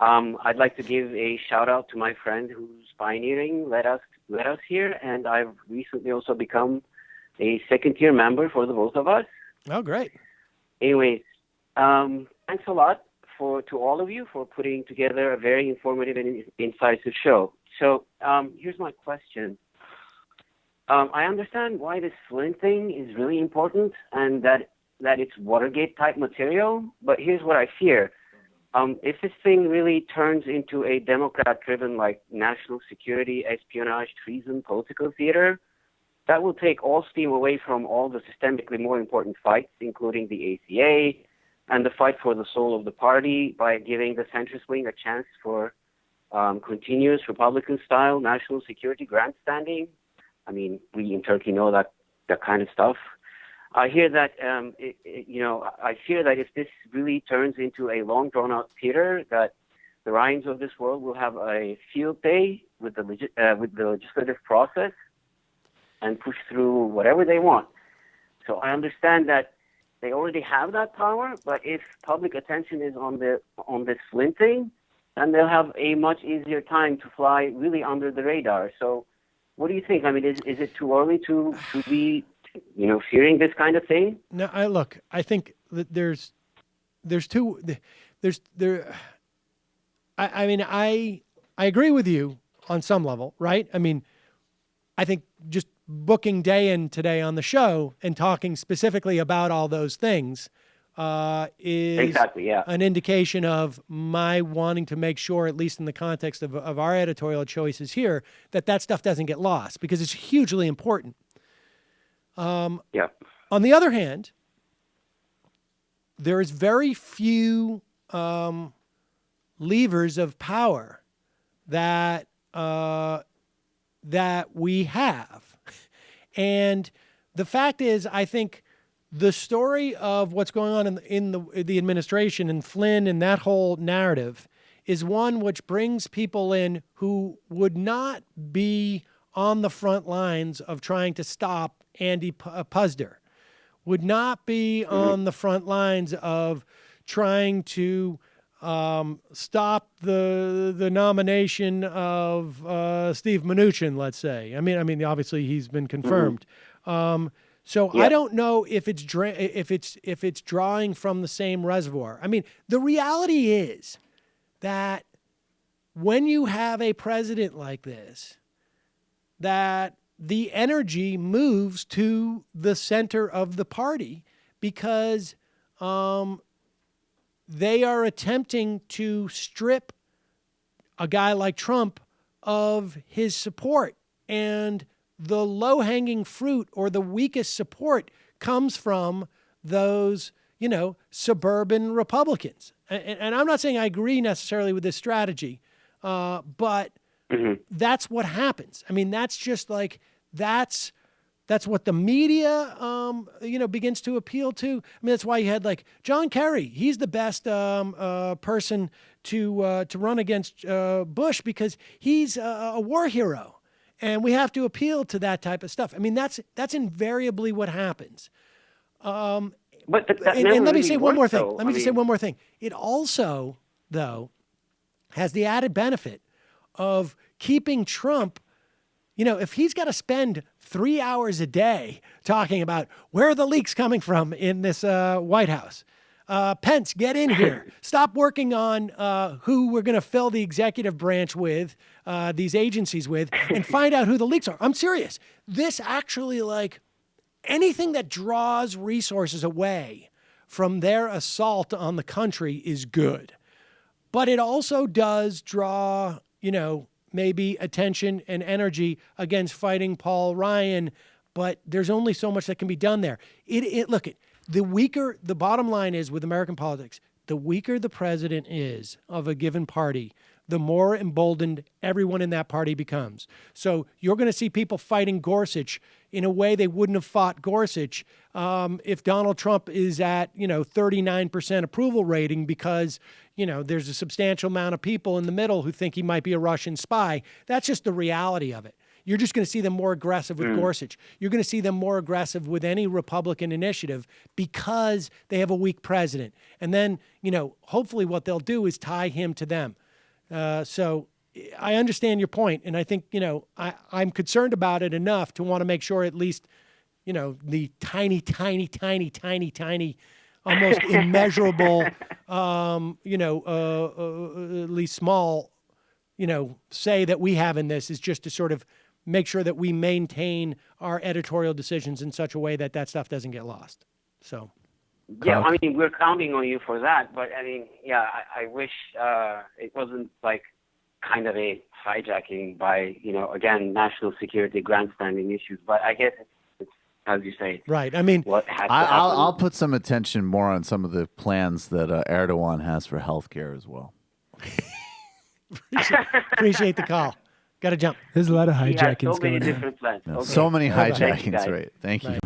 I'd like to give a shout-out to my friend who's pioneering Let Us here, and I've recently also become a second-tier member for the both of us. Oh, great. Anyways, thanks a lot to all of you for putting together a very informative and incisive show. So here's my question. I understand why this Flynn thing is really important and that it's Watergate-type material, but here's what I fear. If this thing really turns into a Democrat-driven, like, national security, espionage, treason, political theater, that will take all steam away from all the systemically more important fights, including the ACA and the fight for the soul of the party, by giving the centrist wing a chance for continuous Republican-style national security grandstanding. I mean, we in Turkey know that kind of stuff. I hear that, I fear that if this really turns into a long, drawn-out theater, that the Ryans of this world will have a field day with the legislative process and push through whatever they want. So I understand that they already have that power, but if public attention is on this Flynn thing, then they'll have a much easier time to fly really under the radar. So what do you think? I mean, is it too early to be, fearing this kind of thing? No, I think that I agree with you on some level, right? I mean, I think just booking Dayen today on the show and talking specifically about all those things is exactly, yeah, an indication of my wanting to make sure, at least in the context of our editorial choices here, that stuff doesn't get lost because it's hugely important. Yeah. On the other hand, there is very few levers of power that we have. And the fact is, I think the story of what's going on in the administration and Flynn and that whole narrative is one which brings people in who would not be on the front lines of trying to stop Andy Puzder, would not be on the front lines of trying to stop the nomination of Steve Mnuchin, let's say. I mean, obviously he's been confirmed. So I don't know if it's drawing from the same reservoir. I mean, the reality is that when you have a president like this, that the energy moves to the center of the party because they are attempting to strip a guy like Trump of his support. And the low-hanging fruit or the weakest support comes from those, suburban Republicans. And I'm not saying I agree necessarily with this strategy, but that's what happens. I mean, that's just like, that's what the media, begins to appeal to. I mean, that's why you had like John Kerry. He's the best person to run against Bush because he's a war hero. And we have to appeal to that type of stuff. I mean, that's invariably what happens. And let me say one more thing. Let me just say one more thing. It also, though, has the added benefit of keeping Trump, if he's got to spend 3 hours a day talking about where are the leaks coming from in this White House. Pence, get in here. Stop working on who we're going to fill the executive branch with, these agencies with, and find out who the leaks are. I'm serious. This actually, anything that draws resources away from their assault on the country is good. But it also does draw, maybe attention and energy against fighting Paul Ryan. But there's only so much that can be done there. The bottom line is with American politics, the weaker the president is of a given party, the more emboldened everyone in that party becomes. So you're going to see people fighting Gorsuch in a way they wouldn't have fought Gorsuch if Donald Trump is at, 39% approval rating because, there's a substantial amount of people in the middle who think he might be a Russian spy. That's just the reality of it. You're just going to see them more aggressive with Gorsuch. You're going to see them more aggressive with any Republican initiative because they have a weak president. And then, hopefully what they'll do is tie him to them. So I understand your point, and I think, I'm concerned about it enough to want to make sure at least, the tiny, almost immeasurable, at least small, say that we have in this is just to sort of make sure that we maintain our editorial decisions in such a way that that stuff doesn't get lost. So. Yeah, I mean, we're counting on you for that, but I mean, yeah, I wish it wasn't like kind of a hijacking by, again, national security grandstanding issues, but I guess it's as you say. Right. I mean, I'll put some attention more on some of the plans that Erdogan has for healthcare as well. Appreciate the call. Got to jump. There's a lot of hijackings so many going different plans. No, Okay. so many Thank you, hijackings, guys. right? Thank you.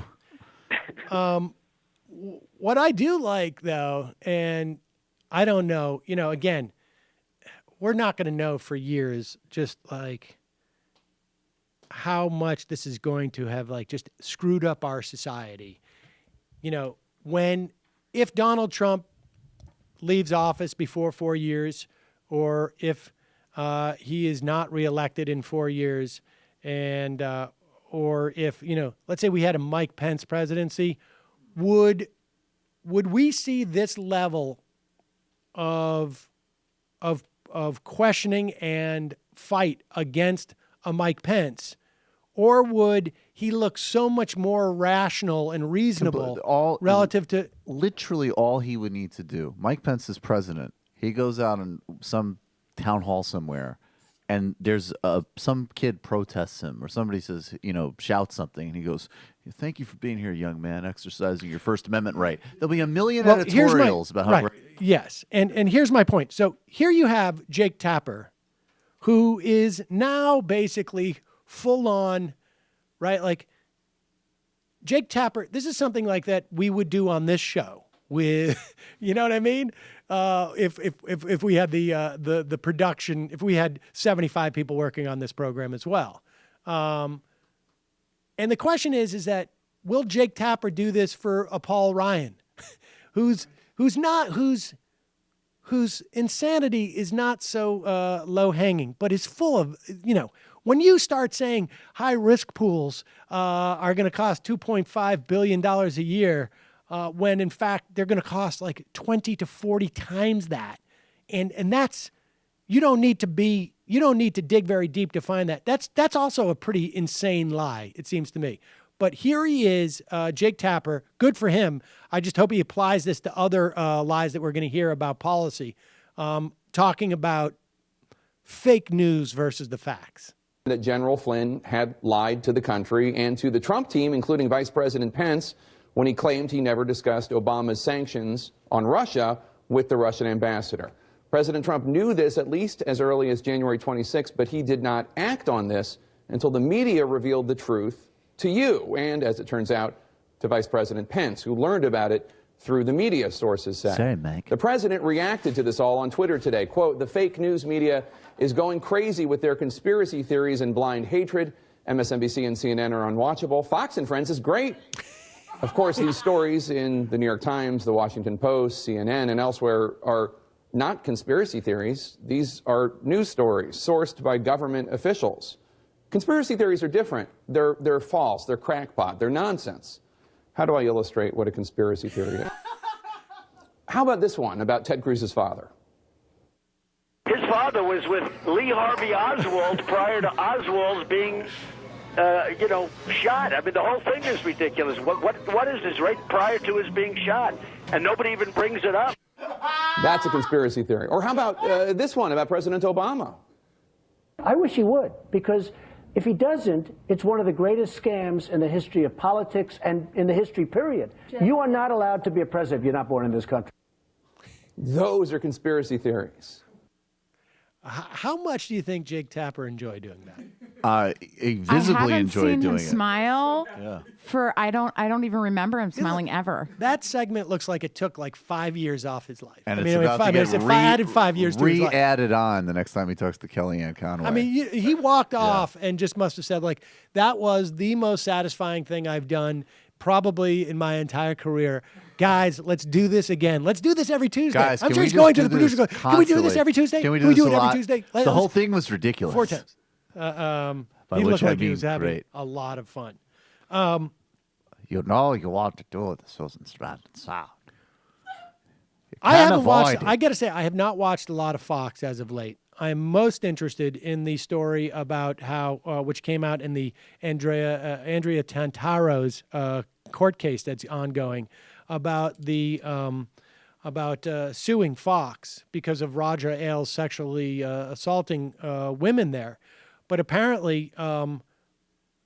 What I do like, though, and I don't know, again, we're not going to know for years just like how much this is going to have just screwed up our society. If Donald Trump leaves office before 4 years, or if he is not reelected in 4 years, and or if let's say we had a Mike Pence presidency, would we see this level of questioning and fight against a Mike Pence, or would he look so much more rational and reasonable relative to literally all he would need to do? Mike Pence is president. He goes out in some town hall somewhere, and there's some kid protests him, or somebody says, shouts something, and he goes, "Thank you for being here, young man, exercising your First Amendment right." There'll be a million editorials about how great. Yes, and here's my point. So here you have Jake Tapper, who is now basically full on, right? Jake Tapper, this is something like that we would do on this show with, you know what I mean? If we had the production, if we had 75 people working on this program as well. And the question is that will Jake Tapper do this for a Paul Ryan, whose insanity is not so low hanging, but is full of, when you start saying high risk pools are going to cost $2.5 billion a year, when in fact they're going to cost 20 to 40 times that. And that's, you don't need to be, you don't need to dig very deep to find that. That's also a pretty insane lie, it seems to me. But here he is, Jake Tapper. Good for him. I just hope he applies this to other lies that we're going to hear about policy, talking about fake news versus the facts. That General Flynn had lied to the country and to the Trump team, including Vice President Pence, when he claimed he never discussed Obama's sanctions on Russia with the Russian ambassador. President Trump knew this at least as early as January 26, but he did not act on this until the media revealed the truth to you and, as it turns out, to Vice President Pence, who learned about it through the media, sources say. Sorry, Mike. The president reacted to this all on Twitter today. Quote, "The fake news media is going crazy with their conspiracy theories and blind hatred. MSNBC and CNN are unwatchable. Fox and Friends is great." Of course, these stories in the New York Times, the Washington Post, CNN, and elsewhere are not conspiracy theories. These are news stories sourced by government officials. Conspiracy theories are different. They're false. They're crackpot. They're nonsense. How do I illustrate what a conspiracy theory is? How about this one about Ted Cruz's father? His father was with Lee Harvey Oswald prior to Oswald being, shot. I mean, the whole thing is ridiculous. What is this, right prior to his being shot? And nobody even brings it up. That's a conspiracy theory. Or how about this one about President Obama? I wish he would, because if he doesn't, it's one of the greatest scams in the history of politics and in the history, period. You are not allowed to be a president if you're not born in this country. Those are conspiracy theories. How much do you think Jake Tapper enjoyed doing that? He visibly enjoyed doing him smile Yeah. for I don't even remember him smiling ever. That segment looks like it took like 5 years off his life. And I it's mean, about five to years. get If I added 5 years to his life. re-added on the next time he talks to Kellyanne Conway. I mean, he walked off and just must have said, like, that was the most satisfying thing I've done probably in my entire career. Guys, let's do this again. Let's do this every Tuesday. Guys, I'm sure he's going to the producer going, can we do this every Tuesday? Can we do, it a every lot? Tuesday? The whole thing was ridiculous. 4 times. He which looked I like he mean was having great. a lot of fun. You know you want to do this wasn't straight and sound. I haven't watched. I got to say, I have not watched a lot of Fox as of late. I am most interested in the story about how, which came out in the Andrea Tantaro's court case that's ongoing, about the suing Fox because of Roger Ailes sexually assaulting women there, but apparently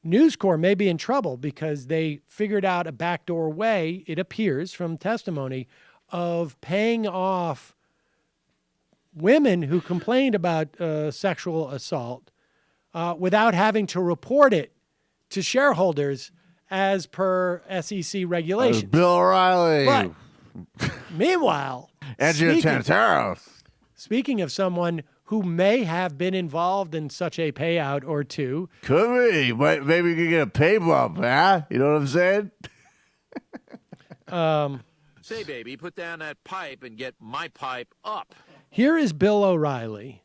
News Corp may be in trouble because they figured out a backdoor way, it appears from testimony, of paying off women who complained about sexual assault without having to report it to shareholders as per SEC regulations. Bill O'Reilly. But meanwhile, Andrea Tantaro. Speaking of someone who may have been involved in such a payout or two. Could be. Maybe you could get a pay bump, huh? You know what I'm saying? Say, baby, put down that pipe and get my pipe up. Here is Bill O'Reilly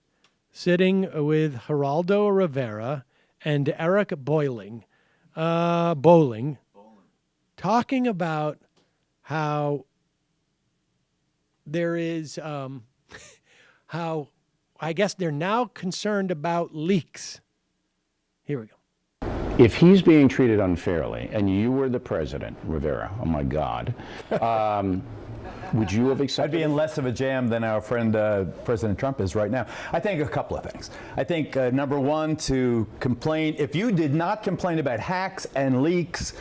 sitting with Geraldo Rivera and Eric Bowling, talking about how there is, how I guess they're now concerned about leaks. Here we go. If he's being treated unfairly, and you were the president, Rivera, oh my God, would you have accepted? I'd be in less of a jam than our friend President Trump is right now. I think a couple of things. I think, number one, to complain, if you did not complain about hacks and leaks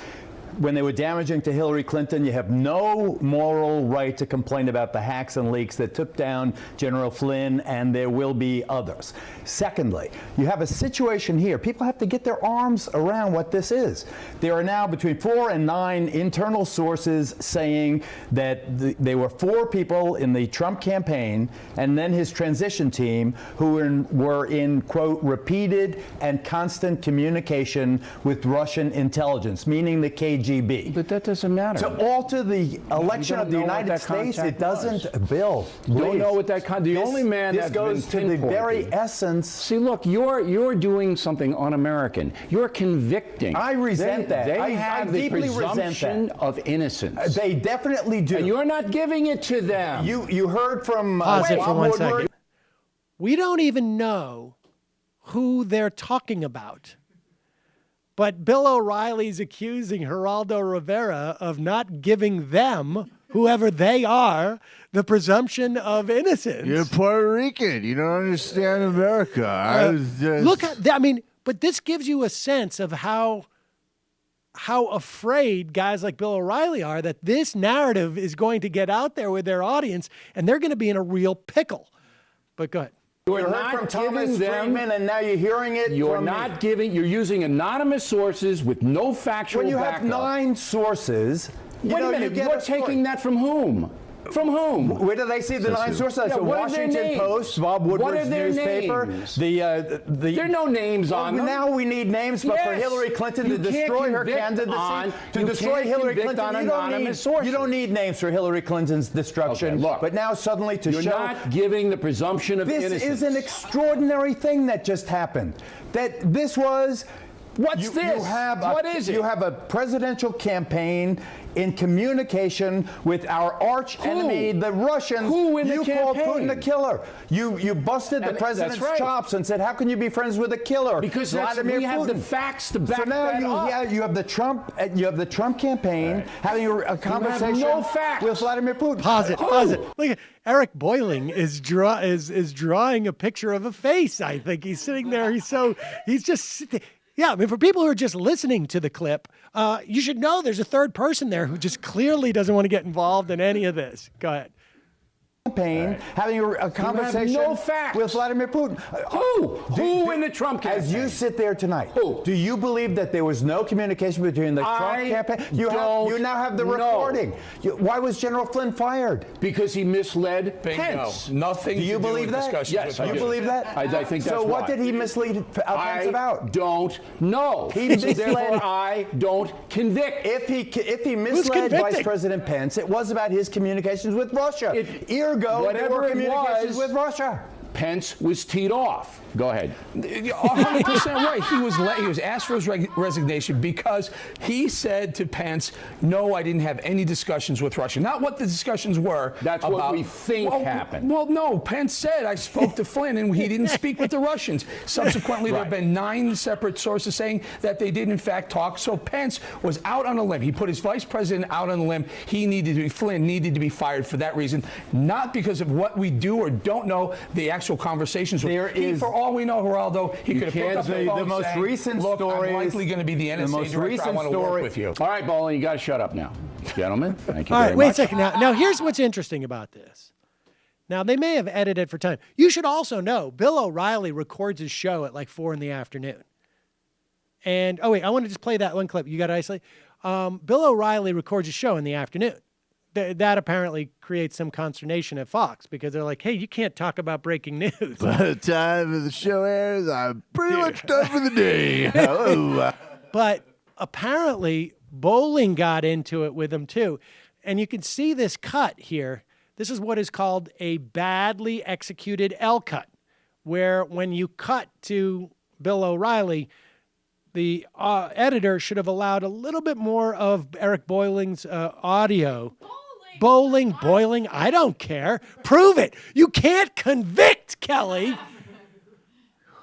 when they were damaging to Hillary Clinton, you have no moral right to complain about the hacks and leaks that took down General Flynn, and there will be others. Secondly, you have a situation here. People have to get their arms around what this is. There are now between 4 and 9 internal sources saying that there were 4 people in the Trump campaign and then his transition team who were in, quote, repeated and constant communication with Russian intelligence, meaning the KGB. But that doesn't matter. To alter the election of the United States, it doesn't, Bill. You don't know what that the only man this that's goes been to the very pinpointed. essence. See, look, you're doing something un-American. You're convicting. I resent that. They I have the deeply resent presumption that. of innocence. They definitely do. And you're not giving it to them. You heard from Pause it Bob for 1 Woodward. second. We don't even know who they're talking about. But Bill O'Reilly's accusing Geraldo Rivera of not giving them, whoever they are, the presumption of innocence. You're Puerto Rican. You don't understand America. I was just... Look at that. I mean, but this gives you a sense of how afraid guys like Bill O'Reilly are that this narrative is going to get out there with their audience, and they're going to be in a real pickle. But go ahead. You're not from Thomas Friedman, and now you're hearing it. You're not giving. You're using anonymous sources with no factual. When you have 9 sources, wait a minute. You're taking that from whom? From whom? Where do they see the 9 sources? That's the Washington Post, Bob Woodward's newspaper. There are no names on them. Now we need names, but for Hillary Clinton to destroy her candidacy, to destroy Hillary Clinton, you don't need names for Hillary Clinton's destruction. Okay, look, but now suddenly to show... You're not giving the presumption of innocence. This is an extraordinary thing that just happened. That this was... What's this? What is it? You have a presidential campaign in communication with our arch enemy, the Russians. Who in the campaign? You called Putin a killer. You busted the president's chops and said, "How can you be friends with a killer?" Because we have the facts to back that up. Yeah, you have the Trump campaign having a conversation with Vladimir Putin. Pause it. Look at Eric Boiling is drawing a picture of a face. I think he's sitting there. He's just sitting. Yeah, I mean, for people who are just listening to the clip, you should know there's a third person there who just clearly doesn't want to get involved in any of this. Go ahead. Campaign having a conversation with Vladimir Putin. Who in the Trump campaign? As you sit there tonight, do you believe that there was no communication between the Trump campaign? You now have the recording. Why was General Flynn fired? Because he misled Pence. Nothing. Do you believe that? Yes, you believe that? I think that's so. What did he mislead Pence about? I don't know. Therefore, I don't convict. If he misled Vice President Pence, it was about his communications with Russia. Whatever it was with Russia. Pence was teed off. Go ahead. 100% right. He was asked for his resignation because he said to Pence, "No, I didn't have any discussions with Russia." Not what the discussions were. That's about, what we think happened. Well, no. Pence said, "I spoke to Flynn, and he didn't speak with the Russians." Subsequently, there have been 9 separate sources saying that they did in fact talk. So Pence was out on a limb. He put his vice president out on a limb. Flynn needed to be fired for that reason, not because of what we do or don't know the actual conversations. For all we know, Geraldo, he could have picked up the phone the most saying, recent "Look, story I'm likely going to be the NSA the most director. recent I want to work with you." All right, Bolin, you got to shut up now, gentlemen. Thank you. All right, very wait much. a second. Now, here's what's interesting about this. Now, they may have edited for time. You should also know Bill O'Reilly records his show at like 4 in the afternoon. And, oh, wait, I want to just play that one clip. You got to isolate. Bill O'Reilly records his show in the afternoon. That apparently creates some consternation at Fox because they're like, "Hey, you can't talk about breaking news." By the time the show airs, I'm pretty much done for the day. But apparently, Bowling got into it with him too. And you can see this cut here. This is what is called a badly executed L cut, where when you cut to Bill O'Reilly, the editor should have allowed a little bit more of Eric Boiling's audio. Boiling, I don't care. Prove it. You can't convict, Kelly.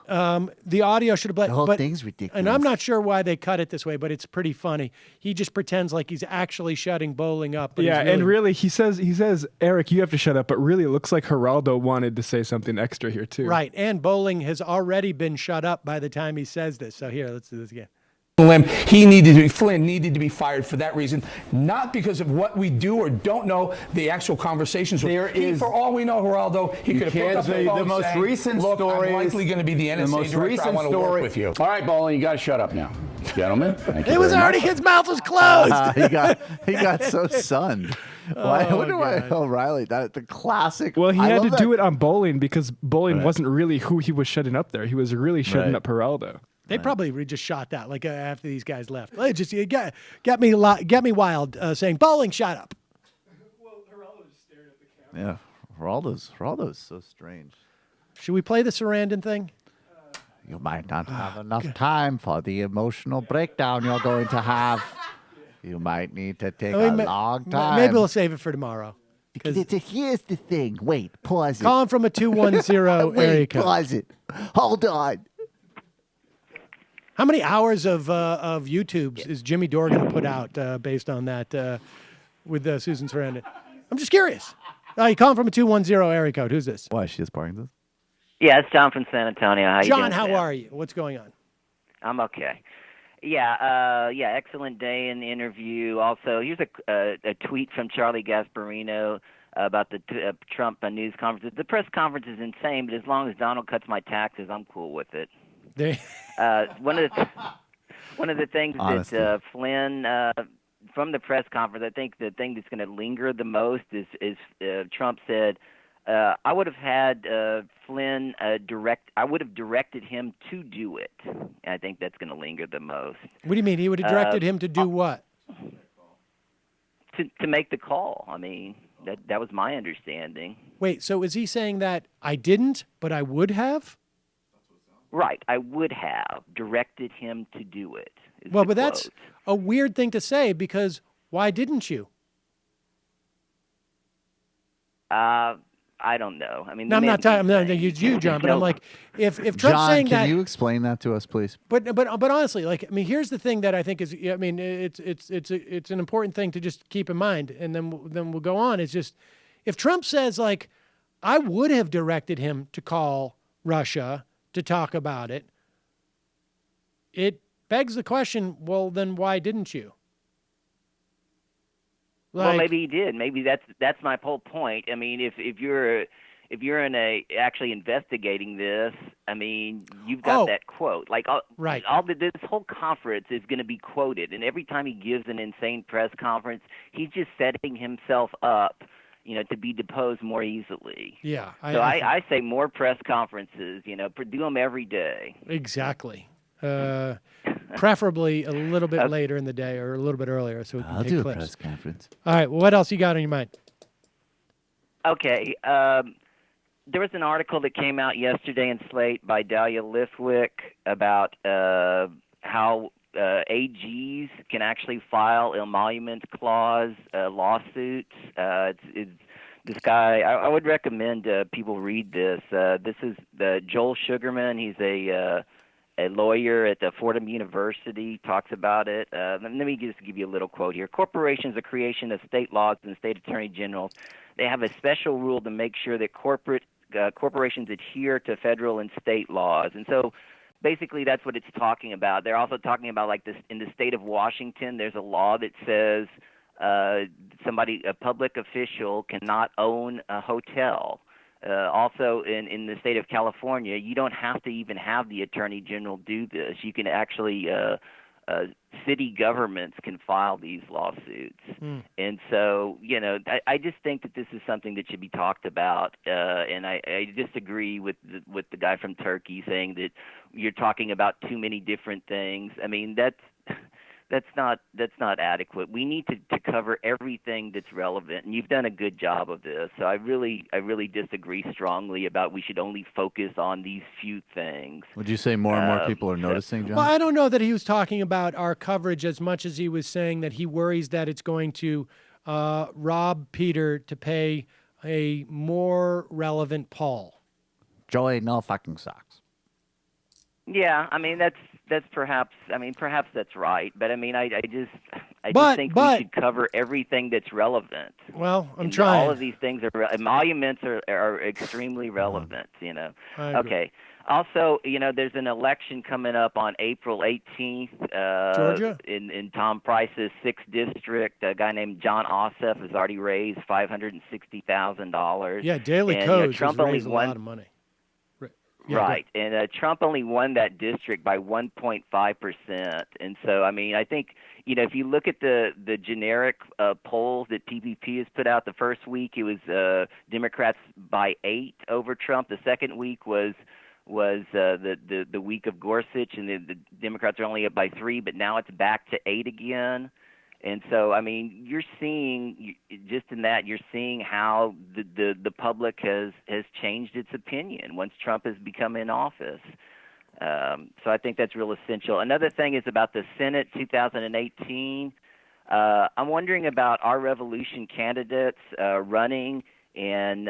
The audio should have been. The whole thing's ridiculous. And I'm not sure why they cut it this way, but it's pretty funny. He just pretends like he's actually shutting Bowling up. But and really, he says, "Eric, you have to shut up." But really, it looks like Geraldo wanted to say something extra here too. Right, and Bowling has already been shut up by the time he says this. So here, let's do this again. Flynn needed to be fired for that reason, not because of what we do or don't know the actual conversations. For all we know, Geraldo, he could have picked up the phone the most saying, recent "Look, stories, I'm likely going to be the NSA director. I want to work with you." All right, Bolin, you got to shut up now, gentlemen. Thank you. It was very already much. his mouth was closed. He got so sunned. I wonder why O'Reilly, the classic. Well, he had to do it on Bowling because Bowling wasn't really who he was shutting up there. He was really shutting up Geraldo. They probably just shot that like after these guys left. It just got me wild saying, "Bowling, shut up." Well, Geraldo just stared at the camera. Yeah, Geraldo's so strange. Should we play the Sarandon thing? You might not have enough time for the emotional breakdown you're going to have. You might need to take a long time. Maybe we'll save it for tomorrow. Here's the thing. Wait, pause it. Call him from a 210 area code. Pause it. Hold on. How many hours of YouTubes is Jimmy Dore going to put out based on that with Susan Sarandon? I'm just curious. You calling from a 210 area code. Who's this? Why? She is Partington? Yeah, it's John from San Antonio. How you John, doing, how Sam? are you? What's going on? I'm okay. Yeah, excellent day in the interview. Also, here's a tweet from Charlie Gasparino about the Trump news conference. The press conference is insane, but as long as Donald cuts my taxes, I'm cool with it. One of the things Honesty. that Flynn from the press conference, I think the thing that's going to linger the most is Trump said, I would have had Flynn I would have directed him to do it. I think that's going to linger the most. What do you mean? He would have directed him to do what? To make the call. I mean, that was my understanding. Wait, so is he saying that I didn't, but I would have? Right, I would have directed him to do it. Well, but that's a weird thing to say because why didn't you? I don't know. I mean, No, I'm not talking about you, John, but I'm like, if Trump's John, saying can that, you explain that to us, please? but honestly, like, I mean, here's the thing that I think is, I mean, it's an important thing to just keep in mind, and then we'll go on. It's just if Trump says like, I would have directed him to call Russia to talk about it, it begs the question. Well, then why didn't you? Well, maybe he did. Maybe that's my whole point. I mean, if you're actually investigating this, I mean, you've got that quote. Like, this whole conference is going to be quoted, and every time he gives an insane press conference, he's just setting himself up, to be deposed more easily. Yeah. I say more press conferences. Do them every day. Exactly. Preferably a little bit later in the day or a little bit earlier, so we can I'll take do clips. a press conference. All right. Well, what else you got on your mind? Okay. There was an article that came out yesterday in Slate by Dahlia Lithwick about how AGs can actually file emolument clause lawsuits. This guy, I would recommend people read this. This is Joel Sugarman. He's a lawyer at Fordham University, talks about it. Let me just give you a little quote here. Corporations are creation of state laws and state attorney generals. They have a special rule to make sure that corporations adhere to federal and state laws. And so basically that's what it's talking about. They're also talking about, like, this in the state of Washington, there's a law that says a public official cannot own a hotel. Also, in the state of California, you don't have to even have the attorney general do this. You can actually, city governments can file these lawsuits. And so, I just think that this is something that should be talked about. And I disagree with the guy from Turkey saying that you're talking about too many different things. I mean, that's not adequate. We need to cover everything that's relevant, and you've done a good job of this. So I really disagree strongly about we should only focus on these few things. Would you say more and more people are noticing, John? Well, I don't know that he was talking about our coverage as much as he was saying that he worries that it's going to rob Peter to pay a more relevant Paul. Joey, no fucking socks. Yeah, I mean that's perhaps that's right, but I mean I just think we should cover everything that's relevant. Well, I'm And trying. All of these things emoluments are extremely relevant. I agree. Okay. Also, there's an election coming up on April 18th. Georgia? In Tom Price's 6th district, a guy named John Ossoff has already raised $560,000. Yeah, Daily And, Codes Trump has only raised a won. lot of money. Yeah, Right, and Trump only won that district by 1.5%, and so I mean, I think if you look at the generic polls that PPP has put out, the first week it was Democrats by 8 over Trump. The second week was the week of Gorsuch, and the Democrats are only up by 3, but now it's back to 8 again. And so, I mean, you're seeing how the public has changed its opinion once Trump has become in office. So I think that's real essential. Another thing is about the Senate 2018. I'm wondering about our revolution candidates running in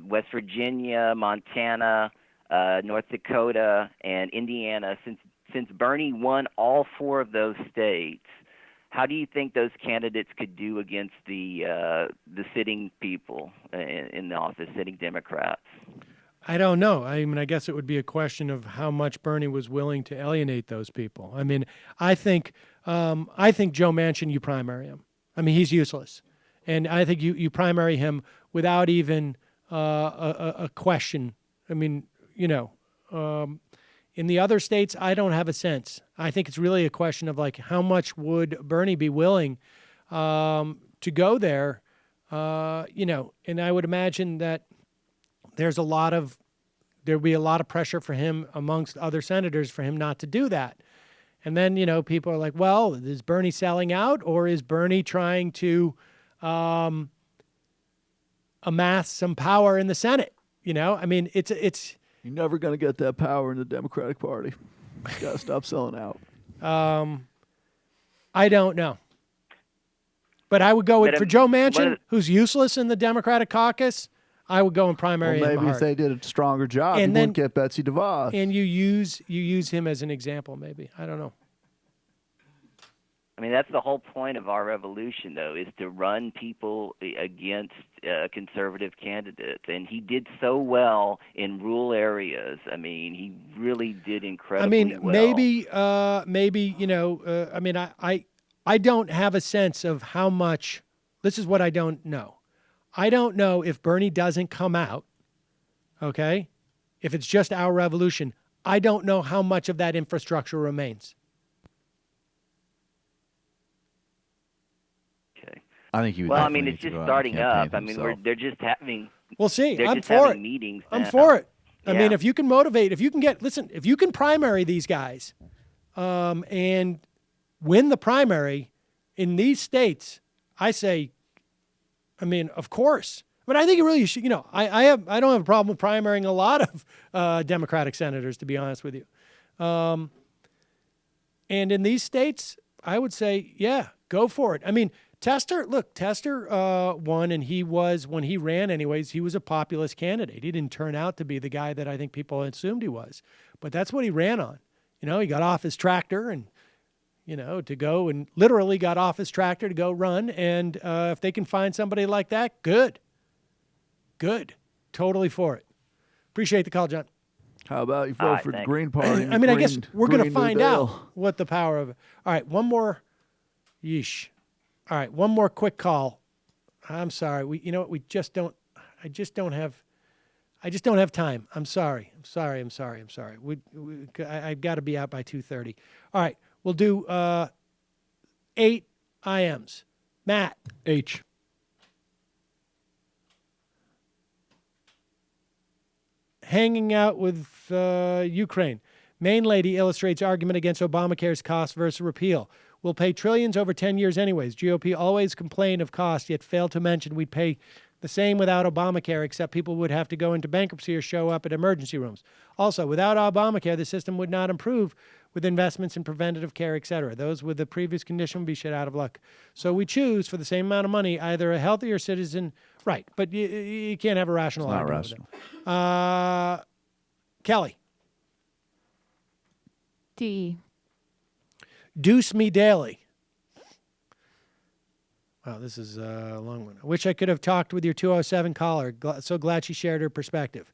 West Virginia, Montana, North Dakota, and Indiana. since Bernie won all 4 of those states, how do you think those candidates could do against the sitting people in the office, sitting Democrats? I don't know. I mean, I guess it would be a question of how much Bernie was willing to alienate those people. I mean, I think Joe Manchin, you primary him. I mean, he's useless, and I think you primary him without even a question. I mean, in the other states, I don't have a sense. I think it's really a question of like how much would Bernie be willing to go there, and I would imagine that there'd be a lot of pressure for him amongst other senators for him not to do that. And then, people are like, well, is Bernie selling out or is Bernie trying to amass some power in the Senate? I mean, it's You're never going to get that power in the Democratic Party. You got to stop selling out. I don't know. But I would go for Joe Manchin, who's useless in the Democratic caucus. I would go in primary. Well, maybe if they did a stronger job, you wouldn't get Betsy DeVos. And you use him as an example, maybe. I don't know. I mean, that's the whole point of our revolution, though, is to run people against conservative candidates. And he did so well in rural areas. I mean, he really did incredibly well. Maybe, I mean, I don't have a sense of how much. This is what I don't know. I don't know if Bernie doesn't come out, okay? If it's just our revolution, I don't know how much of that infrastructure remains. I think you would. Well, I mean, it's just starting up. I mean, they're just having. We'll see. They're I'm just for having it. Meetings I'm now. for it. I Yeah. mean, if you can motivate, if you can primary these guys, and win the primary in these states, I say, I mean, of course. But I think it really should. I don't have a problem with primarying a lot of Democratic senators, to be honest with you. And in these states, I would say, yeah, go for it. I mean, Tester won, and when he ran anyways, he was a populist candidate. He didn't turn out to be the guy that I think people assumed he was. But that's what he ran on. He got off his tractor and, to go and literally got off his tractor to go run. And if they can find somebody like that, good. Good. Totally for it. Appreciate the call, John. How about you vote for the Green Party? I mean, I guess we're going to find out what the power of it. All right, one more. Yeesh. All right, one more quick call. I'm sorry. I just don't have time. I'm sorry. I've got to be out by 2:30. All right, we'll do 8 IMs. Matt. H. Hanging out with Ukraine. Main lady illustrates argument against Obamacare's cost versus repeal. We'll pay trillions over 10 years anyways. GOP always complain of cost, yet fail to mention we'd pay the same without Obamacare, except people would have to go into bankruptcy or show up at emergency rooms. Also, without Obamacare, the system would not improve with investments in preventative care, et cetera. Those with the previous condition would be shit out of luck. So we choose, for the same amount of money, either a healthier citizen, right, but you can't have a rational argument with it. Kelly. D. Deuce me daily. Wow, this is a long one. I wish I could have talked with your 207 caller. So glad she shared her perspective.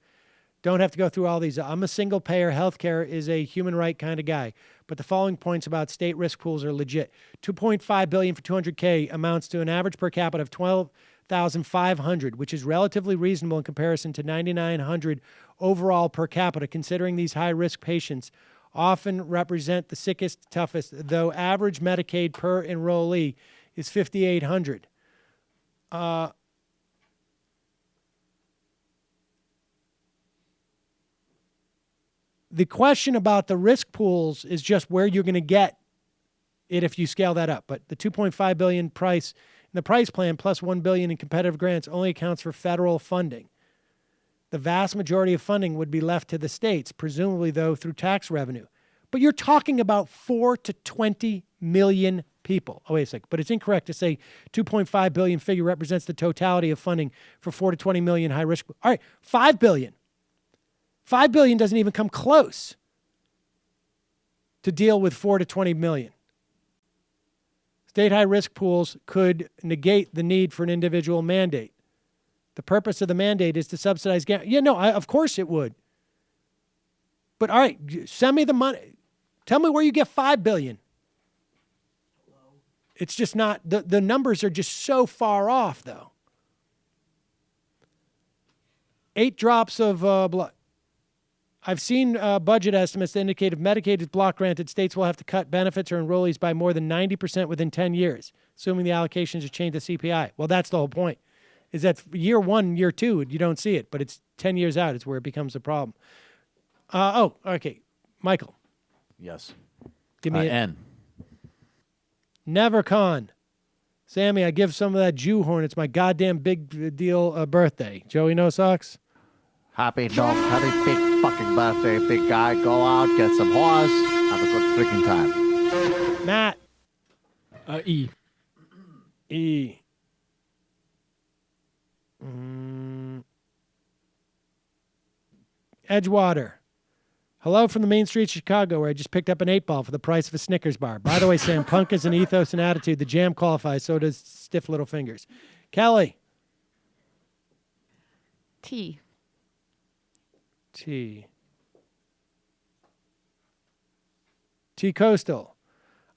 Don't have to go through all these. I'm a single payer. Healthcare is a human right kind of guy. But the following points about state risk pools are legit. $2.5 billion for 200K amounts to an average per capita of $12,500, which is relatively reasonable in comparison to $9,900 overall per capita, considering these high-risk patients often represent the sickest, toughest, though average Medicaid per enrollee is $5,800. The question about the risk pools is just where you're going to get it if you scale that up. But the $2.5 billion price in the price plan plus $1 billion in competitive grants only accounts for federal funding. The vast majority of funding would be left to the states, presumably, though, through tax revenue. But you're talking about 4 to 20 million people. Oh, wait a second. But it's incorrect to say $2.5 billion figure represents the totality of funding for 4 to 20 million high risk. All right, $5 billion. $5 billion doesn't even come close. to deal with 4 to 20 million. State high-risk pools could negate the need for an individual mandate. The purpose of the mandate is to subsidize gas. Yeah, no, of course it would. But all right, send me the money. Tell me where you get $5 billion. It's just not, the numbers are just so far off, though. 8 drops of blood. I've seen budget estimates that indicate if Medicaid is block granted, states will have to cut benefits or enrollees by more than 90% within 10 years, assuming the allocations are changed to CPI. Well, that's the whole point, is that year 1, year 2, you don't see it, but it's 10 years out is where it becomes a problem. Okay. Michael. Yes. Give me N. Never con. Sammy, I give some of that Jew horn. It's my goddamn big deal birthday. Joey No Socks? Happy big fucking birthday, big guy. Go out, get some horse, have a good freaking time. Matt. E. E. Edgewater. Hello from the main streets of Chicago, where I just picked up an 8-ball for the price of a Snickers bar. By the way, Sam, punk is an ethos and attitude. The jam qualifies, so does stiff little fingers. Kelly. T. T. T. Coastal.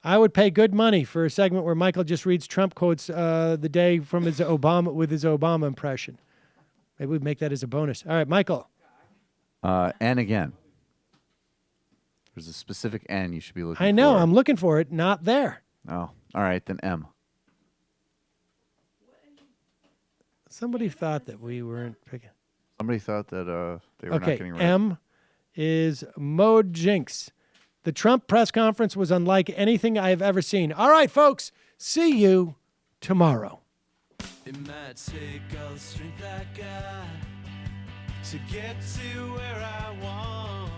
I would pay good money for a segment where Michael just reads Trump quotes the day from his Obama impression. Maybe we'd make that as a bonus. All right, Michael. N again. There's a specific N you should be looking for. I know. I'm looking for it. Not there. Oh, all right, then M. Somebody thought that we weren't picking. Somebody thought that they were not getting right. M is Mojinks. The Trump press conference was unlike anything I have ever seen. All right, folks. See you tomorrow. It might take all the strength I got to get to where I want,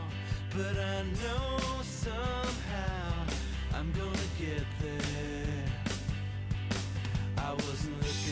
but I know somehow I'm gonna get there. I wasn't looking